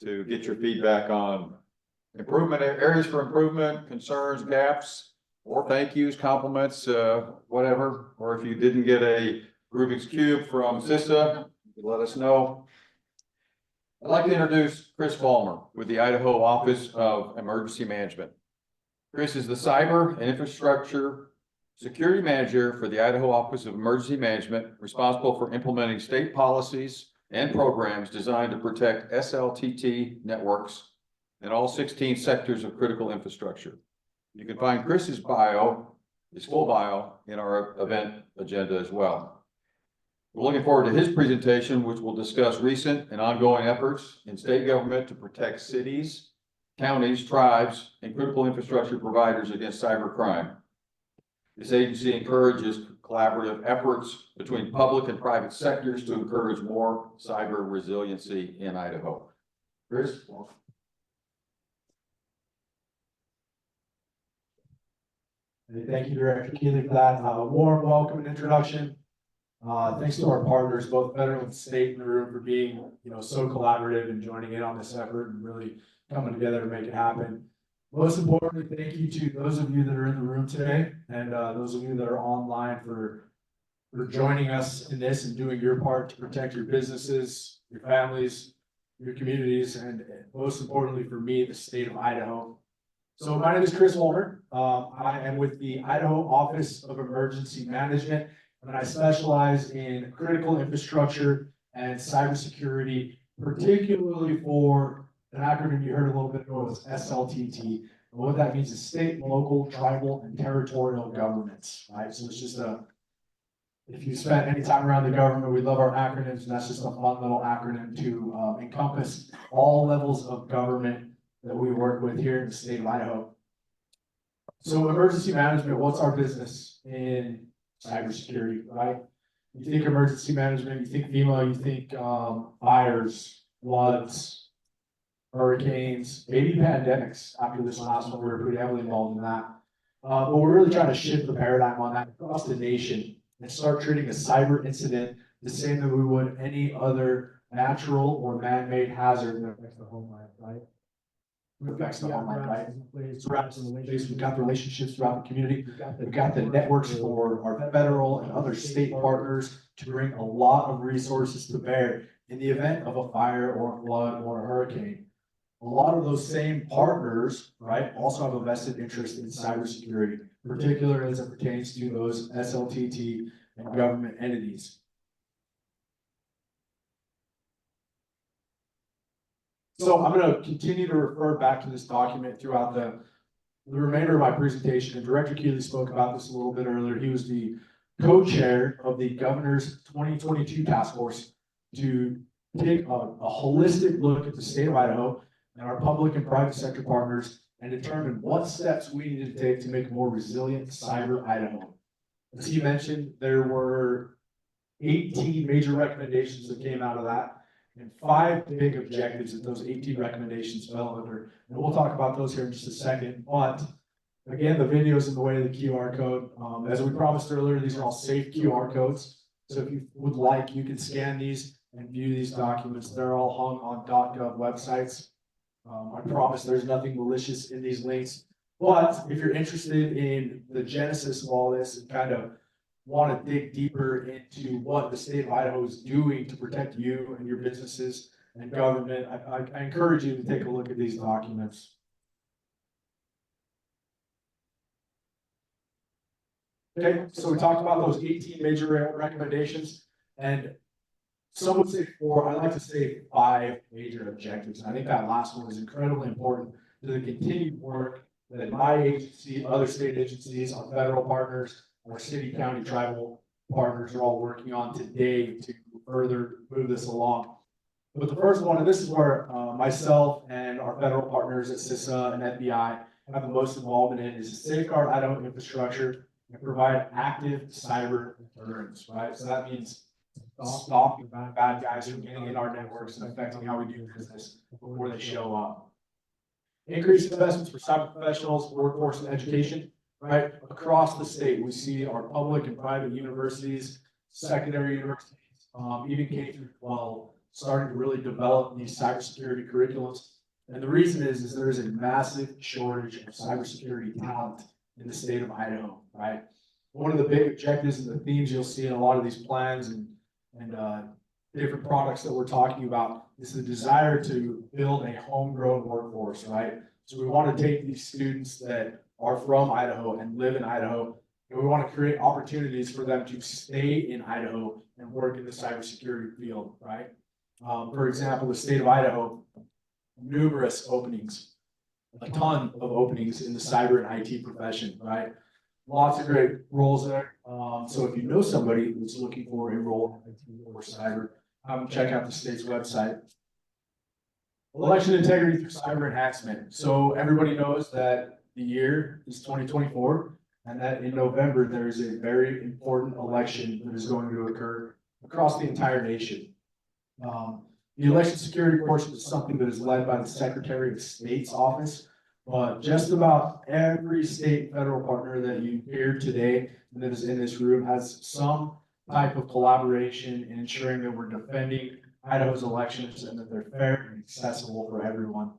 to get your feedback on improvement, areas for improvement, concerns, gaps, or thank yous, compliments, whatever. Or if you didn't get a Rubik's Cube from CISA, let us know. I'd like to introduce Chris Volmer with the Idaho Office of Emergency Management. Chris is the Cyber and Infrastructure Security Manager for the Idaho Office of Emergency Management, responsible for implementing state policies and programs designed to protect SLTT networks in all 16 sectors of critical infrastructure. You can find Chris's bio, his full bio, in our event agenda as well. We're looking forward to his presentation, which will discuss recent and ongoing efforts in state government to protect cities, counties, tribes, and critical infrastructure providers against cybercrime. This agency encourages collaborative efforts between public and private sectors to encourage more cyber resiliency in Idaho. Chris? Thank you, Director Keeley, for that warm welcome and introduction. Thanks to our partners, both federal and state, in the room for being, so collaborative and joining in on this effort and really coming together to make it happen. Most importantly, thank you to those of you that are in the room today and those of you that are online for joining us in this and doing your part to protect your businesses, your families, your communities, and most importantly for me, the state of Idaho. So my name is Chris Wolmer. I am with the Idaho Office of Emergency Management, and I specialize in critical infrastructure and cybersecurity, particularly for an acronym you heard a little bit ago was SLTT. And what that means is state, local, tribal, and territorial governments, right? So it's just if you spent any time around the government, we love our acronyms, and that's just a fun little acronym to encompass all levels of government that we work with here in the state of Idaho. So emergency management, what's our business in cybersecurity, right? You think emergency management, you think FEMA, you think fires, floods, hurricanes, maybe pandemics. After this last one, we were pretty heavily involved in that. But we're really trying to shift the paradigm on that across the nation and start treating a cyber incident the same that we would any other natural or man-made hazard that affects the homeland, right? Affects the homeland, right? We've got the relationships throughout the community. We've got the networks for our federal and other state partners to bring a lot of resources to bear in the event of a fire or a flood or a hurricane. A lot of those same partners, right, also have a vested interest in cybersecurity, particularly as it pertains to those SLTT and government entities. So I'm going to continue to refer back to this document throughout the remainder of my presentation. And Director Keeley spoke about this a little bit earlier. He was the co-chair of the governor's 2022 task force to take a holistic look at the state of Idaho and our public and private sector partners and determine what steps we need to take to make a more resilient cyber Idaho. As he mentioned, there were 18 major recommendations that came out of that and 5 big objectives that those 18 recommendations fell under. And we'll talk about those here in just a second. But again, the video is in the way of the QR code. As we promised earlier, these are all safe QR codes. So if you would like, you can scan these and view these documents. They're all hung on .gov websites. I promise there's nothing malicious in these links. But if you're interested in the genesis of all this and kind of want to dig deeper into what the state of Idaho is doing to protect you and your businesses and government, I encourage you to take a look at these documents. Okay, so we talked about those 18 major recommendations, and some would say 4, I like to say 5 major objectives. And I think that last one is incredibly important to the continued work that my agency, other state agencies, our federal partners, our city, county, tribal partners are all working on today to further move this along. But the first one, and this is where myself and our federal partners at CISA and FBI have the most involvement in, is to safeguard Idaho infrastructure and provide active cyber deterrence, right? So that means stopping bad guys from getting in our networks and affecting how we do business before they show up. Increased investments for cyber professionals, workforce, and education, right? Across the state, we see our public and private universities, secondary universities, even K through 12, starting to really develop these cybersecurity curriculums. And the reason is there is a massive shortage of cybersecurity talent in the state of Idaho, right? One of the big objectives and the themes you'll see in a lot of these plans and different products that we're talking about is the desire to build a homegrown workforce, right? So we want to take these students that are from Idaho and live in Idaho, and we want to create opportunities for them to stay in Idaho and work in the cybersecurity field, right? For example, the state of Idaho, numerous openings, a ton of openings in the cyber and IT profession, right? Lots of great roles there. So if you know somebody who's looking for a role in IT or cyber, check out the state's website. Election integrity through cyber enhancement. So everybody knows that the year is 2024, and that in November there is a very important election that is going to occur across the entire nation. The election security portion is something that is led by the Secretary of State's office, but just about every state and federal partner that you hear today and that is in this room has some type of collaboration in ensuring that we're defending Idaho's elections and that they're fair and accessible for everyone.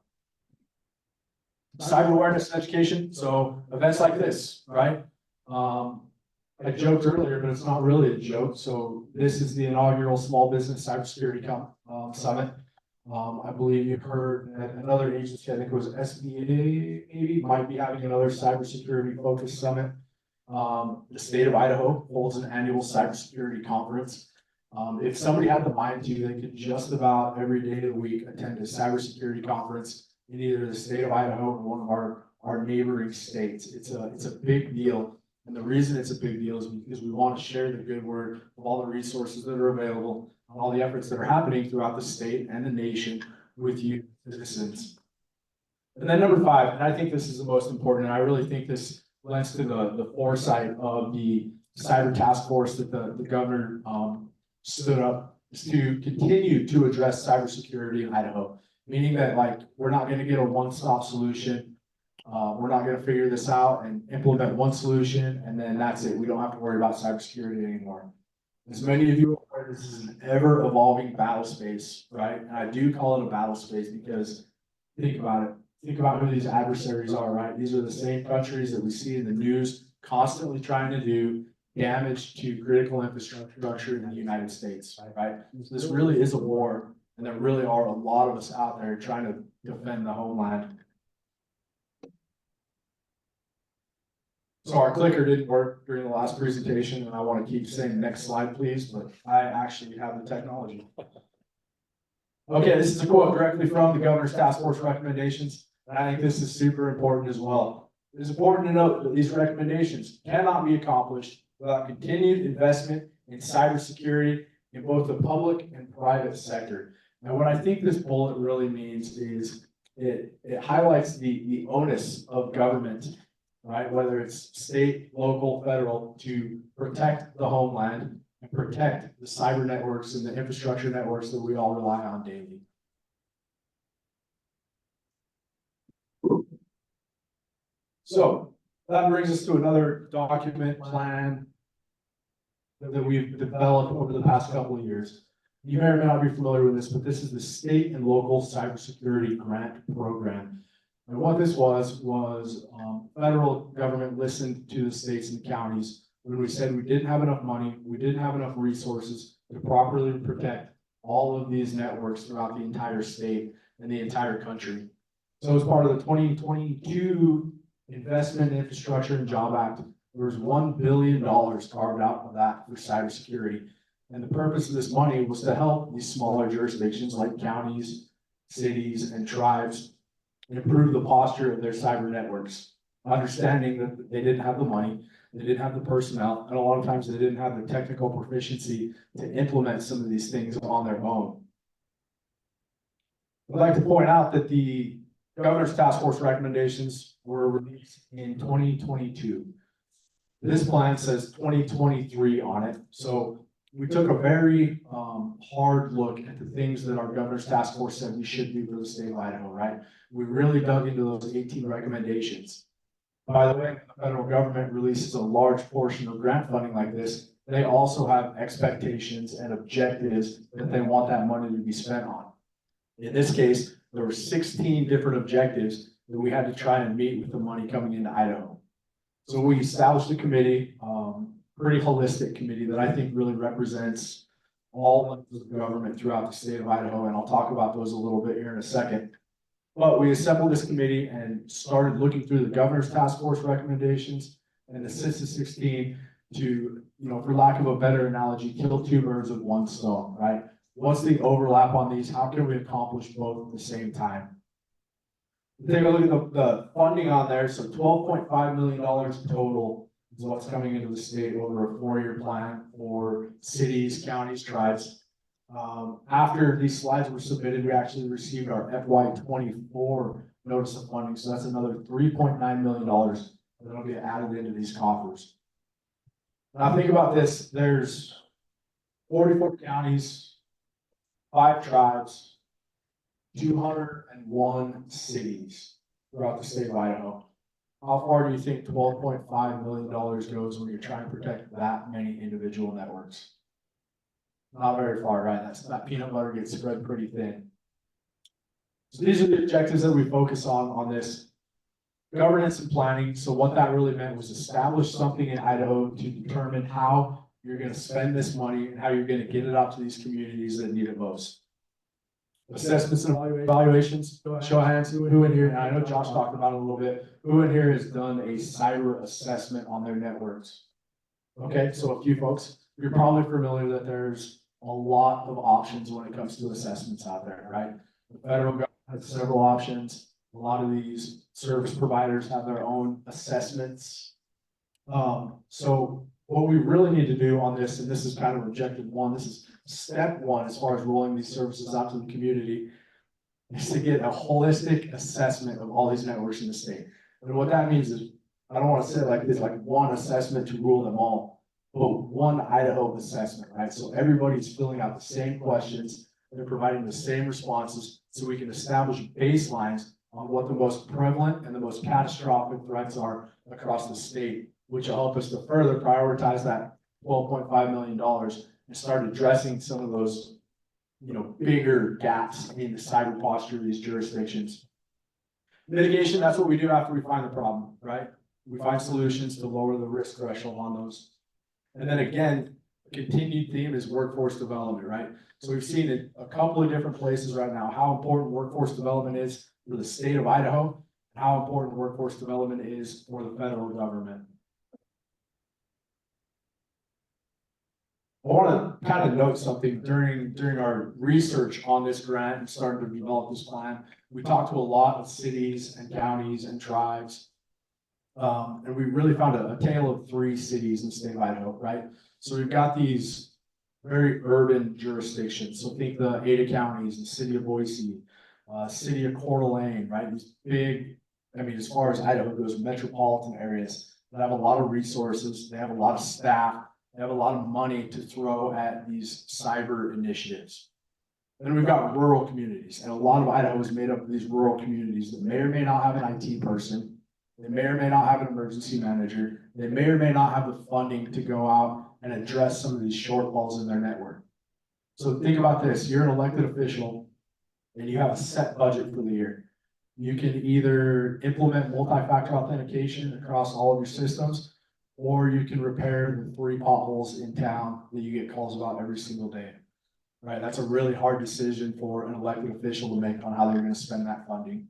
cyber awareness and education, so events like this, right? I joked earlier, but it's not really a joke. So this is the inaugural Small Business Cybersecurity Summit. I believe you've heard that another agency, I think it was SBA, maybe, might be having another cybersecurity focused summit. The state of Idaho holds an annual cybersecurity conference. If somebody had the mind to, they could just about every day of the week attend a cybersecurity conference in either the state of Idaho or one of our neighboring states. It's a big deal. And the reason it's a big deal is because we want to share the good word of all the resources that are available, and all the efforts that are happening throughout the state and the nation with you citizens. And then number 5, and I think this is the most important, and I really think this lends to the foresight of the cyber task force that the governor stood up, is to continue to address cybersecurity in Idaho. Meaning that, like, we're not going to get a one-stop solution. We're not going to figure this out and implement one solution and then that's it. We don't have to worry about cybersecurity anymore. As many of you are aware, this is an ever evolving battle space, right? And I do call it a battle space because think about it. Think about who these adversaries are, right? These are the same countries that we see in the news constantly trying to do damage to critical infrastructure in the United States, right? So this really is a war, and there really are a lot of us out there trying to defend the homeland. So our clicker didn't work during the last presentation, and I want to keep saying next slide, please, but I actually have the technology. Okay, this is a quote directly from the governor's task force recommendations, and I think this is super important as well. It is important to note that these recommendations cannot be accomplished without continued investment in cybersecurity in both the public and private sector. And what I think this bullet really means is it highlights the onus of government, right? Whether it's state, local, federal, to protect the homeland and protect the cyber networks and the infrastructure networks that we all rely on daily. So that brings us to another document plan that we've developed over the past couple of years. You may or may not be familiar with this, but this is the state and local cybersecurity grant program. And what this was federal government listened to the states and counties when we said we didn't have enough money, we didn't have enough resources to properly protect all of these networks throughout the entire state and the entire country. So as part of the 2022 Investment in Infrastructure and Job Act, there was $1 billion carved out of that for cybersecurity. And the purpose of this money was to help these smaller jurisdictions like counties, cities, and tribes improve the posture of their cyber networks, understanding that they didn't have the money, they didn't have the personnel, and a lot of times they didn't have the technical proficiency to implement some of these things on their own. I'd like to point out that the governor's task force recommendations were released in 2022. This plan says 2023 on it. So we took a very hard look at the things that our governor's task force said we should do for the state of Idaho, right? We really dug into those 18 recommendations. By the way, when the federal government releases a large portion of grant funding like this, they also have expectations and objectives that they want that money to be spent on. In this case, there were 16 different objectives that we had to try and meet with the money coming into Idaho. So we established a committee, pretty holistic committee that I think really represents all levels of government throughout the state of Idaho, and I'll talk about those a little bit here in a second. But we assembled this committee and started looking through the governor's task force recommendations and the CISA 16 to, for lack of a better analogy, kill two birds with one stone, right? What's the overlap on these? How can we accomplish both at the same time? Take a look at the funding on there. So $12.5 million total is what's coming into the state over a 4-year plan for cities, counties, tribes. After these slides were submitted, we actually received our FY24 notice of funding. So that's another $3.9 million that'll be added into these coffers. Now think about this. There's 44 counties, 5 tribes, 201 cities throughout the state of Idaho. How far do you think $12.5 million goes when you're trying to protect that many individual networks? Not very far, right? That peanut butter gets spread pretty thin. So these are the objectives that we focus on this. governance and planning. So what that really meant was establish something in Idaho to determine how you're gonna spend this money and how you're gonna get it out to these communities that need it most. Assessments and evaluations, show of hands, who in here, and I know Josh talked about it a little bit, who in here has done a cyber assessment on their networks? Okay, so a few folks, you're probably familiar that there's a lot of options when it comes to assessments out there, right? The federal government has several options. A lot of these service providers have their own assessments. So what we really need to do on this, and this is kind of objective one, this is step one as far as rolling these services out to the community, is to get a holistic assessment of all these networks in the state. And what that means is, I don't want to say it like this, like one assessment to rule them all, but one Idaho assessment, right? So everybody's filling out the same questions, they're providing the same responses, so we can establish baselines on what the most prevalent and the most catastrophic threats are across the state, which will help us to further prioritize that $12.5 million and start addressing some of those, bigger gaps in the cyber posture of these jurisdictions. Mitigation, that's what we do after we find the problem, right? We find solutions to lower the risk threshold on those. And then again, a continued theme is workforce development, right? So we've seen it a couple of different places right now, how important workforce development is for the state of Idaho, and how important workforce development is for the federal government. I want to kind of note something during our research on this grant and starting to develop this plan. We talked to a lot of cities and counties and tribes. And we really found a tale of three cities in the state of Idaho, right? So we've got these very urban jurisdictions. So think the Ada counties, the city of Boise, city of Coeur d'Alene, right? These big, as far as Idaho goes, metropolitan areas that have a lot of resources, they have a lot of staff, they have a lot of money to throw at these cyber initiatives. Then we've got rural communities, and a lot of Idaho is made up of these rural communities that may or may not have an IT person, they may or may not have an emergency manager, they may or may not have the funding to go out and address some of these shortfalls in their network. So think about this, you're an elected official and you have a set budget for the year. You can either implement multi-factor authentication across all of your systems, or you can repair the 3 potholes in town that you get calls about every single day, right? That's a really hard decision for an elected official to make on how they're going to spend that funding.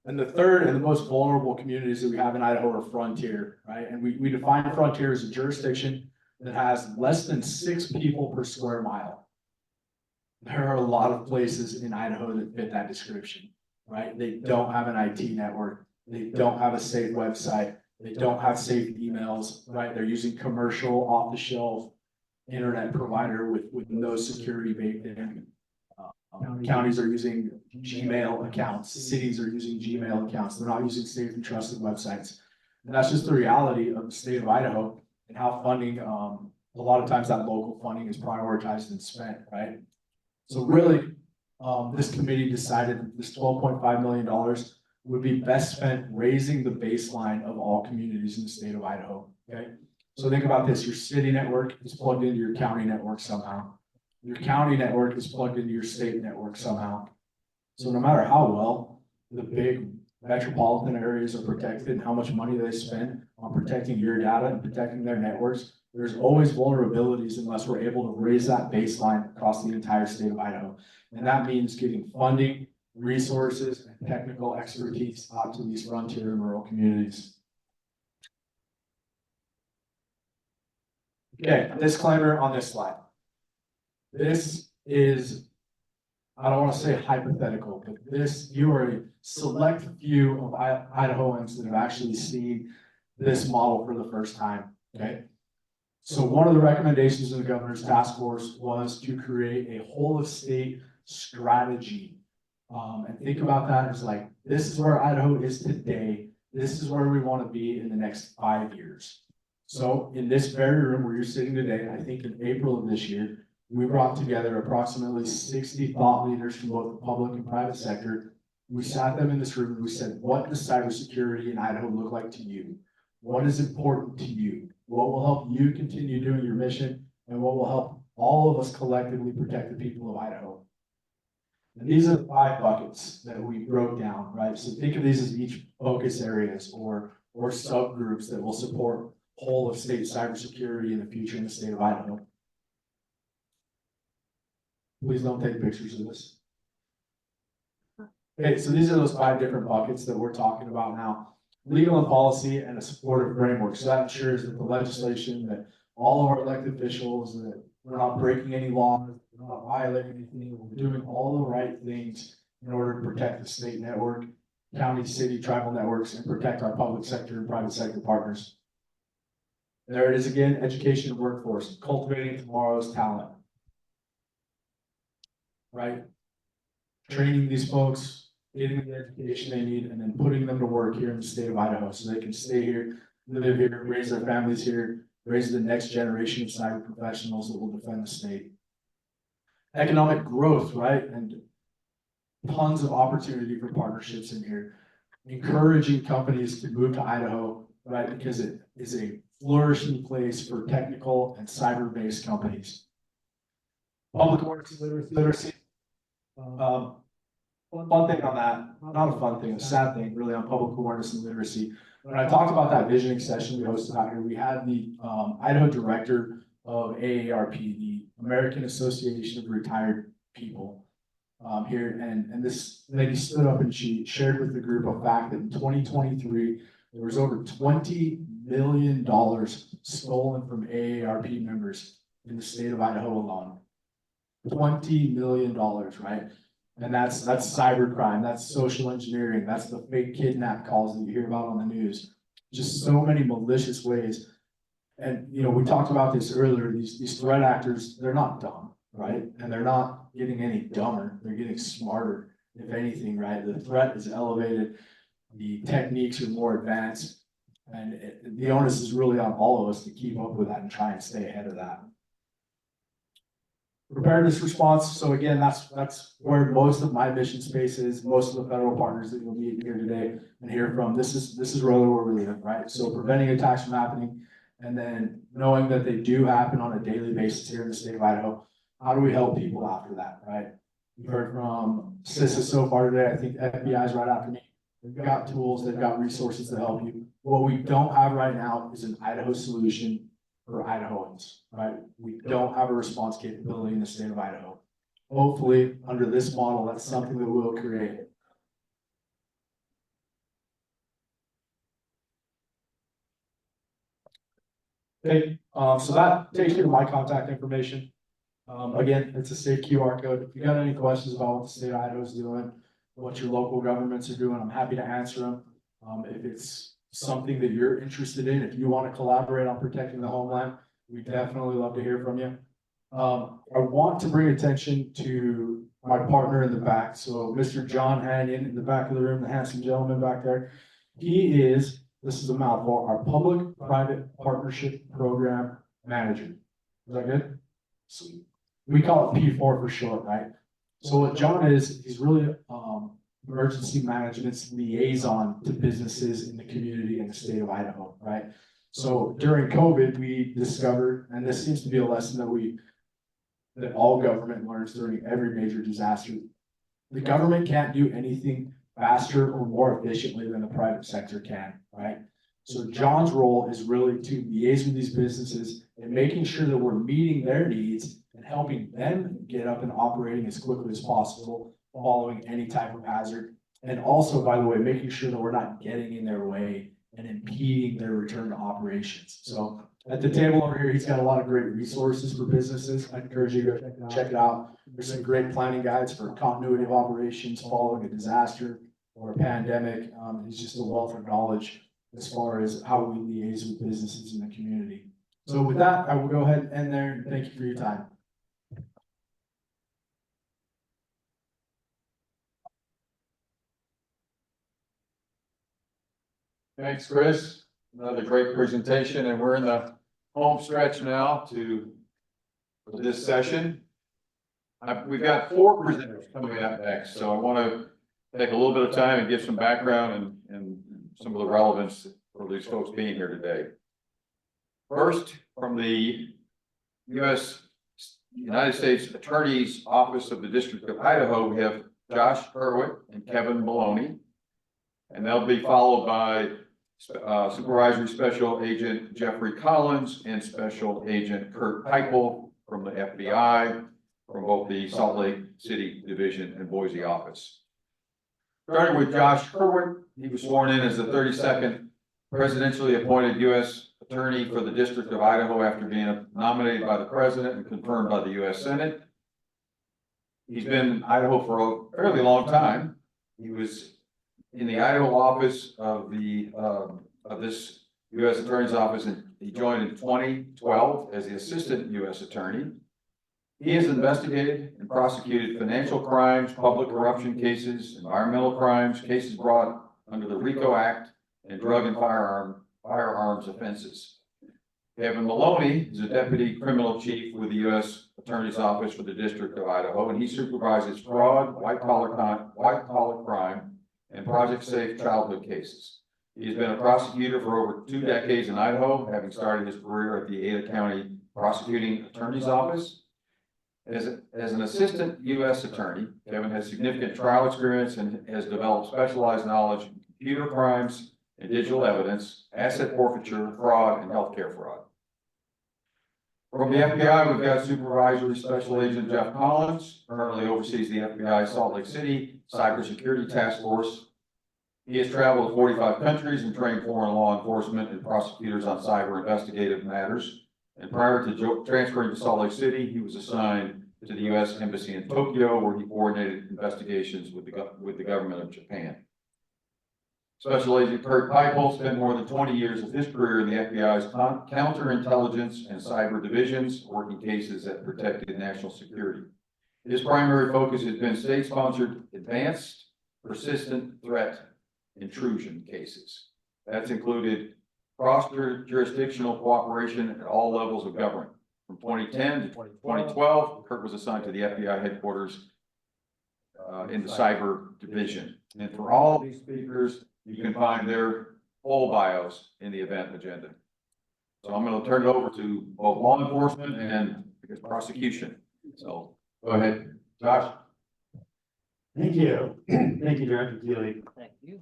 And the third and the most vulnerable communities that we have in Idaho are frontier, right? And we define frontier as a jurisdiction that has less than 6 people per square mile. There are a lot of places in Idaho that fit that description, right? They don't have an IT network. They don't have a safe website. They don't have safe emails, right? They're using commercial off-the-shelf internet provider with no security baked in. Counties are using Gmail accounts. Cities are using Gmail accounts. They're not using safe and trusted websites. And that's just the reality of the state of Idaho and how funding, a lot of times that local funding is prioritized and spent, right? So really, this committee decided that this $12.5 million would be best spent raising the baseline of all communities in the state of Idaho, okay? So think about this, your city network is plugged into your county network somehow. Your county network is plugged into your state network somehow. So no matter how well the big metropolitan areas are protected and how much money they spend on protecting your data and protecting their networks, there's always vulnerabilities unless we're able to raise that baseline across the entire state of Idaho. And that means getting funding, resources, and technical expertise out to these frontier and rural communities. Okay, disclaimer on this slide. This is, I don't want to say hypothetical, but you are a select few of Idahoans that have actually seen this model for the first time, okay? So one of the recommendations of the governor's task force was to create a whole of state strategy. And think about that as like, this is where Idaho is today. This is where we want to be in the next 5 years. So in this very room where you're sitting today, I think in April of this year, we brought together approximately 60 thought leaders from both the public and private sector. We sat them in this room and we said, what does cybersecurity in Idaho look like to you? What is important to you? What will help you continue doing your mission? And what will help all of us collectively protect the people of Idaho? And these are the 5 buckets that we broke down, right? So think of these as each focus areas or subgroups that will support whole of state cybersecurity in the future in the state of Idaho. Please don't take pictures of this. Okay, so these are those 5 different buckets that we're talking about now. Legal and policy and a supportive framework. So that ensures that the legislation, that all of our elected officials, that we're not breaking any laws, we're not violating anything, we're doing all the right things in order to protect the state network, county, city, tribal networks, and protect our public sector and private sector partners. There it is again, education and workforce, cultivating tomorrow's talent. Right? Training these folks, getting them the education they need, and then putting them to work here in the state of Idaho so they can stay here, live here, raise their families here, raise the next generation of cyber professionals that will defend the state. Economic growth, right? And tons of opportunity for partnerships in here. Encouraging companies to move to Idaho, right? Because it is a flourishing place for technical and cyber-based companies. Public awareness and literacy. Fun thing on that, not a fun thing, a sad thing really on public awareness and literacy. When I talked about that visioning session we hosted out here, we had the Idaho director of AARP, the American Association of Retired People here. And this lady stood up and she shared with the group a fact that in 2023, there was over $20 million stolen from AARP members in the state of Idaho alone. $20 million, right? And that's cybercrime, that's social engineering, that's the fake kidnap calls that you hear about on the news. Just so many malicious ways. And you know, we talked about this earlier, these threat actors, they're not dumb, right? And they're not getting any dumber, they're getting smarter, if anything, right? The threat is elevated, the techniques are more advanced, and the onus is really on all of us to keep up with that and try and stay ahead of that. Preparedness response. So again, that's where most of my mission space is, most of the federal partners that you'll meet here today and hear from. This is really where we live, right? So preventing attacks from happening, and then knowing that they do happen on a daily basis here in the state of Idaho. How do we help people after that, right? We've heard from CISA so far today. I think FBI is right after me. They've got tools, they've got resources to help you. What we don't have right now is an Idaho solution for Idahoans, right? We don't have a response capability in the state of Idaho. Hopefully, under this model, that's something that we'll create. Okay, so that takes you to my contact information. Again, it's a safe QR code. If you got any questions about what the state of Idaho is doing, what your local governments are doing, I'm happy to answer them. If it's something that you're interested in, if you want to collaborate on protecting the homeland, we definitely love to hear from you. I want to bring attention to my partner in the back. So Mr. John Hanyon in the back of the room, the handsome gentleman back there. He is, this is a mouthful, our public-private partnership program manager. Is that good? Sweet. We call it P4 for short, right? So what John is, he's really emergency management's liaison to businesses in the community in the state of Idaho, right? So during COVID, we discovered, and this seems to be a lesson that all government learns during every major disaster. The government can't do anything faster or more efficiently than the private sector can, right? So John's role is really to liaise with these businesses and making sure that we're meeting their needs and helping them get up and operating as quickly as possible, following any type of hazard. And also, by the way, making sure that we're not getting in their way and impeding their return to operations. So at the table over here, he's got a lot of great resources for businesses. I encourage you to check it out. There's some great planning guides for continuity of operations following a disaster or a pandemic. He's just a wealth of knowledge as far as how we liaise with businesses in the community. So with that, I will go ahead and end there. Thank you for your time. Thanks, Chris. Another great presentation, and we're in the home stretch now for this session. We've got 4 presenters coming up next, so I want to take a little bit of time and give some background and some of the relevance for these folks being here today. First, from the United States Attorney's Office of the District of Idaho, we have Josh Hurwitz and Kevin Maloney. And they'll be followed by Supervisory Special Agent Jeffrey Collins and Special Agent Kurt Heipel from the FBI, from both the Salt Lake City Division and Boise office. Starting with Josh Kerwin, he was sworn in as the 32nd presidentially appointed U.S. Attorney for the District of Idaho after being nominated by the President and confirmed by the U.S. Senate. He's been in Idaho for a fairly long time. He was in the Idaho office of this U.S. Attorney's office, and he joined in 2012 as the Assistant U.S. Attorney. He has investigated and prosecuted financial crimes, public corruption cases, environmental crimes, cases brought under the RICO Act, and drug and firearms offenses. Kevin Maloney is a Deputy Criminal Chief with the U.S. Attorney's Office for the District of Idaho, and he supervises fraud, white-collar crime, and Project Safe childhood cases. He has been a prosecutor for over 2 decades in Idaho, having started his career at the Ada County Prosecuting Attorney's Office. As an Assistant U.S. Attorney, Kevin has significant trial experience and has developed specialized knowledge in computer crimes and digital evidence, asset forfeiture, fraud, and healthcare fraud. From the FBI, we've got Supervisory Special Agent Jeff Collins, currently oversees the FBI Salt Lake City Cybersecurity Task Force. He has traveled to 45 countries and trained foreign law enforcement and prosecutors on cyber investigative matters. And prior to transferring to Salt Lake City, he was assigned to the U.S. Embassy in Tokyo, where he coordinated investigations with the government of Japan. Special Agent Kurt Heipel spent more than 20 years of his career in the FBI's counterintelligence and cyber divisions, working cases that protected national security. His primary focus has been state-sponsored advanced persistent threat intrusion cases. That's included cross-jurisdictional cooperation at all levels of government. From 2010 to 2012, Kurt was assigned to the FBI headquarters in the cyber division. And for all these speakers, you can find their full bios in the event agenda. So I'm going to turn it over to both law enforcement and prosecution. So go ahead, Josh. Thank you. Thank you, Director Keeley. Thank you.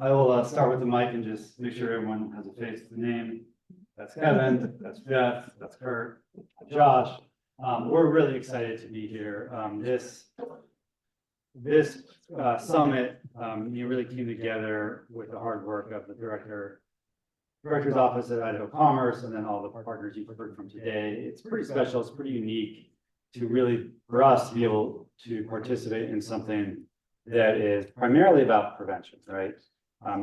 I will start with the mic and just make sure everyone has a face to the name. That's Kevin, that's Jeff, that's Kurt, Josh. We're really excited to be here. This summit, really came together with the hard work of the Director's Office at Idaho Commerce, and then all the partners you've heard from today. It's pretty special, it's pretty unique to really, for us to be able to participate in something that is primarily about prevention, right?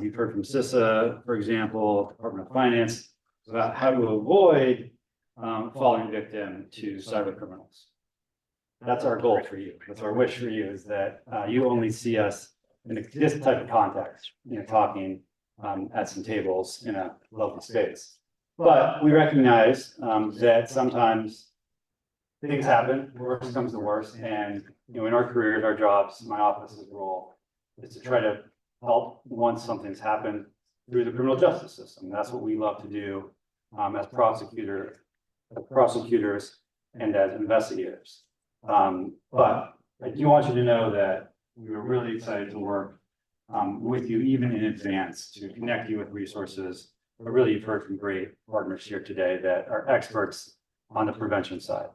You've heard from CISA, for example, Department of Finance, about how to avoid falling victim to cyber criminals. That's our goal for you. That's our wish for you, is that you only see us in this type of context, talking at some tables in a lovely space. But we recognize that sometimes things happen, worst comes to worst, and in our careers, our jobs, my office's role is to try to help once something's happened through the criminal justice system. That's what we love to do as prosecutors and as investigators. But I do want you to know that we were really excited to work with you even in advance to connect you with resources. But really, you've heard from great partners here today that are experts on the prevention side.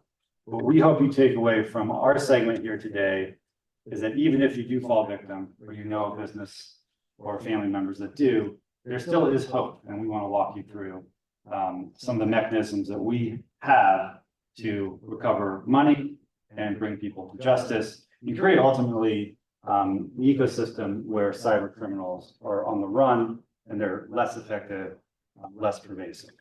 What we hope you take away from our segment here today is that even if you do fall victim, or you know a business or family members that do, there still is hope, and we want to walk you through some of the mechanisms that we have to recover money and bring people to justice and create ultimately the ecosystem where cyber criminals are on the run and they're less effective, less pervasive.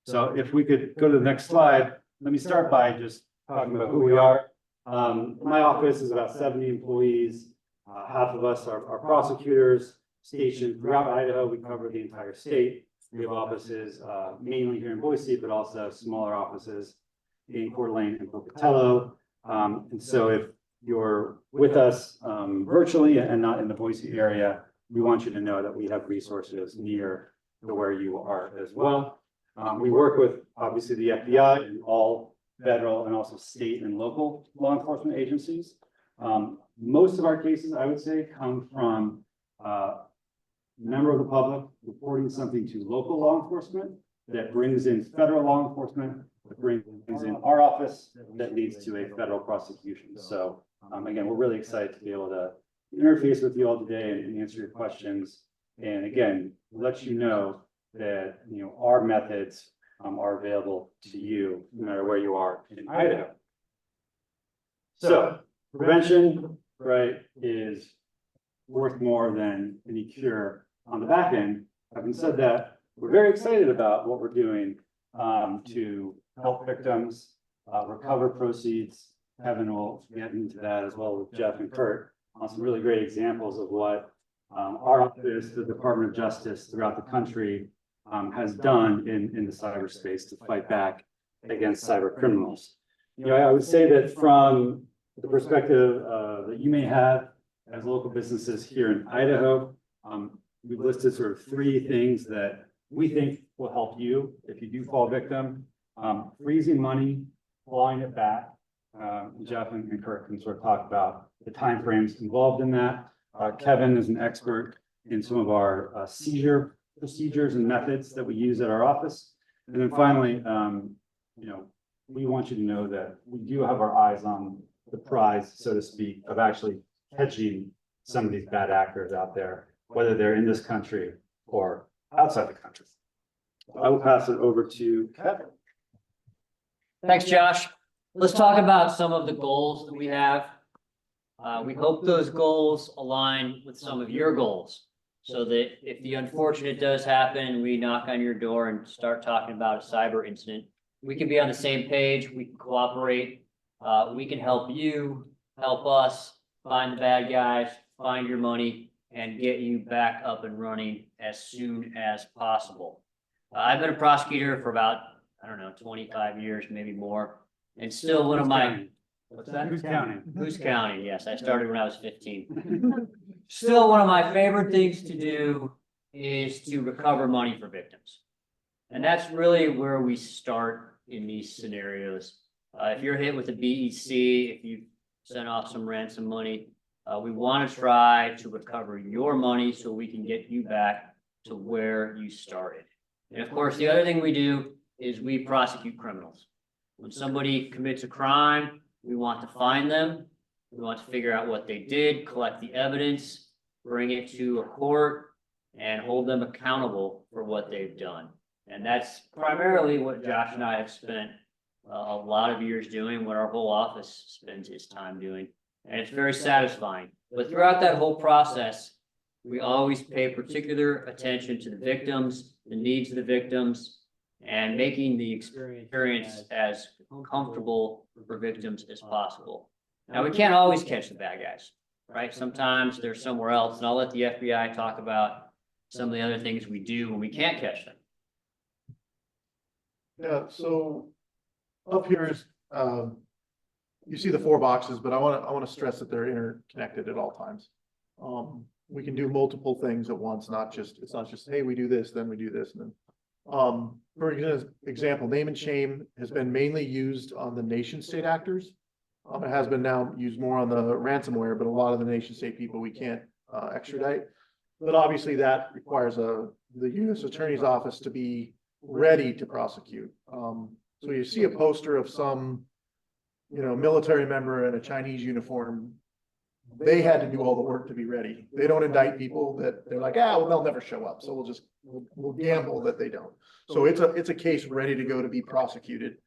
So if we could go to the next slide, let me start by just talking about who we are. My office is about 70 employees. Half of us are prosecutors stationed throughout Idaho. We cover the entire state. We have offices mainly here in Boise, but also smaller offices in Coeur d'Alene and Pocatello. And so if you're with us virtually and not in the Boise area, we want you to know that we have resources near to where you are as well. We work with, obviously, the FBI and all federal and also state and local law enforcement agencies. Most of our cases, I would say, come from member of the public reporting something to local law enforcement that brings in federal law enforcement, that brings in our office, that leads to a federal prosecution. So again, we're really excited to be able to interface with you all today and answer your questions. And again, let you know that, you know, our methods are available to you no matter where you are in Idaho. So prevention, right, is worth more than any cure on the back end. Having said that, we're very excited about what we're doing to help victims recover proceeds. Kevin will get into that as well with Jeff and Kurt on some really great examples of what our office, the Department of Justice throughout the country has done in the cyberspace to fight back against cyber criminals. You know, I would say that from the perspective that you may have as local businesses here in Idaho, we've listed sort of 3 things that we think will help you if you do fall victim. Freezing money, clawing it back. Jeff and Kurt can sort of talk about the timeframes involved in that. Kevin is an expert in some of our seizure procedures and methods that we use at our office. And then finally, you know, we want you to know that we do have our eyes on the prize, so to speak, of actually catching some of these bad actors out there, whether they're in this country or outside the country. I will pass it over to Kevin. Thanks, Josh. Let's talk about some of the goals that we have. We hope those goals align with some of your goals, so that if the unfortunate does happen, we knock on your door and start talking about a cyber incident, we can be on the same page, we can cooperate, we can help you, help us find the bad guys, find your money, and get you back up and running as soon as possible. I've been a prosecutor for about, I don't know, 25 years, maybe more, and still one of my, what's that? Who's counting? Who's counting? Yes, I started when I was 15. Still, one of my favorite things to do is to recover money for victims. And that's really where we start in these scenarios. If you're hit with a BEC, if you sent off some ransom money, we want to try to recover your money so we can get you back to where you started. And of course, the other thing we do is we prosecute criminals. When somebody commits a crime, we want to find them. We want to figure out what they did, collect the evidence, bring it to a court, and hold them accountable for what they've done. And that's primarily what Josh and I have spent a lot of years doing, what our whole office spends its time doing. And it's very satisfying. But throughout that whole process, we always pay particular attention to the victims, the needs of the victims, and making the experience as comfortable for victims as possible. Now, we can't always catch the bad guys, right? Sometimes they're somewhere else, and I'll let the FBI talk about some of the other things we do when we can't catch them. Yeah, so up here is, you see the 4 boxes, but I want to stress that they're interconnected at all times. We can do multiple things at once, it's not just, hey, we do this, then we do this, and then. For example, name and shame has been mainly used on the nation state actors. It has been now used more on the ransomware, but a lot of the nation state people we can't extradite. But obviously that requires the U.S. Attorney's Office to be ready to prosecute. So you see a poster of some, you know, military member in a Chinese uniform. They had to do all the work to be ready. They don't indict people that they're like, well, they'll never show up. So we'll gamble that they don't. So it's a case ready to go to be prosecuted.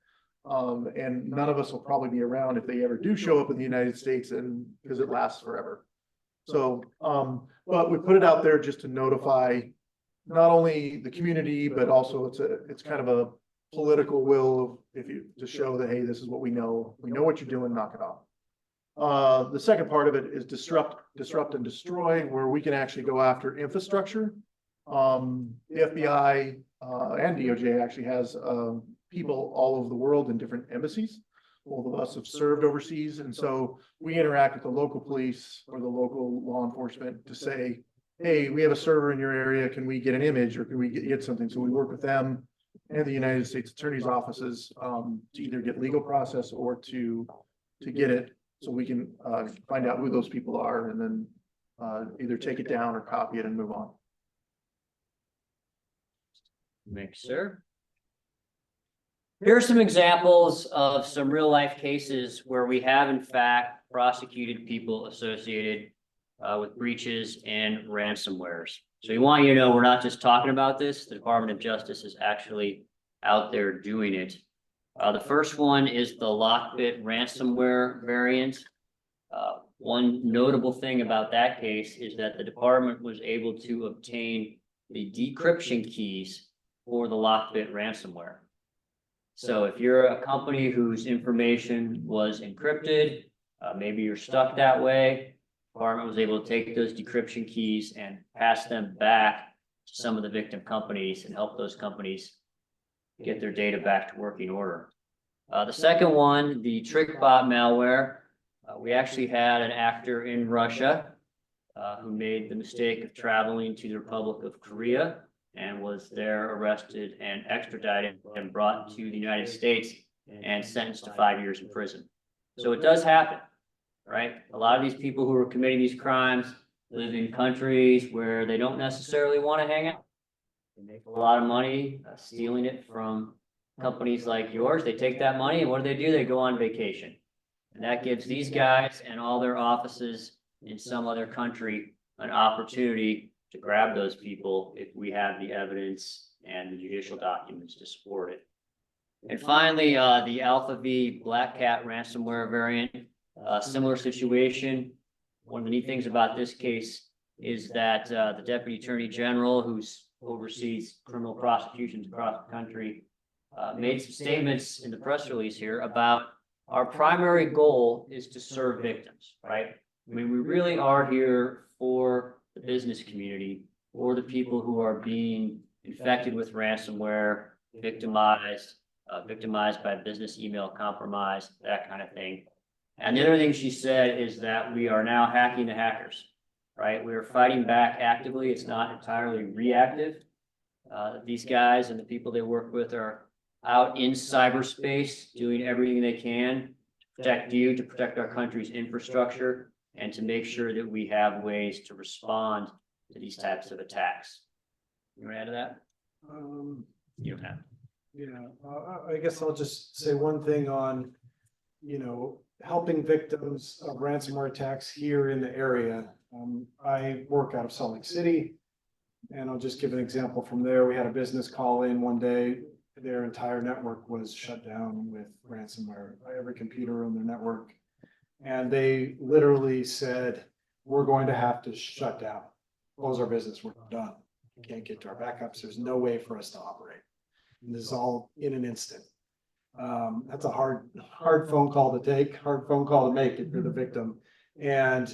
And none of us will probably be around if they ever do show up in the United States, and because it lasts forever. So, but we put it out there just to notify not only the community, but also it's kind of a political will to show that, hey, this is what we know what you're doing, knock it off. The second part of it is disrupt and destroy, where we can actually go after infrastructure. The FBI and DOJ actually has people all over the world in different embassies. Both of us have served overseas, and so we interact with the local police or the local law enforcement to say, hey, we have a server in your area, can we get an image or can we get something? So we work with them and the United States Attorney's offices to either get legal process or to get it, so we can find out who those people are and then either take it down or copy it and move on. Mixer. Here are some examples of some real life cases where we have in fact prosecuted people associated with breaches and ransomwares. So we want you to know we're not just talking about this. The Department of Justice is actually out there doing it. The first one is the Lockbit ransomware variant. One notable thing about that case is that the department was able to obtain the decryption keys for the Lockbit ransomware. So if you're a company whose information was encrypted, maybe you're stuck that way, the department was able to take those decryption keys and pass them back to some of the victim companies and help those companies get their data back to working order. The second one, the TrickBot malware, we actually had an actor in Russia who made the mistake of traveling to the Republic of Korea and was there arrested and extradited and brought to the United States and sentenced to 5 years in prison. So it does happen, right? A lot of these people who are committing these crimes live in countries where they don't necessarily want to hang out. They make a lot of money stealing it from companies like yours. They take that money and what do? They go on vacation. And that gives these guys and all their offices in some other country an opportunity to grab those people if we have the evidence and the judicial documents to support it. And finally, the Alpha V Black Cat ransomware variant, similar situation. One of the neat things about this case is that the Deputy Attorney General, who oversees criminal prosecutions across the country, made some statements in the press release here about our primary goal is to serve victims, right? I mean, we really are here for the business community, or the people who are being infected with ransomware, victimized by business email compromise, that kind of thing. And the other thing she said is that we are now hacking the hackers, right? We are fighting back actively. It's not entirely reactive. These guys and the people they work with are out in cyberspace doing everything they can to protect you, to protect our country's infrastructure, and to make sure that we have ways to respond to these types of attacks. You want to add to that? You don't have. Yeah, I guess I'll just say one thing on, helping victims of ransomware attacks here in the area. I work out of Salt Lake City, and I'll just give an example from there. We had a business call in one day. Their entire network was shut down with ransomware, every computer on their network. And they literally said, we're going to have to shut down, close our business, we're done. We can't get to our backups. There's no way for us to operate. And this is all in an instant. That's a hard phone call to take, hard phone call to make if you're the victim. And,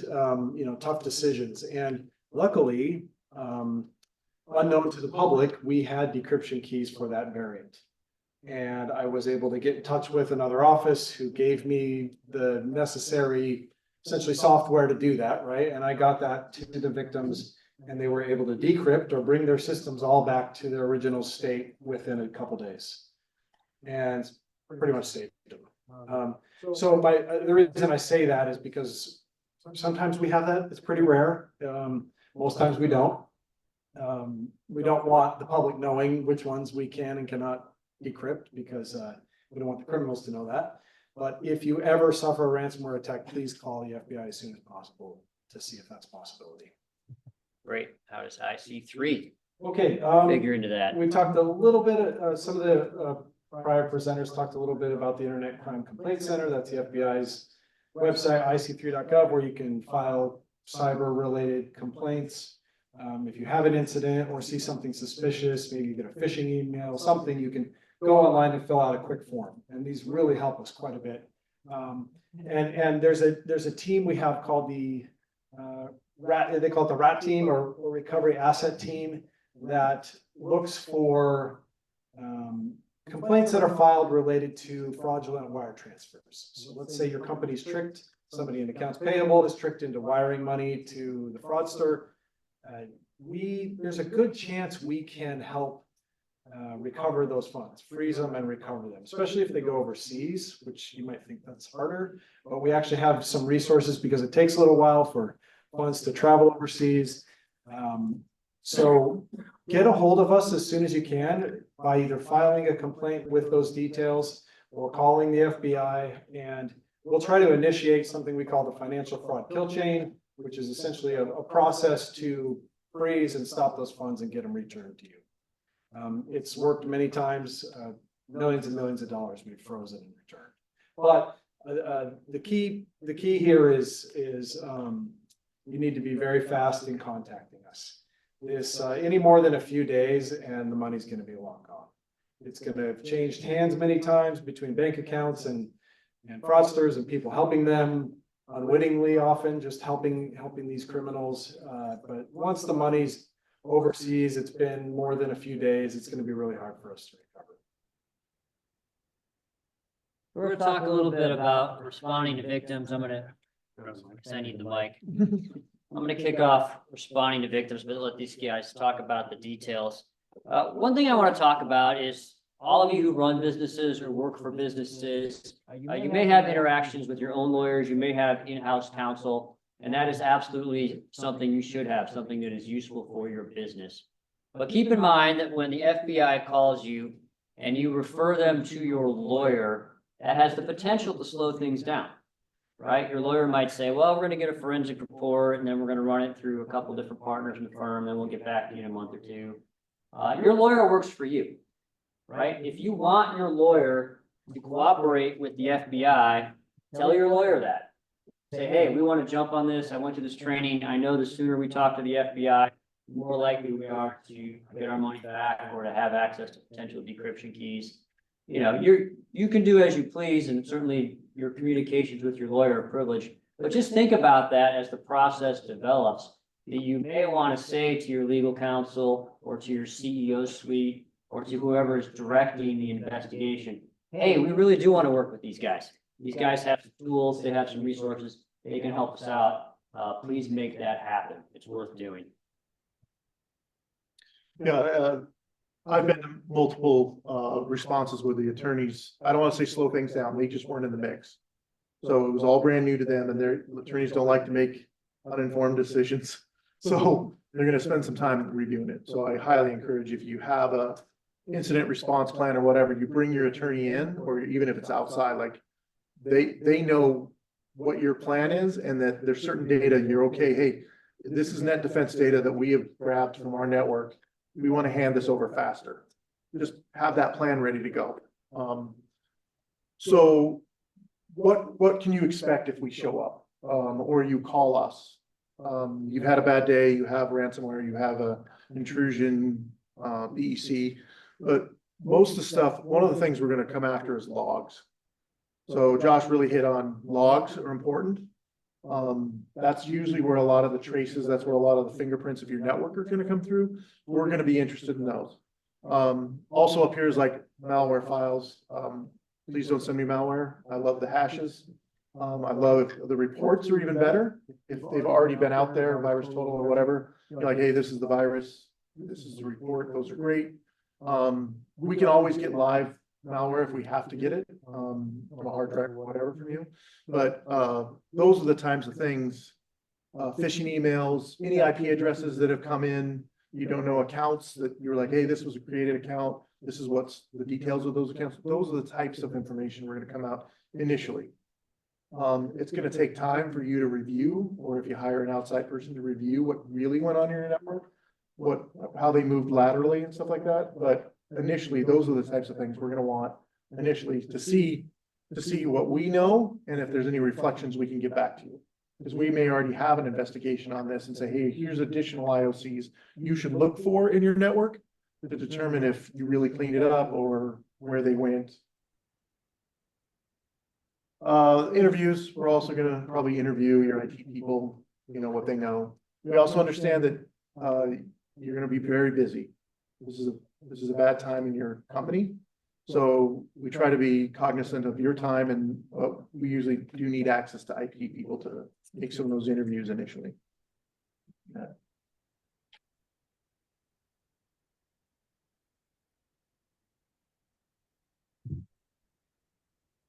tough decisions. And luckily, unknown to the public, we had decryption keys for that variant. And I was able to get in touch with another office who gave me the necessary, essentially software to do that, right? And I got that to the victims and they were able to decrypt or bring their systems all back to their original state within a couple days. And pretty much saved them. The reason I say that is because sometimes we have that, it's pretty rare. Most times we don't. We don't want the public knowing which ones we can and cannot decrypt because we don't want the criminals to know that. But if you ever suffer a ransomware attack, please call the FBI as soon as possible to see if that's a possibility. Great. How does IC3 Okay. figure into that? We talked a little bit, some of the prior presenters talked a little bit about the Internet Crime Complaint Center. That's the FBI's website, ic3.gov, where you can file cyber-related complaints. If you have an incident or see something suspicious, maybe you get a phishing email, something, you can go online and fill out a quick form. And these really help us quite a bit. And there's a team we have called the they call it the RAT team or Recovery Asset Team that looks for complaints that are filed related to fraudulent wire transfers. So let's say your company's tricked somebody in accounts payable is tricked into wiring money to the fraudster. There's a good chance we can help recover those funds, freeze them and recover them, especially if they go overseas, which you might think that's harder, but we actually have some resources because it takes a little while for funds to travel overseas. So get a hold of us as soon as you can by either filing a complaint with those details or calling the FBI, and we'll try to initiate something we call the financial fraud kill chain, which is essentially a process to freeze and stop those funds and get them returned to you. It's worked many times, millions and millions of dollars we've frozen in return. But the key here is you need to be very fast in contacting us. This any more than a few days and the money's going to be long gone. It's going to have changed hands many times between bank accounts and fraudsters and people helping them unwittingly, often just helping these criminals. But once the money's overseas, it's been more than a few days, it's going to be really hard for us to recover. We're gonna talk a little bit about responding to victims. I need the mic. I'm gonna kick off responding to victims, but let these guys talk about the details. One thing I want to talk about is all of you who run businesses or work for businesses, you may have interactions with your own lawyers, you may have in-house counsel, and that is absolutely something you should have, something that is useful for your business. But keep in mind that when the FBI calls you and you refer them to your lawyer, that has the potential to slow things down, right? Your lawyer might say, well, we're going to get a forensic report and then we're going to run it through a couple different partners in the firm and we'll get back to you in a month or two. Your lawyer works for you, right? If you want your lawyer to cooperate with the FBI, tell your lawyer that. Say, hey, we want to jump on this. I went to this training. I know the sooner we talk to the FBI, the more likely we are to get our money back or to have access to potential decryption keys. You know, you can do as you please, and certainly your communications with your lawyer are privileged. But just think about that as the process develops, that you may want to say to your legal counsel or to your CEO suite or to whoever is directing the investigation, hey, we really do want to work with these guys. These guys have some tools, they have some resources, they can help us out. Please make that happen. It's worth doing. Yeah, I've been to multiple responses where the attorneys, I don't want to say slow things down, they just weren't in the mix. So it was all brand new to them, and their attorneys don't like to make uninformed decisions. So they're going to spend some time reviewing it. So I highly encourage, if you have a incident response plan or whatever, you bring your attorney in, or even if it's outside, like they know what your plan is and that there's certain data you're okay. Hey, this is net defense data that we have grabbed from our network. We want to hand this over faster. Just have that plan ready to go. So what can you expect if we show up or you call us? You've had a bad day, you have ransomware, you have a intrusion, BEC, but most of the stuff, one of the things we're going to come after is logs. So Josh really hit on logs are important. That's usually where a lot of the traces, that's where a lot of the fingerprints of your network are going to come through. We're going to be interested in those. Also appears like malware files. Please don't send me malware. I love the hashes. I love if the reports are even better. If they've already been out there, virus total or whatever, you're like, hey, this is the virus. This is the report. Those are great. We can always get live malware if we have to get it from a hard drive or whatever from you. But those are the types of things, phishing emails, any IP addresses that have come in, you don't know accounts that you're like, hey, this was a created account. This is what's the details of those accounts. Those are the types of information we're going to come out initially. It's going to take time for you to review, or if you hire an outside person to review what really went on in your network, how they moved laterally and stuff like that. But initially, those are the types of things we're going to want initially to see what we know, and if there's any reflections we can get back to you. Because we may already have an investigation on this and say, hey, here's additional IOCs you should look for in your network to determine if you really cleaned it up or where they went. Interviews, we're also going to probably interview your IT people, you know, what they know. We also understand that you're going to be very busy. This is a bad time in your company. So we try to be cognizant of your time, and we usually do need access to IT people to make some of those interviews initially. Yeah.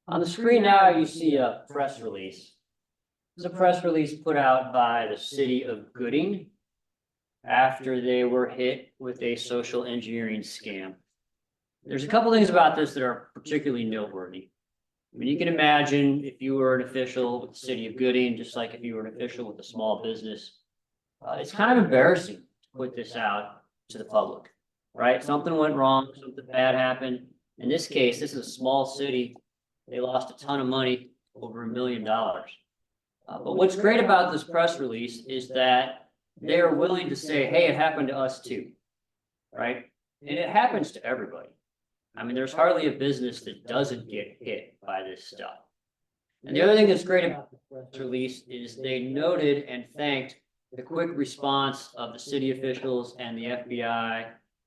On the screen now, you see a press release. It's a press release put out by the city of Gooding. after they were hit with a social engineering scam. There's a couple things about this that are particularly noteworthy. I mean, you can imagine if you were an official with the city of Gooding, just like if you were an official with a small business, it's kind of embarrassing to put this out to the public, right? Something went wrong, something bad happened. In this case, this is a small city. They lost a ton of money, over $1 million. But what's great about this press release is that they are willing to say, hey, it happened to us too, right? And it happens to everybody. I mean, there's hardly a business that doesn't get hit by this stuff. And the other thing that's great about the press release is they noted and thanked the quick response of the city officials and the FBI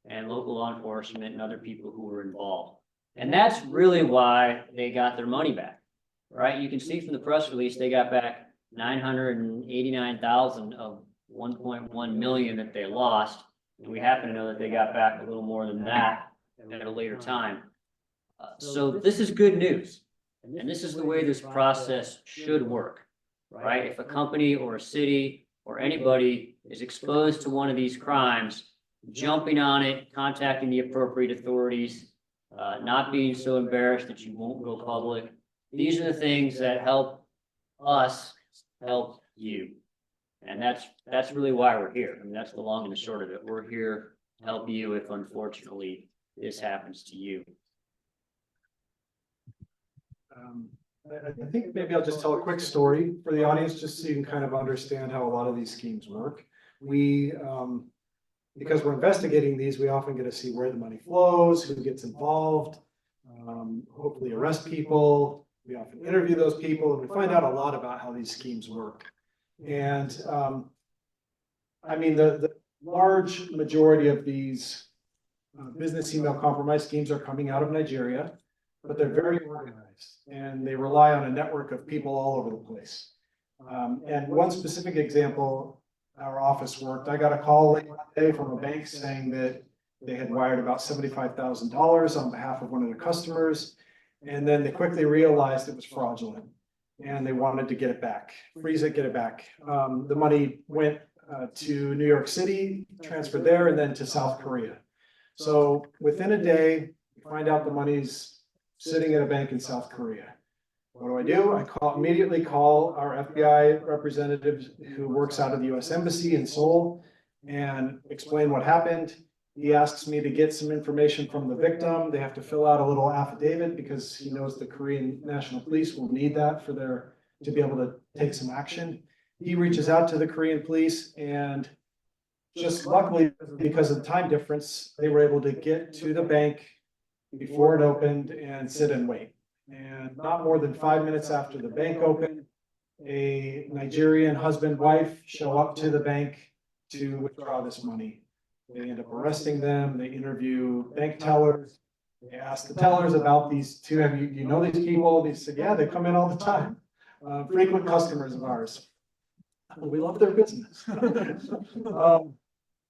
and local law enforcement and other people who were involved. And that's really why they got their money back, right? You can see from the press release, they got back 989,000 of 1.1 million that they lost. And we happen to know that they got back a little more than that at a later time. So this is good news. And this is the way this process should work, right? If a company or a city or anybody is exposed to one of these crimes, jumping on it, contacting the appropriate authorities, not being so embarrassed that you won't go public. These are the things that help us help you. And that's really why we're here. I mean, that's the long and the short of it. We're here to help you if unfortunately this happens to you. I think maybe I'll just tell a quick story for the audience, just so you can kind of understand how a lot of these schemes work. We, because we're investigating these, we often get to see where the money flows, who gets involved, hopefully arrest people. We often interview those people and we find out a lot about how these schemes work. And I mean, the large majority of these business email compromise schemes are coming out of Nigeria, but they're very organized and they rely on a network of people all over the place. And one specific example, our office worked, I got a call late one day from a bank saying that they had wired about $75,000 on behalf of one of their customers. And then they quickly realized it was fraudulent and they wanted to get it back, freeze it, get it back. The money went to New York City, transferred there, and then to South Korea. So within a day, we find out the money's sitting at a bank in South Korea. What do? I immediately call our FBI representative who works out of the US Embassy in Seoul and explain what happened. He asks me to get some information from the victim. They have to fill out a little affidavit because he knows the Korean National Police will need that for to be able to take some action. He reaches out to the Korean police and just luckily, because of the time difference, they were able to get to the bank before it opened and sit and wait. And not more than 5 minutes after the bank opened, a Nigerian husband-wife show up to the bank to withdraw this money. They end up arresting them. They interview bank tellers. They ask the tellers about these two. You know these people? They said, yeah, they come in all the time. Frequent customers of ours. We love their business.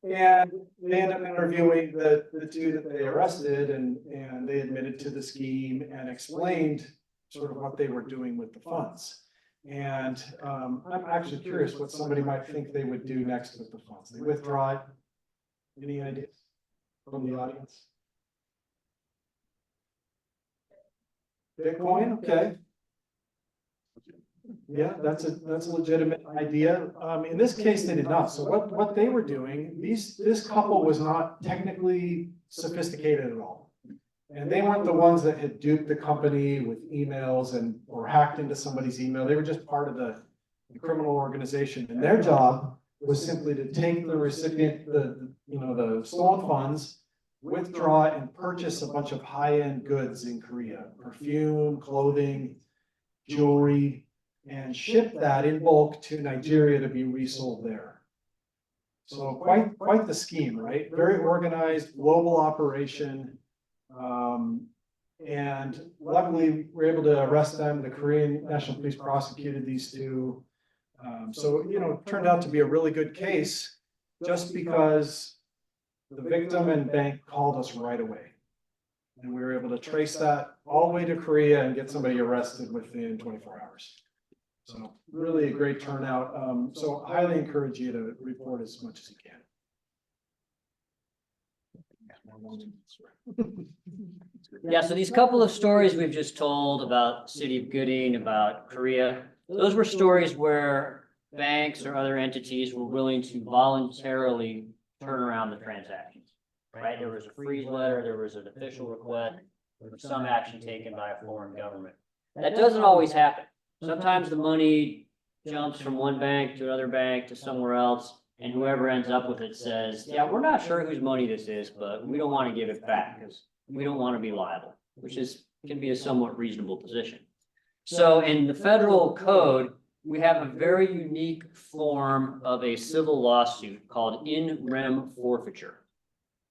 And they end up interviewing the two that they arrested, and they admitted to the scheme and explained sort of what they were doing with the funds. And I'm actually curious what somebody might think they would do next with the funds. They withdraw it. Any ideas from the audience? Bitcoin, okay. Yeah, that's a legitimate idea. In this case, they did not. So what they were doing, this couple was not technically sophisticated at all. And they weren't the ones that had duped the company with emails or hacked into somebody's email. They were just part of the criminal organization. And their job was simply to take the recipient, the stolen funds, withdraw it, and purchase a bunch of high-end goods in Korea, perfume, clothing, jewelry, and ship that in bulk to Nigeria to be resold there. So quite the scheme, right? Very organized, global operation. And luckily, we were able to arrest them. The Korean National Police prosecuted these two. So, it turned out to be a really good case just because the victim and bank called us right away. And we were able to trace that all the way to Korea and get somebody arrested within 24 hours. So really a great turnout. So I highly encourage you to report as much as you can. Yeah, so these couple of stories we've just told about the city of Gooding, about Korea, those were stories where banks or other entities were willing to voluntarily turn around the transactions, right? There was a freeze letter, there was an official request, there was some action taken by a foreign government. That doesn't always happen. Sometimes the money jumps from one bank to another bank to somewhere else, and whoever ends up with it says, yeah, we're not sure whose money this is, but we don't want to give it back because we don't want to be liable, which can be a somewhat reasonable position. So in the federal code, we have a very unique form of a civil lawsuit called in rem forfeiture.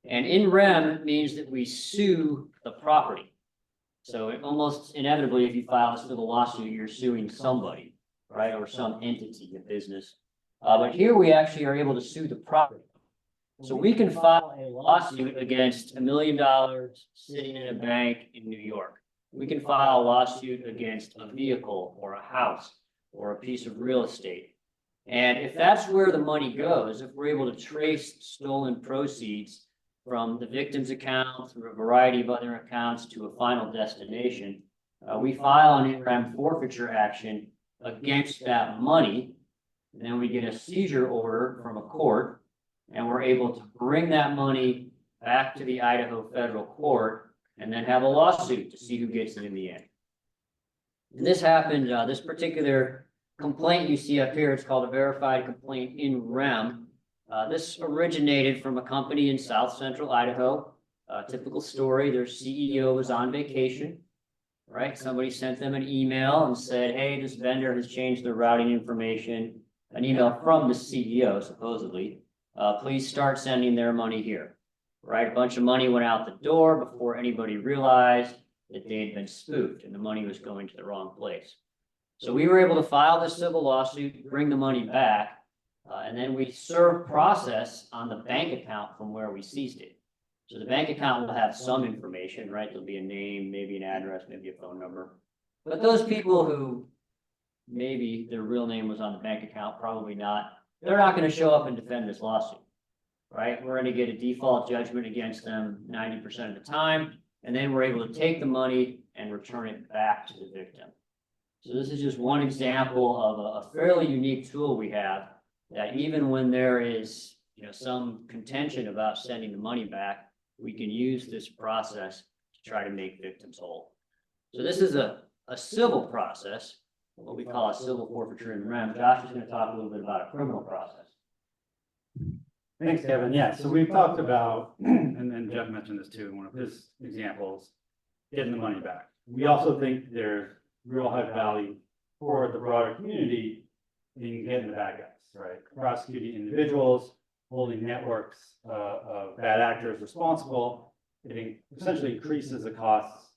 And in rem means that we sue the property. So almost inevitably, if you file a civil lawsuit, you're suing somebody, right? Or some entity, a business. But here we actually are able to sue the property. So we can file a lawsuit against $1 million sitting in a bank in New York. We can file a lawsuit against a vehicle or a house or a piece of real estate. And if that's where the money goes, if we're able to trace stolen proceeds from the victim's account through a variety of other accounts to a final destination, we file an in rem forfeiture action against that money. And then we get a seizure order from a court, and we're able to bring that money back to the Idaho federal court and then have a lawsuit to see who gets it in the end. And this happened, this particular complaint you see up here, it's called a verified complaint in rem. This originated from a company in South Central Idaho. Typical story, their CEO was on vacation, right? Somebody sent them an email and said, hey, this vendor has changed their routing information. An email from the CEO, supposedly. Please start sending their money here, right? A bunch of money went out the door before anybody realized that they had been spoofed and the money was going to the wrong place. So we were able to file this civil lawsuit, bring the money back, and then we serve process on the bank account from where we seized it. So the bank account will have some information, right? There'll be a name, maybe an address, maybe a phone number. But those people who maybe their real name was on the bank account, probably not, they're not going to show up and defend this lawsuit, right? We're going to get a default judgment against them 90% of the time, and then we're able to take the money and return it back to the victim. So this is just one example of a fairly unique tool we have that even when there is, some contention about sending the money back, we can use this process to try to make victims whole. So this is a civil process, what we call a civil forfeiture in rem. Josh is going to talk a little bit about a criminal process. Thanks, Kevin. Yeah, so we've talked about, and Jeff mentioned this too in one of his examples, getting the money back. We also think there's real high value for the broader community in getting the bad guys, right? Prosecuting individuals, holding networks of bad actors responsible. It essentially increases the costs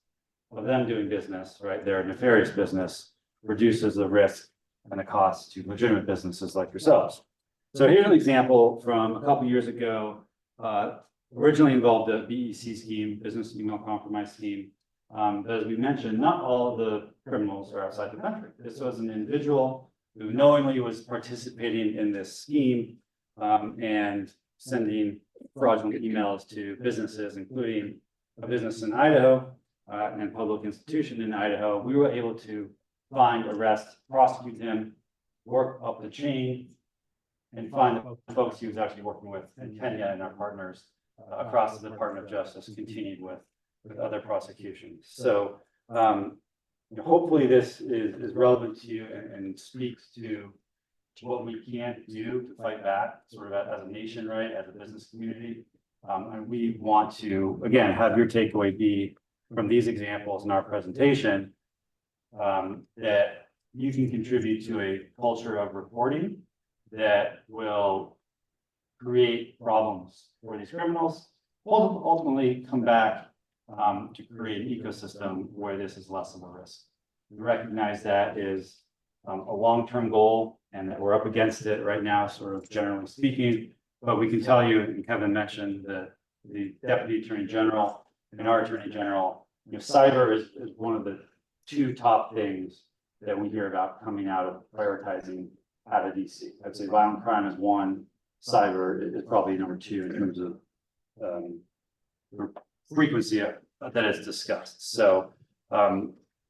of them doing business, right? Their nefarious business reduces the risk and the cost to legitimate businesses like yourselves. So here's an example from a couple years ago, originally involved a BEC scheme, business email compromise scheme. But as we mentioned, not all of the criminals are outside the country. This was an individual who knowingly was participating in this scheme and sending fraudulent emails to businesses, including a business in Idaho and public institution in Idaho. We were able to find, arrest, prosecute him, work up the chain, and find the folks he was actually working with in Kenya and our partners across the Department of Justice continued with other prosecutions. So hopefully this is relevant to you and speaks to what we can do to fight back sort of as a nation, right, as a business community. And we want to, again, have your takeaway be from these examples in our presentation that you can contribute to a culture of reporting that will create problems for these criminals, ultimately come back to create an ecosystem where this is less of a risk. We recognize that is a long-term goal and that we're up against it right now, sort of generally speaking, but we can tell you, and Kevin mentioned that the Deputy Attorney General and our Attorney General, cyber is one of the two top things that we hear about coming out of prioritizing out of DC. I'd say violent crime is one, cyber is probably number two in terms of frequency that is discussed. So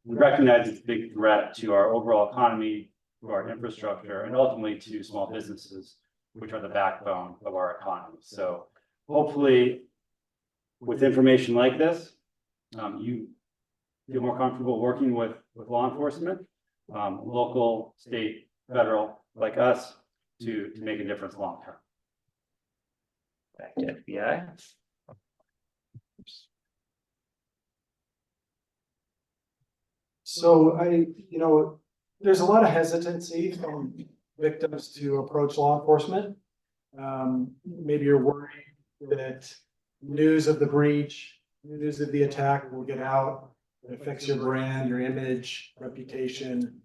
we recognize it's a big threat to our overall economy, to our infrastructure, and ultimately to small businesses, which are the backbone of our economy. So hopefully, with information like this, you feel more comfortable working with law enforcement, local, state, federal, like us, to make a difference long term. Back to FBI. So there's a lot of hesitancy from victims to approach law enforcement. Maybe you're worried that news of the breach, news of the attack will get out. It affects your brand, your image, reputation.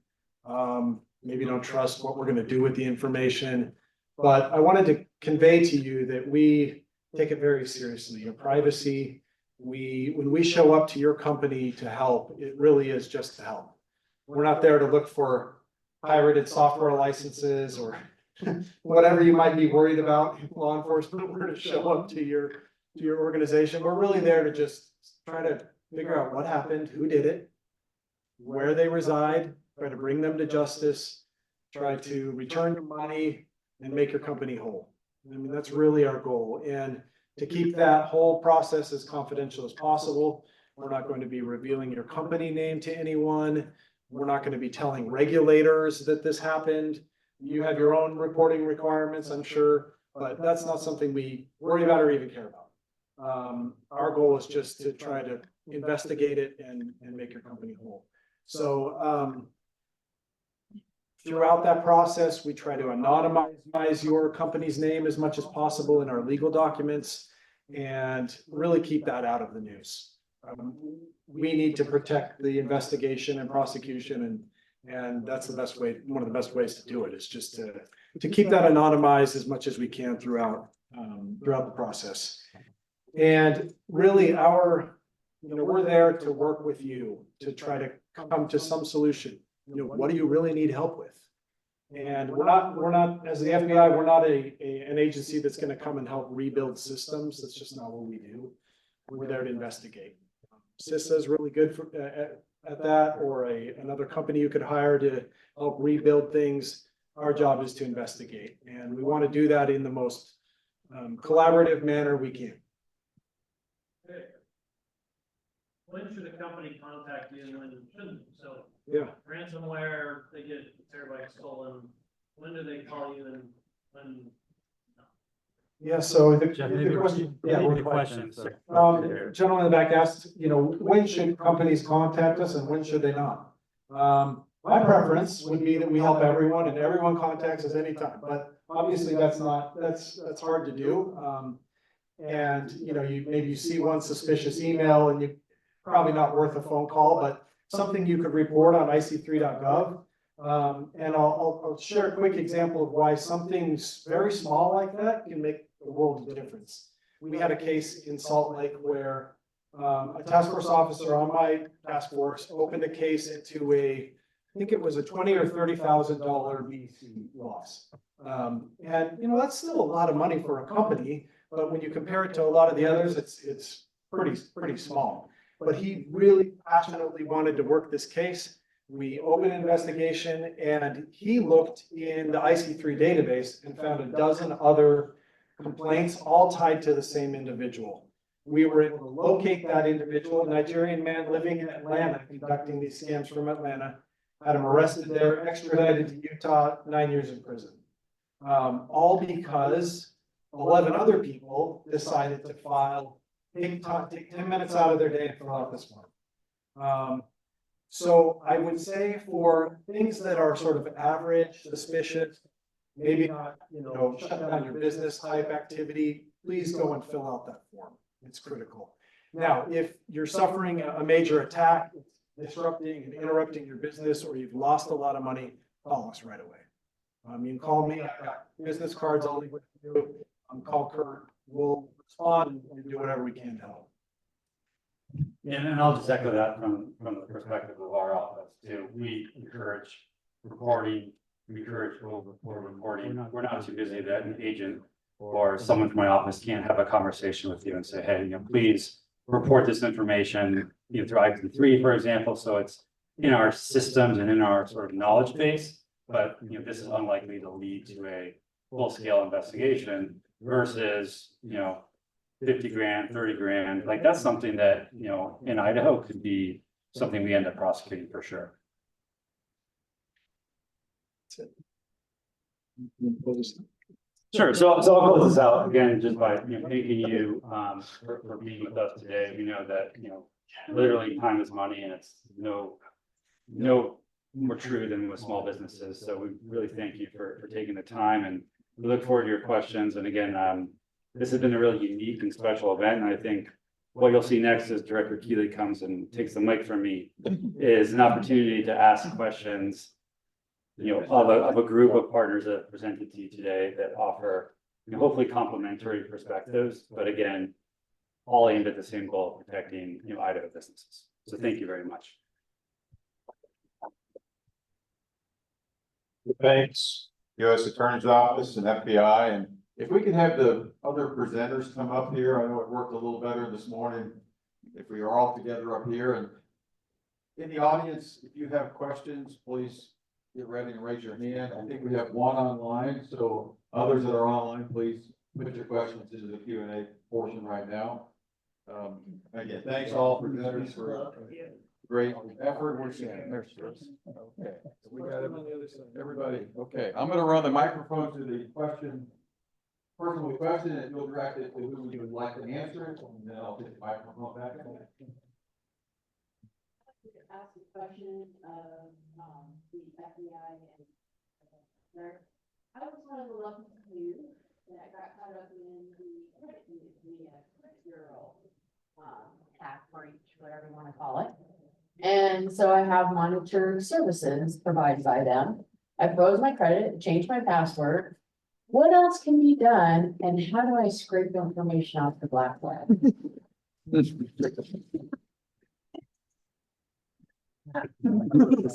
Maybe you don't trust what we're going to do with the information. But I wanted to convey to you that we take it very seriously. Your privacy. When we show up to your company to help, it really is just to help. We're not there to look for pirated software licenses or whatever you might be worried about in law enforcement. We're to show up to your organization. We're really there to just try to figure out what happened, who did it, where they reside, try to bring them to justice, try to return your money and make your company whole. I mean, that's really our goal. And to keep that whole process as confidential as possible, we're not going to be revealing your company name to anyone. We're not going to be telling regulators that this happened. You have your own reporting requirements, I'm sure, but that's not something we worry about or even care about. Our goal is just to try to investigate it and make your company whole. So throughout that process, we try to anonymize your company's name as much as possible in our legal documents and really keep that out of the news. We need to protect the investigation and prosecution, and that's the best way. One of the best ways to do it is just to keep that anonymized as much as we can throughout the process. And really, we're there to work with you to try to come to some solution. What do you really need help with? And we're not, as the FBI, we're not an agency that's going to come and help rebuild systems. That's just not what we do. We're there to investigate. CISA is really good at that, or another company you could hire to help rebuild things. Our job is to investigate, and we want to do that in the most collaborative manner we can. When should a company contact you and when shouldn't? So Yeah. ransomware, they get terabytes stolen. When do they call you and when? Yeah, so the question, yeah, the question. gentleman in the back asked, when should companies contact us and when should they not? My preference would be that we help everyone and everyone contacts us anytime, but obviously that's hard to do. And maybe you see one suspicious email and you probably not worth a phone call, but something you could report on ic3.gov. And I'll share a quick example of why something very small like that can make a world of difference. We had a case in Salt Lake where a task force officer on my task force opened a case into I think it was a $20,000 or $30,000 BC loss. And that's still a lot of money for a company, but when you compare it to a lot of the others, it's pretty small. But he really passionately wanted to work this case. We opened an investigation and he looked in the IC3 database and found a dozen other complaints, all tied to the same individual. We were able to locate that individual, a Nigerian man living in Atlanta, conducting these scams from Atlanta, had him arrested there, extradited to Utah, 9 years in prison. All because 11 other people decided to take 10 minutes out of their day to fill out this form. So I would say for things that are sort of average, suspicious, maybe not, shut down your business type activity, please go and fill out that form. It's critical. Now, if you're suffering a major attack, disrupting and interrupting your business, or you've lost a lot of money, call us right away. You can call me. I've got business cards I'll leave with you. Call Kurt. We'll respond and do whatever we can to help. Yeah, and I'll just echo that from the perspective of our office too. We encourage reporting, we encourage full report reporting. We're not too busy that an agent or someone from my office can't have a conversation with you and say, hey, please report this information, through item 3, for example, so it's in our systems and in our sort of knowledge base. But, this is unlikely to lead to a full-scale investigation versus, 50 grand, 30 grand, like that's something that, in Idaho could be something we end up prosecuting for sure. Sure. So I'll close this out again, just by, thanking you, for being with us today. We know that, literally time is money, and it's no more true than with small businesses. So we really thank you for taking the time, and we look forward to your questions. And again, this has been a really unique and special event. And I think what you'll see next as Director Keeley comes and takes the mic from me is an opportunity to ask questions, of a group of partners that presented to you today that offer, hopefully complementary perspectives, but again, all aimed at the same goal of protecting, Idaho businesses. So thank you very much. Thanks, U.S. Attorney's Office and FBI. And if we could have the other presenters come up here, I know it worked a little better this morning if we are all together up here. And in the audience, if you have questions, please get ready and raise your hand. I think we have one online, so others that are online, please put your questions into the Q&A portion right now. Again, thanks all presenters for great effort. We're seeing okay. We got everybody. Okay, I'm going to run the microphone to the person with the question, and you'll direct it to who you would like to answer it, and then I'll take the microphone back. Ask a question of the FBI and I was one of the lucky few that got caught up in the credit bureau tax breach, whatever you want to call it. And so I have monitored services provided by them. I froze my credit, changed my password. What else can be done, and how do I scrape the information off the black web?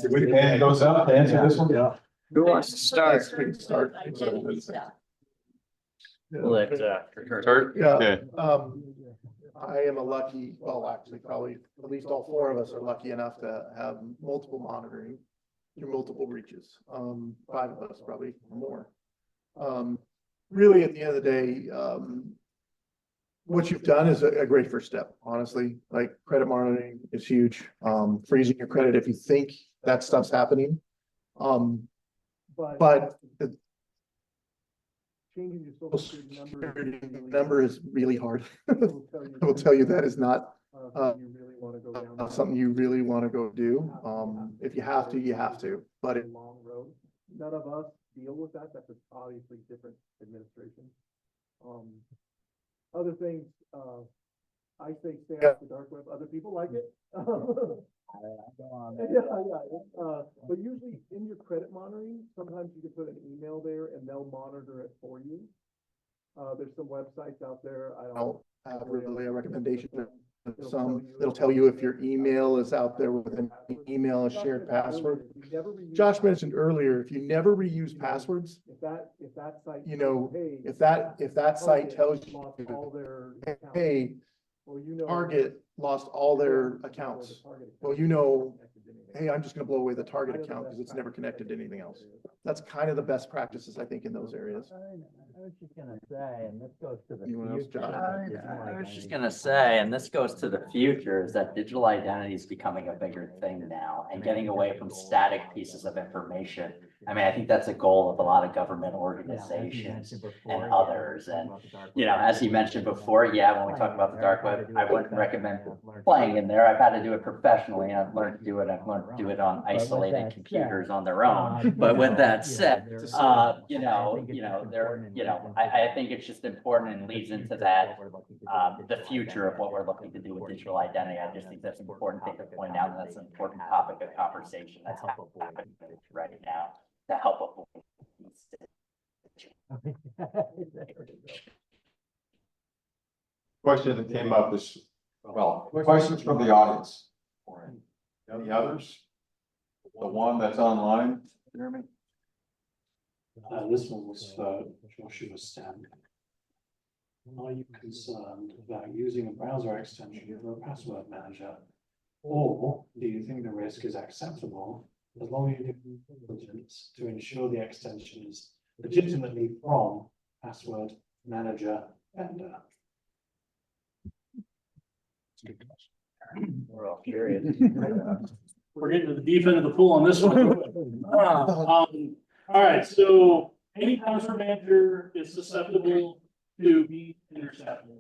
We hand goes up to answer this one. Yeah. Who wants to start? Start. Let, Kurt? Yeah. Okay. I am a lucky, well, actually, probably at least all 4 of us are lucky enough to have multiple monitoring through multiple breaches. 5 of us probably more. Really, at the end of the day, what you've done is a great first step, honestly. Like, credit monitoring is huge. Freezing your credit if you think that stuff's happening. But the changing your social security number is really hard. I will tell you that is not something you really want to go do. If you have to, you have to. But it's a long road. None of us deal with that. That's obviously different administration. Other things, I say stay off the dark web. Other people like it. But usually in your credit monitoring, sometimes you can put an email there and they'll monitor it for you. There's some websites out there. I don't have really a recommendation. It'll tell you if your email is out there with an email, a shared password. Josh mentioned earlier, if you never reuse passwords, if that site, if that site tells you, hey, Target lost all their accounts. Well, hey, I'm just going to blow away the Target account because it's never connected to anything else. That's kind of the best practices, I think, in those areas. I was just gonna say, and this goes to the Anyone else, future. John? I was just gonna say, and this goes to the future, is that digital identity is becoming a bigger thing now, and getting away from static pieces of information. I mean, I think that's a goal of a lot of government organizations and others. And, as you mentioned before, when we talk about the dark web, I wouldn't recommend playing in there. I've had to do it professionally, and I've learned to do it. I've learned to do it on isolated computers on their own. But with that said, I think it's just important and leads into that, the future of what we're looking to do with digital identity. I just think that's an important thing to point out, and that's an important topic of conversation that's happening right now to help Question that came up is, questions from the audience. Any others? The one that's online, Jeremy? This one was, Joshua Stan. Are you concerned about using a browser extension for a password manager? Or do you think the risk is acceptable as long as you do due diligence to ensure the extension is legitimately from password manager vendor? We're all curious. We're getting to the deep end of the pool on this one. All right, so any password manager is susceptible to be intercepted.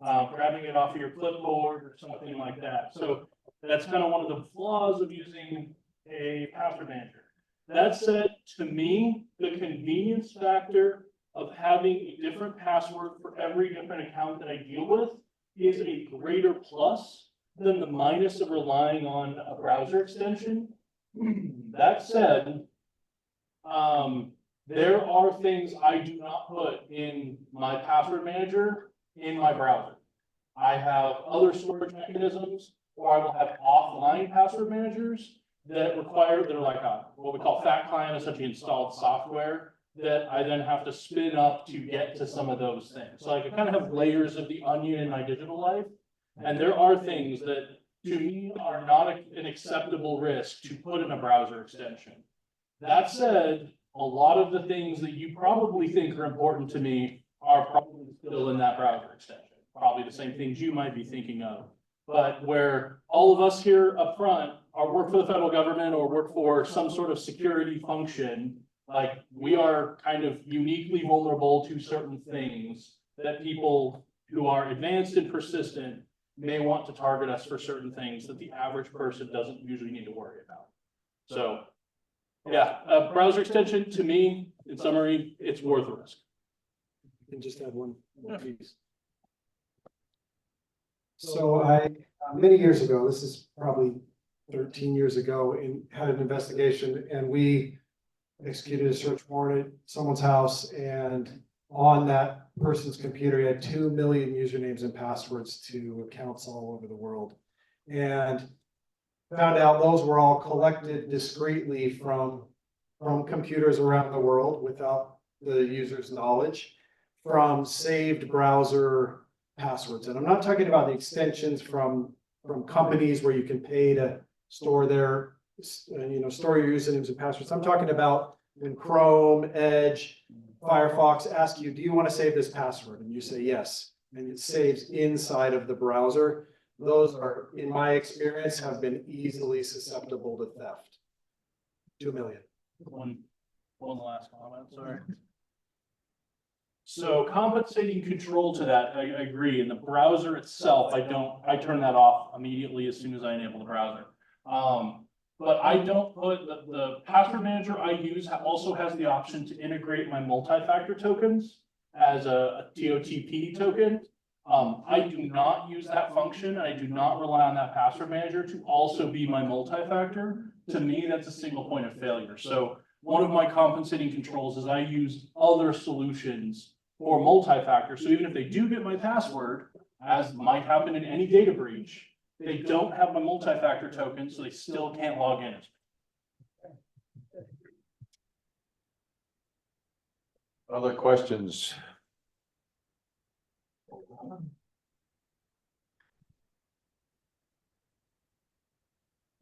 Grabbing it off of your clipboard or something like that. So that's kind of one of the flaws of using a password manager. That said, to me, the convenience factor of having a different password for every different account that I deal with is a greater plus than the minus of relying on a browser extension. That said, there are things I do not put in my password manager in my browser. I have other storage mechanisms, or I will have offline password managers that are like what we call fat client, essentially installed software that I then have to spin up to get to some of those things. So I can kind of have layers of the onion in my digital life. And there are things that to me are not an acceptable risk to put in a browser extension. That said, a lot of the things that you probably think are important to me are probably still in that browser extension. Probably the same things you might be thinking of. But where all of us here up front are work for the federal government or work for some sort of security function, like we are kind of uniquely vulnerable to certain things that people who are advanced and persistent may want to target us for certain things that the average person doesn't usually need to worry about. So yeah, a browser extension to me, in summary, it's worth the risk. And just add one piece. So I, many years ago, this is probably 13 years ago, had an investigation, and we executed a search warrant at someone's house, and on that person's computer, he had 2 million usernames and passwords to accounts all over the world. And found out those were all collected discreetly from computers around the world without the user's knowledge, from saved browser passwords. And I'm not talking about the extensions from companies where you can pay to store their, store your usernames and passwords. I'm talking about when Chrome, Edge, Firefox ask you, do you want to save this password? And you say yes, and it saves inside of the browser. Those are, in my experience, have been easily susceptible to theft. 2 million. One last comment, sorry. So compensating control to that, I agree. In the browser itself, I turn that off immediately as soon as I enable the browser. But I don't put the password manager I use also has the option to integrate my multi-factor tokens as a TOTP token. I do not use that function. I do not rely on that password manager to also be my multi-factor. To me, that's a single point of failure. So one of my compensating controls is I use other solutions for multi-factor. So even if they do get my password, as might happen in any data breach, they don't have my multi-factor token, so they still can't log in. Other questions?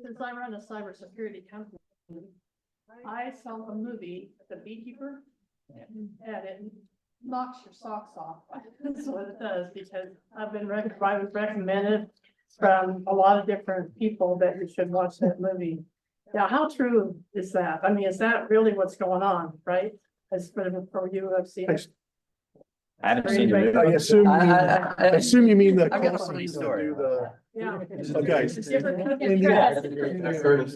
Since I run a cybersecurity company, I sell a movie, The Beekeeper, and it knocks your socks off. That's what it does, because I was recommended from a lot of different people that you should watch that movie. Now, how true is that? I mean, is that really what's going on, right? As for you who have seen it? I haven't seen the movie. I assume you mean the. I've got a funny story. Yeah. Okay. It's different cooking And dress. I've heard of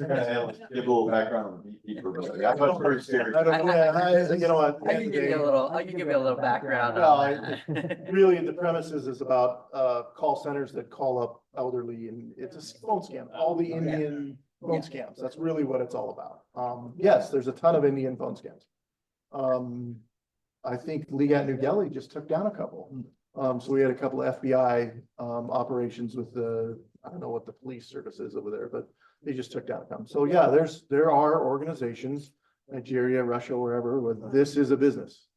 give a little background on the beekeeper, but I thought it was pretty serious. I don't, yeah, you know what? I can give you a little background No, on that. Really, the premises is about call centers that call up elderly, and it's a phone scam, all the Indian phone scams. That's really what it's all about. Yes, there's a ton of Indian phone scams. I think Legat New Delhi just took down a couple. So we had a couple of FBI operations with I don't know what the police service is over there, but they just took down a couple. So yeah, there are organizations, Nigeria, Russia, wherever, where this is a business.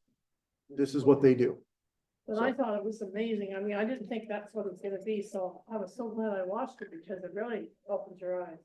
This is what they do. But I thought it was amazing. I mean, I didn't think that's what it was gonna be, so I was so glad I watched it because it really opens your eyes.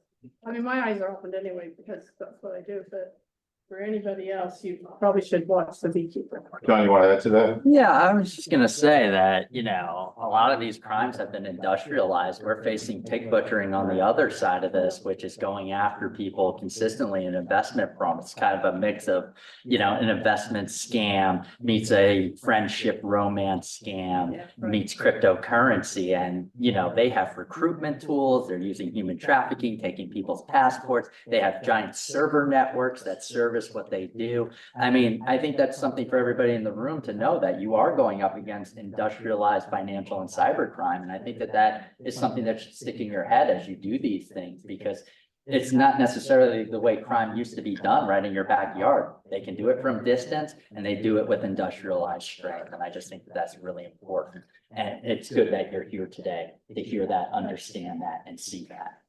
I mean, my eyes are opened anyway because that's what I do, but for anybody else, you probably should watch The Beekeeper. John, you want to add to that? Yeah, I was just gonna say that, a lot of these crimes have been industrialized. We're facing pig butchering on the other side of this, which is going after people consistently in investment prompts. It's kind of a mix of, an investment scam meets a friendship romance scam meets cryptocurrency. And, they have recruitment tools. They're using human trafficking, taking people's passports. They have giant server networks that service what they do. I mean, I think that's something for everybody in the room to know, that you are going up against industrialized financial and cybercrime. And I think that is something that should stick in your head as you do these things, because it's not necessarily the way crime used to be done right in your backyard. They can do it from distance and they do it with industrialized strength. And I just think that's really important. And it's good that you're here today to hear that, understand that, and see that.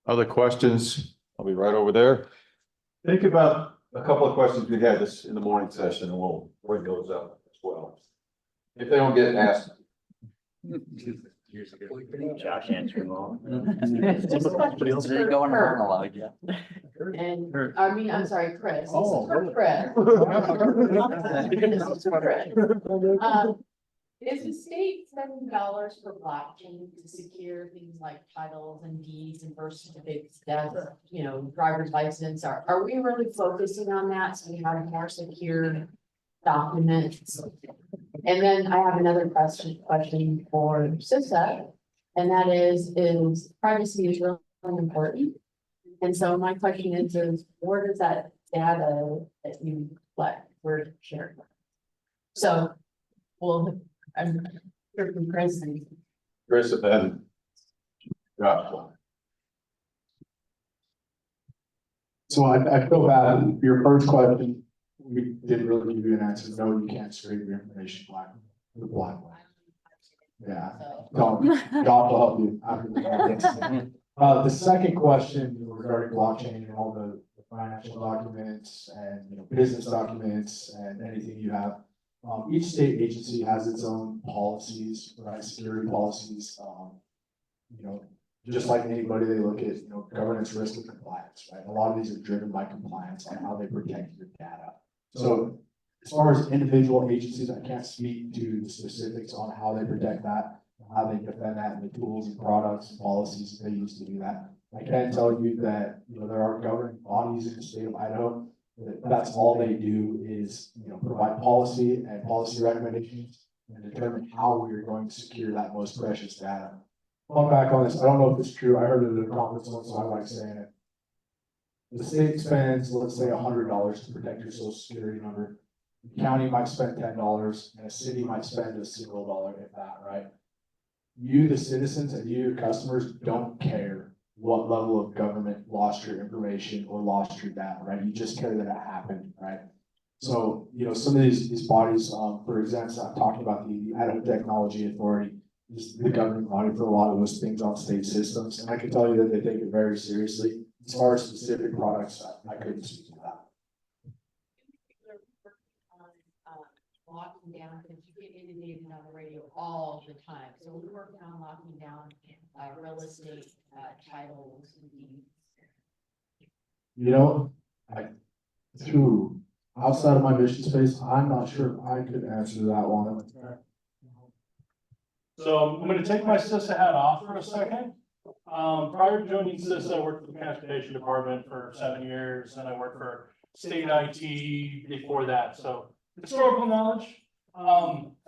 Other questions? I'll be right over there. Think about a couple of questions we had this in the morning session, and we'll bring those up as well. If they don't get asked. Josh answering all. Just a question Did it go in for her monologue? Yeah. And, I'm sorry, Chris. This is Oh. for Chris. This is for Chris. Is the state spending dollars for blockchain to secure things like titles and deeds and birth certificates, death, driver's license? Are we really focusing on that so we have more secure documents? And then I have another question for CISA, and that is privacy is really important. And so my question is where does that data that you collect, where to share? So, I'm here from Chris. Chris, and then Josh. So I feel bad, your first question, we didn't really give you an answer, no, you can't scrape your information the black. Yeah, God will help you after the. The second question regarding blockchain and all the financial documents and, business documents and anything you have. Each state agency has its own policies, right, security policies, just like anybody, they look at, governance, risk, and compliance, right? A lot of these are driven by compliance and how they protect your data. So as far as individual agencies, I can't speak to the specifics on how they protect that, how they defend that, and the tools and products and policies that they use to do that. I can tell you that, there are governing bodies in the state of Idaho. That's all they do is, provide policy and policy recommendations and determine how we are going to secure that most precious data. Going back on this, I don't know if it's true. I heard it at a conference once, so I like saying it. The state spends, let's say, $100 to protect your social security number. The county might spend $10 and a city might spend a single dollar, if that, right? You, the citizens, and you, customers, don't care what level of government lost your information or lost your data, right? You just care that it happened, right? So, some of these bodies, for example, I'm talking about the Idaho Technology Authority, is the governing body for a lot of those things on state systems. And I can tell you that they take it very seriously. As far as specific products, I couldn't speak to that. Locking down, because you get inundated on the radio all the time. So we're working on locking down real estate titles and deeds. Outside of my mission space, I'm not sure if I could answer that one. So I'm gonna take my CISA hat off for a second. Prior to joining CISA, I worked for the transportation department for 7 years, and I worked for state IT before that. So historical knowledge.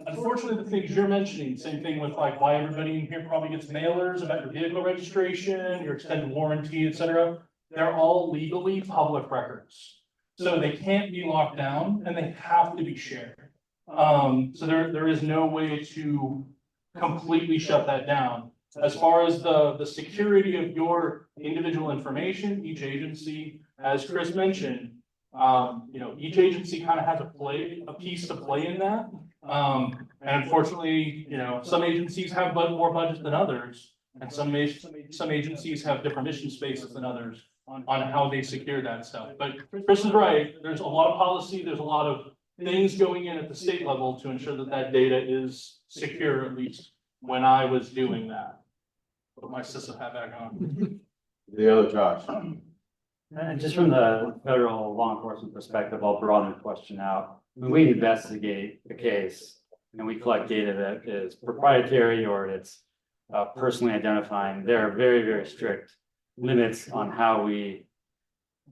Unfortunately, the things you're mentioning, same thing with like why everybody in here probably gets mailers about your vehicle registration, your extended warranty, etc. They're all legally public records. So they can't be locked down and they have to be shared. So there is no way to completely shut that down. As far as the security of your individual information, each agency, as Chris mentioned, each agency kind of has a piece to play in that. And unfortunately, some agencies have more budget than others, and some agencies have different mission spaces than others on how they secure that stuff. But Chris is right. There's a lot of policy. There's a lot of things going in at the state level to ensure that that data is secure, at least when I was doing that. Put my CISA hat back on. The other Josh. And just from the federal law enforcement perspective, I'll broaden the question out. When we investigate a case and we collect data that is proprietary or it's personally identifying, there are very, very strict limits on how we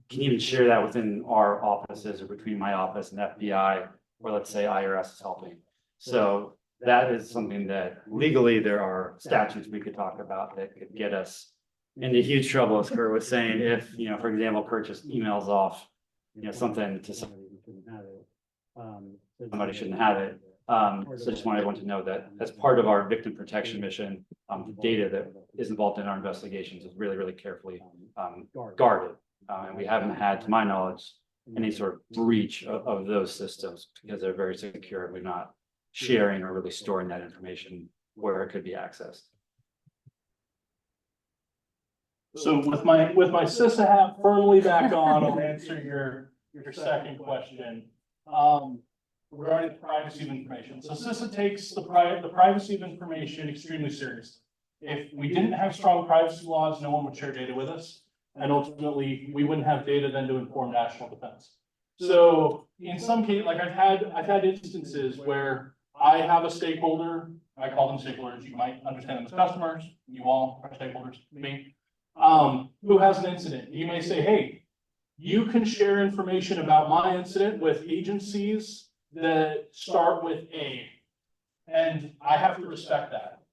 can even share that within our offices or between my office and FBI, or let's say IRS is helping. So that is something that legally there are statutes we could talk about that could get us into huge trouble, as Kurt was saying, if, you know, for example, Kurt just emails off, you know, something to somebody who shouldn't have it. Somebody shouldn't have it. So I just want everyone to know that as part of our victim protection mission, the data that is involved in our investigations is really, really carefully guarded. And we haven't had, to my knowledge, any sort of breach of those systems because they're very secure. We're not sharing or really storing that information where it could be accessed. So with my CISA hat firmly back on, I'll answer your second question. Regarding the privacy of information. So CISA takes the privacy of information extremely seriously. If we didn't have strong privacy laws, no one would share data with us. And ultimately, we wouldn't have data then to inform national defense. So in some cases, like I've had instances where I have a stakeholder, I call them stakeholders, you might understand them as customers, you all are stakeholders, me, who has an incident. You may say, hey, you can share information about my incident with agencies that start with A, and I have to respect that.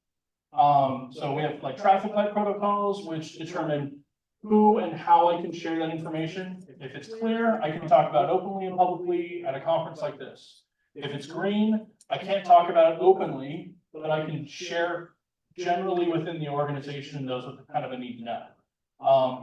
So we have like traffic light protocols, which determine who and how I can share that information. If it's clear, I can talk about it openly and publicly at a conference like this. If it's green, I can't talk about it openly, but I can share generally within the organization those are kind of a need to know.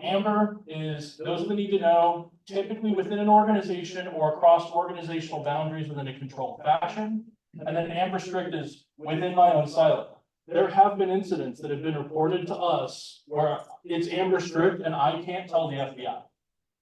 Amber is those are the need to know, typically within an organization or across organizational boundaries within a controlled fashion. And then Amber Strict is within my own silo. There have been incidents that have been reported to us where it's Amber Strict and I can't tell the FBI.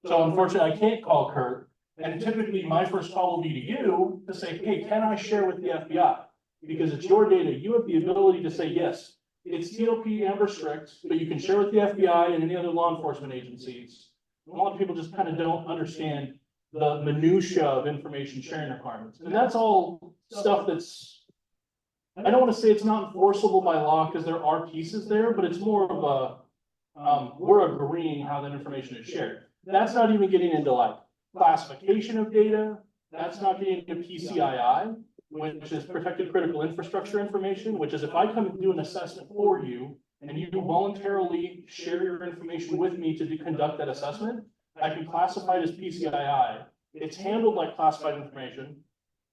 So unfortunately, I can't call Kurt. And typically my first call will be to you to say, hey, can I share with the FBI? Because it's your data. You have the ability to say, yes, it's TOP Amber Strict, but you can share with the FBI and any other law enforcement agencies. A lot of people just kind of don't understand the minutia of information sharing requirements. And that's all stuff that's, I don't want to say it's not enforceable by law because there are pieces there, but it's more of a, we're agreeing how that information is shared. That's not even getting into like classification of data. That's not getting into PCII, which is protected critical infrastructure information, which is if I come and do an assessment for you and you voluntarily share your information with me to conduct that assessment, I can classify it as PCII. It's handled like classified information.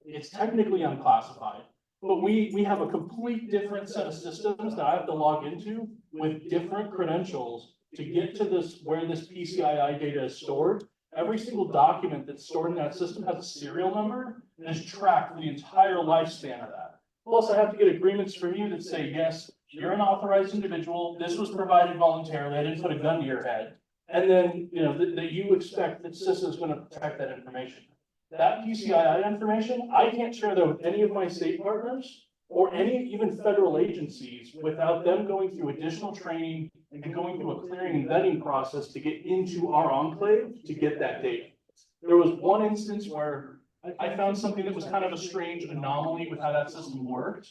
It's technically unclassified, but we have a complete different set of systems that I have to log into with different credentials to get to this, where this PCII data is stored. Every single document that's stored in that system has a serial number and is tracked for the entire lifespan of that. Plus, I have to get agreements from you that say, yes, you're an authorized individual. This was provided voluntarily. I didn't put a gun to your head. And then, you know, that you expect that CISA is going to protect that information. That PCII information, I can't share that with any of my state partners or any even federal agencies without them going through additional training and going through a clearing and vetting process to get into our enclave to get that data. There was one instance where I found something that was kind of a strange anomaly with how that system worked.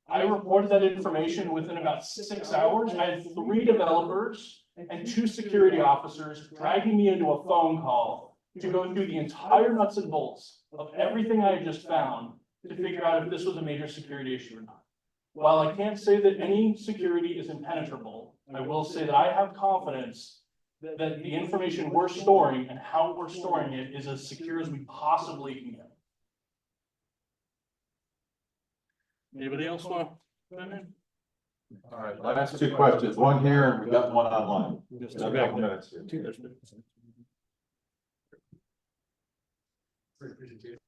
I reported that information within about 6 hours. I had 3 developers and 2 security officers dragging me into a phone call to go through the entire nuts and bolts of everything I had just found to figure out if this was a major security issue or not. While I can't say that any security is impenetrable, I will say that I have confidence that the information we're storing and how we're storing it is as secure as we possibly can get. Anybody else want to chime in? All right, last 2 questions, one here and we got one online. Just Got a couple minutes here. Great presentation.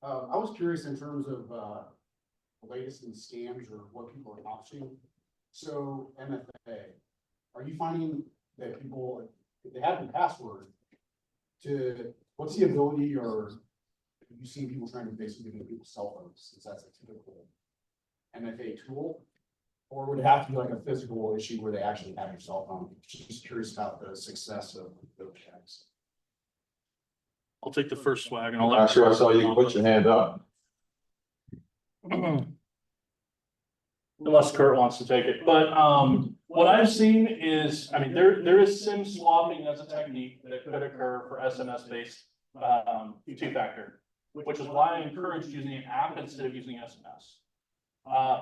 I was curious in terms of the latest in scams or what people are optioning. So MFA, are you finding that people, if they have the password to what's the ability, or have you seen people trying to basically get people's cell phones, since that's a typical MFA tool? Or would it have to be like a physical issue where they actually have your cell phone? Just curious about the success of those checks. I'll take the first swag and I'll Not sure I saw you put your hand up. Unless Kurt wants to take it, but what I've seen is, I mean, there is SIM swapping as a technique that could occur for SMS based two-factor, which is why I encouraged using an app instead of using SMS.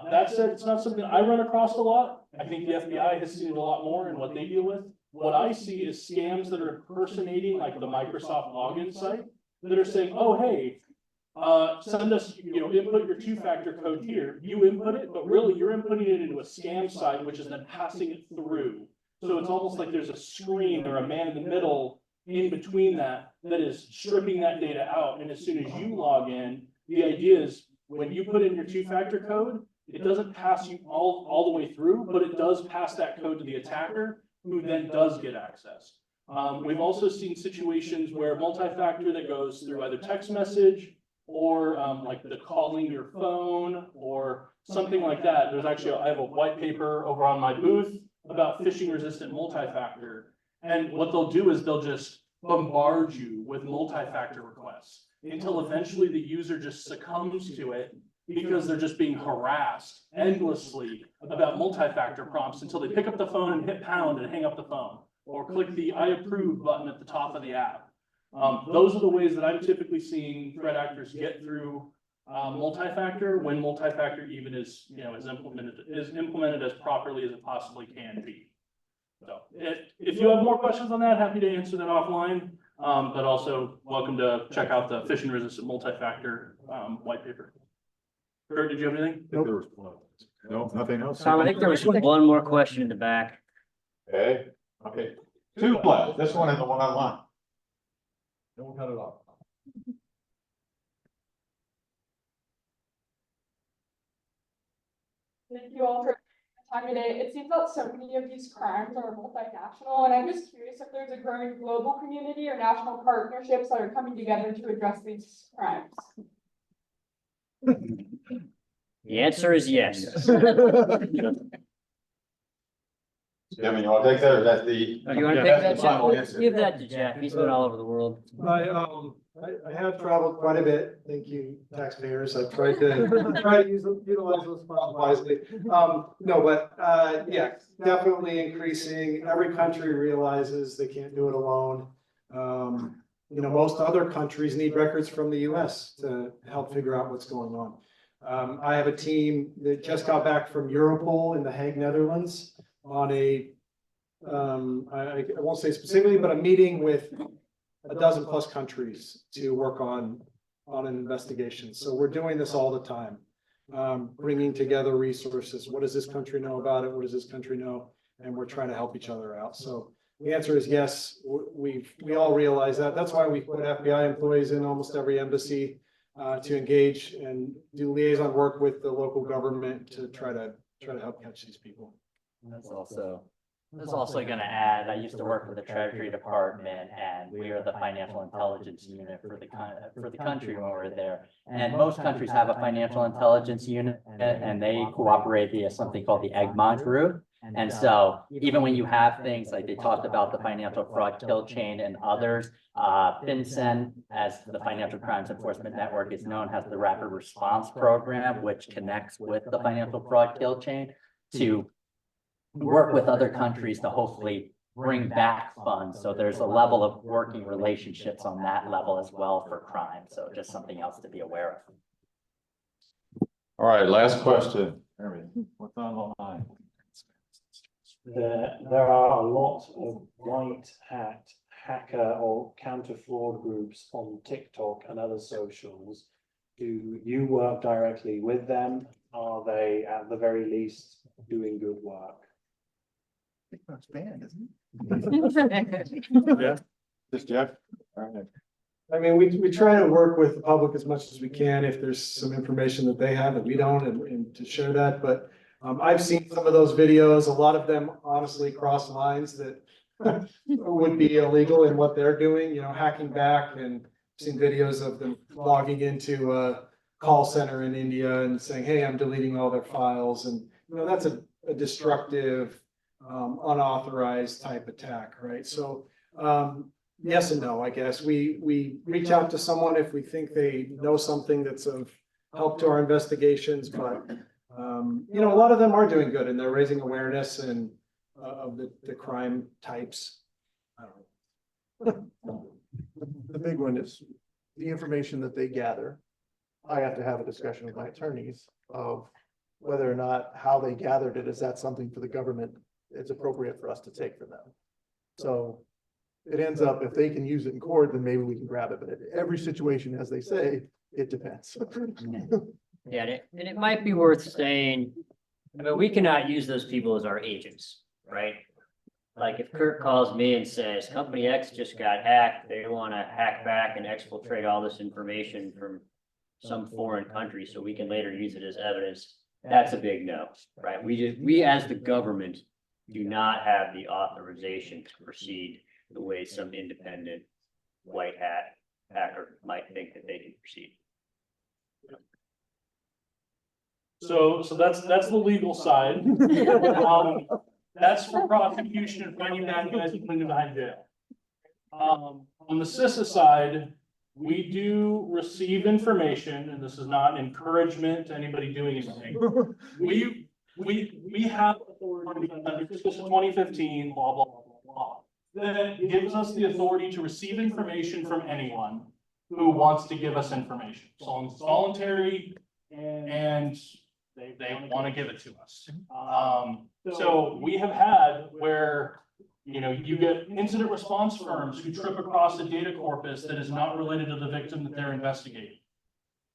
That said, it's not something I run across a lot. I think the FBI has seen it a lot more in what they deal with. What I see is scams that are impersonating like the Microsoft login site that are saying, oh, hey, send us, input your two-factor code here. You input it, but really you're inputting it into a scam site, which is then passing it through. So it's almost like there's a screen or a man in the middle in between that is stripping that data out. And as soon as you log in, the idea is when you put in your two-factor code, it doesn't pass you all the way through, but it does pass that code to the attacker, who then does get access. We've also seen situations where multi-factor that goes through either text message or like the calling your phone or something like that. There's actually, I have a white paper over on my booth about phishing resistant multi-factor. And what they'll do is they'll just bombard you with multi-factor requests until eventually the user just succumbs to it because they're just being harassed endlessly about multi-factor prompts until they pick up the phone and hit pound and hang up the phone or click the I approve button at the top of the app. Those are the ways that I'm typically seeing threat actors get through multi-factor when multi-factor even is implemented as properly as it possibly can be. So if you have more questions on that, happy to answer that offline. But also welcome to check out the phishing resistant multi-factor white paper. Kurt, did you have anything? Nope. No, nothing else. Tom, I think there was one more question in the back. Okay, okay. Two left, this one and the one online. Don't cut it off. Thank you all for your time today. It seems that so many of these crimes are multinational, and I'm just curious if there's a growing global community or national partnerships that are coming together to address these crimes. The answer is yes. Kevin, you want to take that or that's the? You want to Yeah, take that's that, the final Jeff? answer. Give that to Jeff. He's been all over the world. I have traveled quite a bit. Thank you, taxpayers. I've tried to utilize those funds wisely. Yeah, definitely increasing. Every country realizes they can't do it alone. Most other countries need records from the US to help figure out what's going on. I have a team that just got back from Europol in The Hague, Netherlands on I won't say specifically, but a meeting with a dozen plus countries to work on an investigation. So we're doing this all the time, bringing together resources. What does this country know about it? What does this country know? And we're trying to help each other out. So the answer is yes, we all realize that. That's why we put FBI employees in almost every embassy to engage and do liaison work with the local government to try to help catch these people. That's also going to add, I used to work for the Treasury Department and we are the financial intelligence unit for the country when we were there. And most countries have a financial intelligence unit and they cooperate via something called the Egmont Group. And so even when you have things like they talked about the financial fraud kill chain and others, FinCEN, as the Financial Crimes Enforcement Network is known, has the Rapid Response Program, which connects with the financial fraud kill chain to work with other countries to hopefully bring back funds. So there's a level of working relationships on that level as well for crime. So just something else to be aware of. All right, last question. What's on the line? There are a lot of white hat hacker or counter fraud groups on TikTok and other socials. Do you work directly with them? Are they at the very least doing good work? That's banned, isn't it? Yeah, just Jeff. All right. I mean, we try to work with the public as much as we can if there's some information that they have that we don't and to share that. But I've seen some of those videos. A lot of them honestly cross lines that would be illegal in what they're doing, you know, hacking back, and seen videos of them logging into a call center in India and saying, hey, I'm deleting all their files. And, you know, that's a destructive, unauthorized type attack, right? So, yes and no, I guess. We reach out to someone if we think they know something that's of help to our investigations, but, you know, a lot of them are doing good and they're raising awareness and of the crime types. I don't know. The big one is the information that they gather. I have to have a discussion with my attorneys of whether or not how they gathered it, is that something for the government it's appropriate for us to take from them. So it ends up, if they can use it in court, then maybe we can grab it, but every situation, as they say, it depends. Yeah, and it might be worth saying, I mean, we cannot use those people as our agents, right? Like if Kurt calls me and says, company X just got hacked, they want to hack back and exfiltrate all this information from some foreign country so we can later use it as evidence, that's a big no, right? We as the government do not have the authorization to proceed the way some independent white hat hacker might think that they can proceed. So that's the legal side. That's for prosecution and finding bad guys and putting them behind jail. On the CISA side, we do receive information, and this is not an encouragement to anybody doing anything. We have authority under CISA 2015, blah, blah, blah, blah, that gives us the authority to receive information from anyone who wants to give us information. So long as it's voluntary and they want to give it to us. So we have had where, you know, you get incident response firms who trip across a data corpus that is not related to the victim that they're investigating.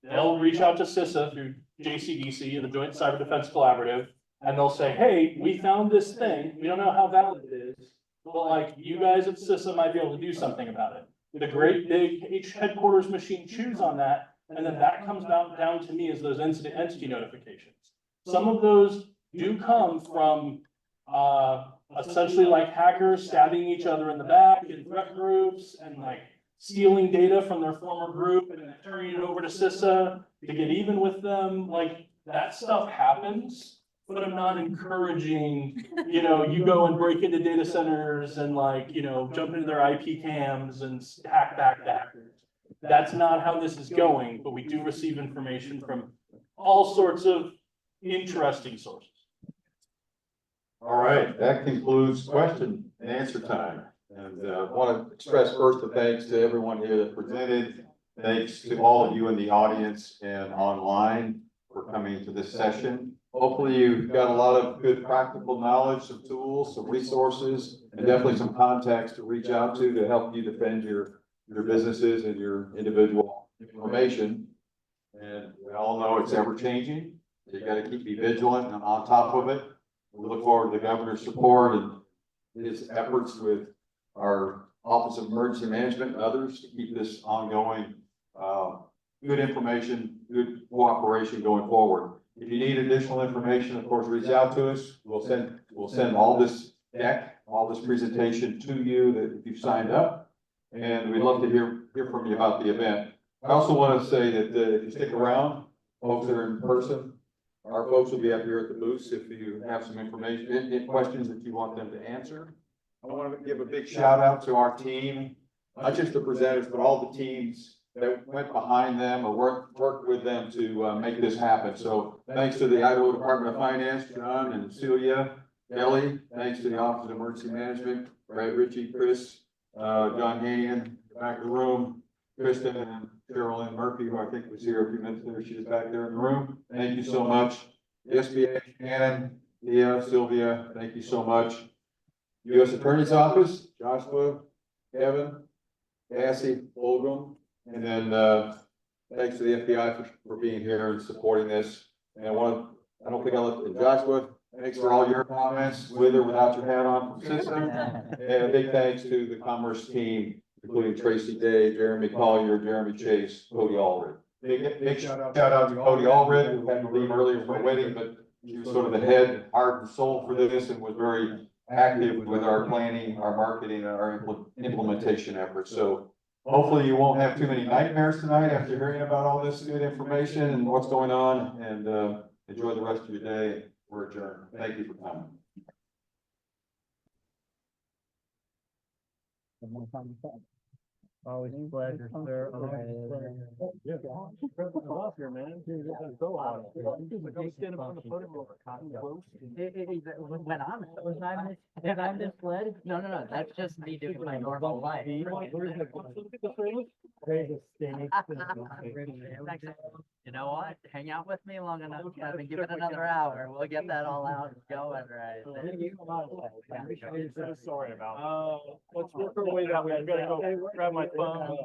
They'll reach out to CISA through JCDC, the Joint Cyber Defense Collaborative, and they'll say, hey, we found this thing. We don't know how valid it is, but like you guys at CISA might be able to do something about it. The great big headquarters machine chews on that, and then that comes down to me as those incident entity notifications. Some of those do come from essentially like hackers stabbing each other in the back in threat groups and like stealing data from their former group and then turning it over to CISA to get even with them. Like that stuff happens, but I'm not encouraging, you know, you go and break into data centers and like, you know, jump into their IP cams and hack back the hackers. That's not how this is going, but we do receive information from all sorts of interesting sources. All right, that concludes question and answer time. And I want to express first a thanks to everyone here that presented. Thanks to all of you in the audience and online for coming to this session. Hopefully you've got a lot of good practical knowledge, some tools, some resources, and definitely some contacts to reach out to help you defend your businesses and your individual information. And we all know it's ever changing. You got to be vigilant and on top of it. We look forward to the governor's support and his efforts with our Office of Emergency Management and others to keep this ongoing, good information, good cooperation going forward. If you need additional information, of course, reach out to us. We'll send all this deck, all this presentation to you that if you've signed up, and we'd love to hear from you about the event. I also want to say that if you stick around, folks that are in person, our folks will be up here at the booth if you have some information, any questions that you want them to answer. I want to give a big shout out to our team, not just the presenters, but all the teams that went behind them or worked with them to make this happen. So thanks to the Idaho Department of Finance, John and Celia, Kelly. Thanks to the Office of Emergency Management, Brad Ritchie, Chris, John Hanian, back of the room, Kristen and Carolyn Murphy, who I think was here a few minutes ago. She's back there in the room. Thank you so much. SBA, Shannon, Leah, Sylvia, thank you so much. U.S. Attorney's Office, Joshua, Kevin, Cassie, Fulgham, and then thanks to the FBI for being here and supporting this. And I don't think I left Joshua, thanks for all your comments, with or without your hat on from CISA. And a big thanks to the Commerce team, including Tracy Day, Jeremy Collier, Jeremy Chase, Cody Allred. Big shout out to Cody Allred, who had to leave earlier for a wedding, but she was sort of the head, heart, and soul for this and was very active with our planning, our marketing, and our implementation efforts. So hopefully you won't have too many nightmares tonight after hearing about all this good information and what's going on, and enjoy the rest of your day. We're adjourned. Thank you for coming. Always a pleasure, sir. Yeah. Off here, man. Go on. Stand up on the podium. When I'm misled? No, that's just me doing my normal life. You know what? Hang out with me long enough, Kevin. Give it another hour. We'll get that all out and going right. I'm so sorry about. Let's work our way that way. I'm gonna go grab my phone.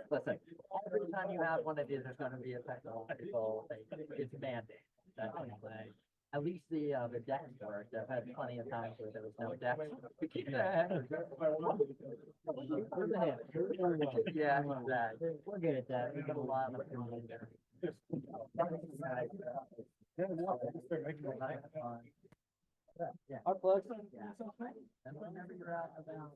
Listen, every time you have one of these, there's gonna be a technological thing. It's mandated. That's like, at least the decks worked. I've had plenty of times where there was no decks. Yeah, exactly. We're good at that. We got a lot of. Yeah. Our plugs. Yeah. Whenever you're out about,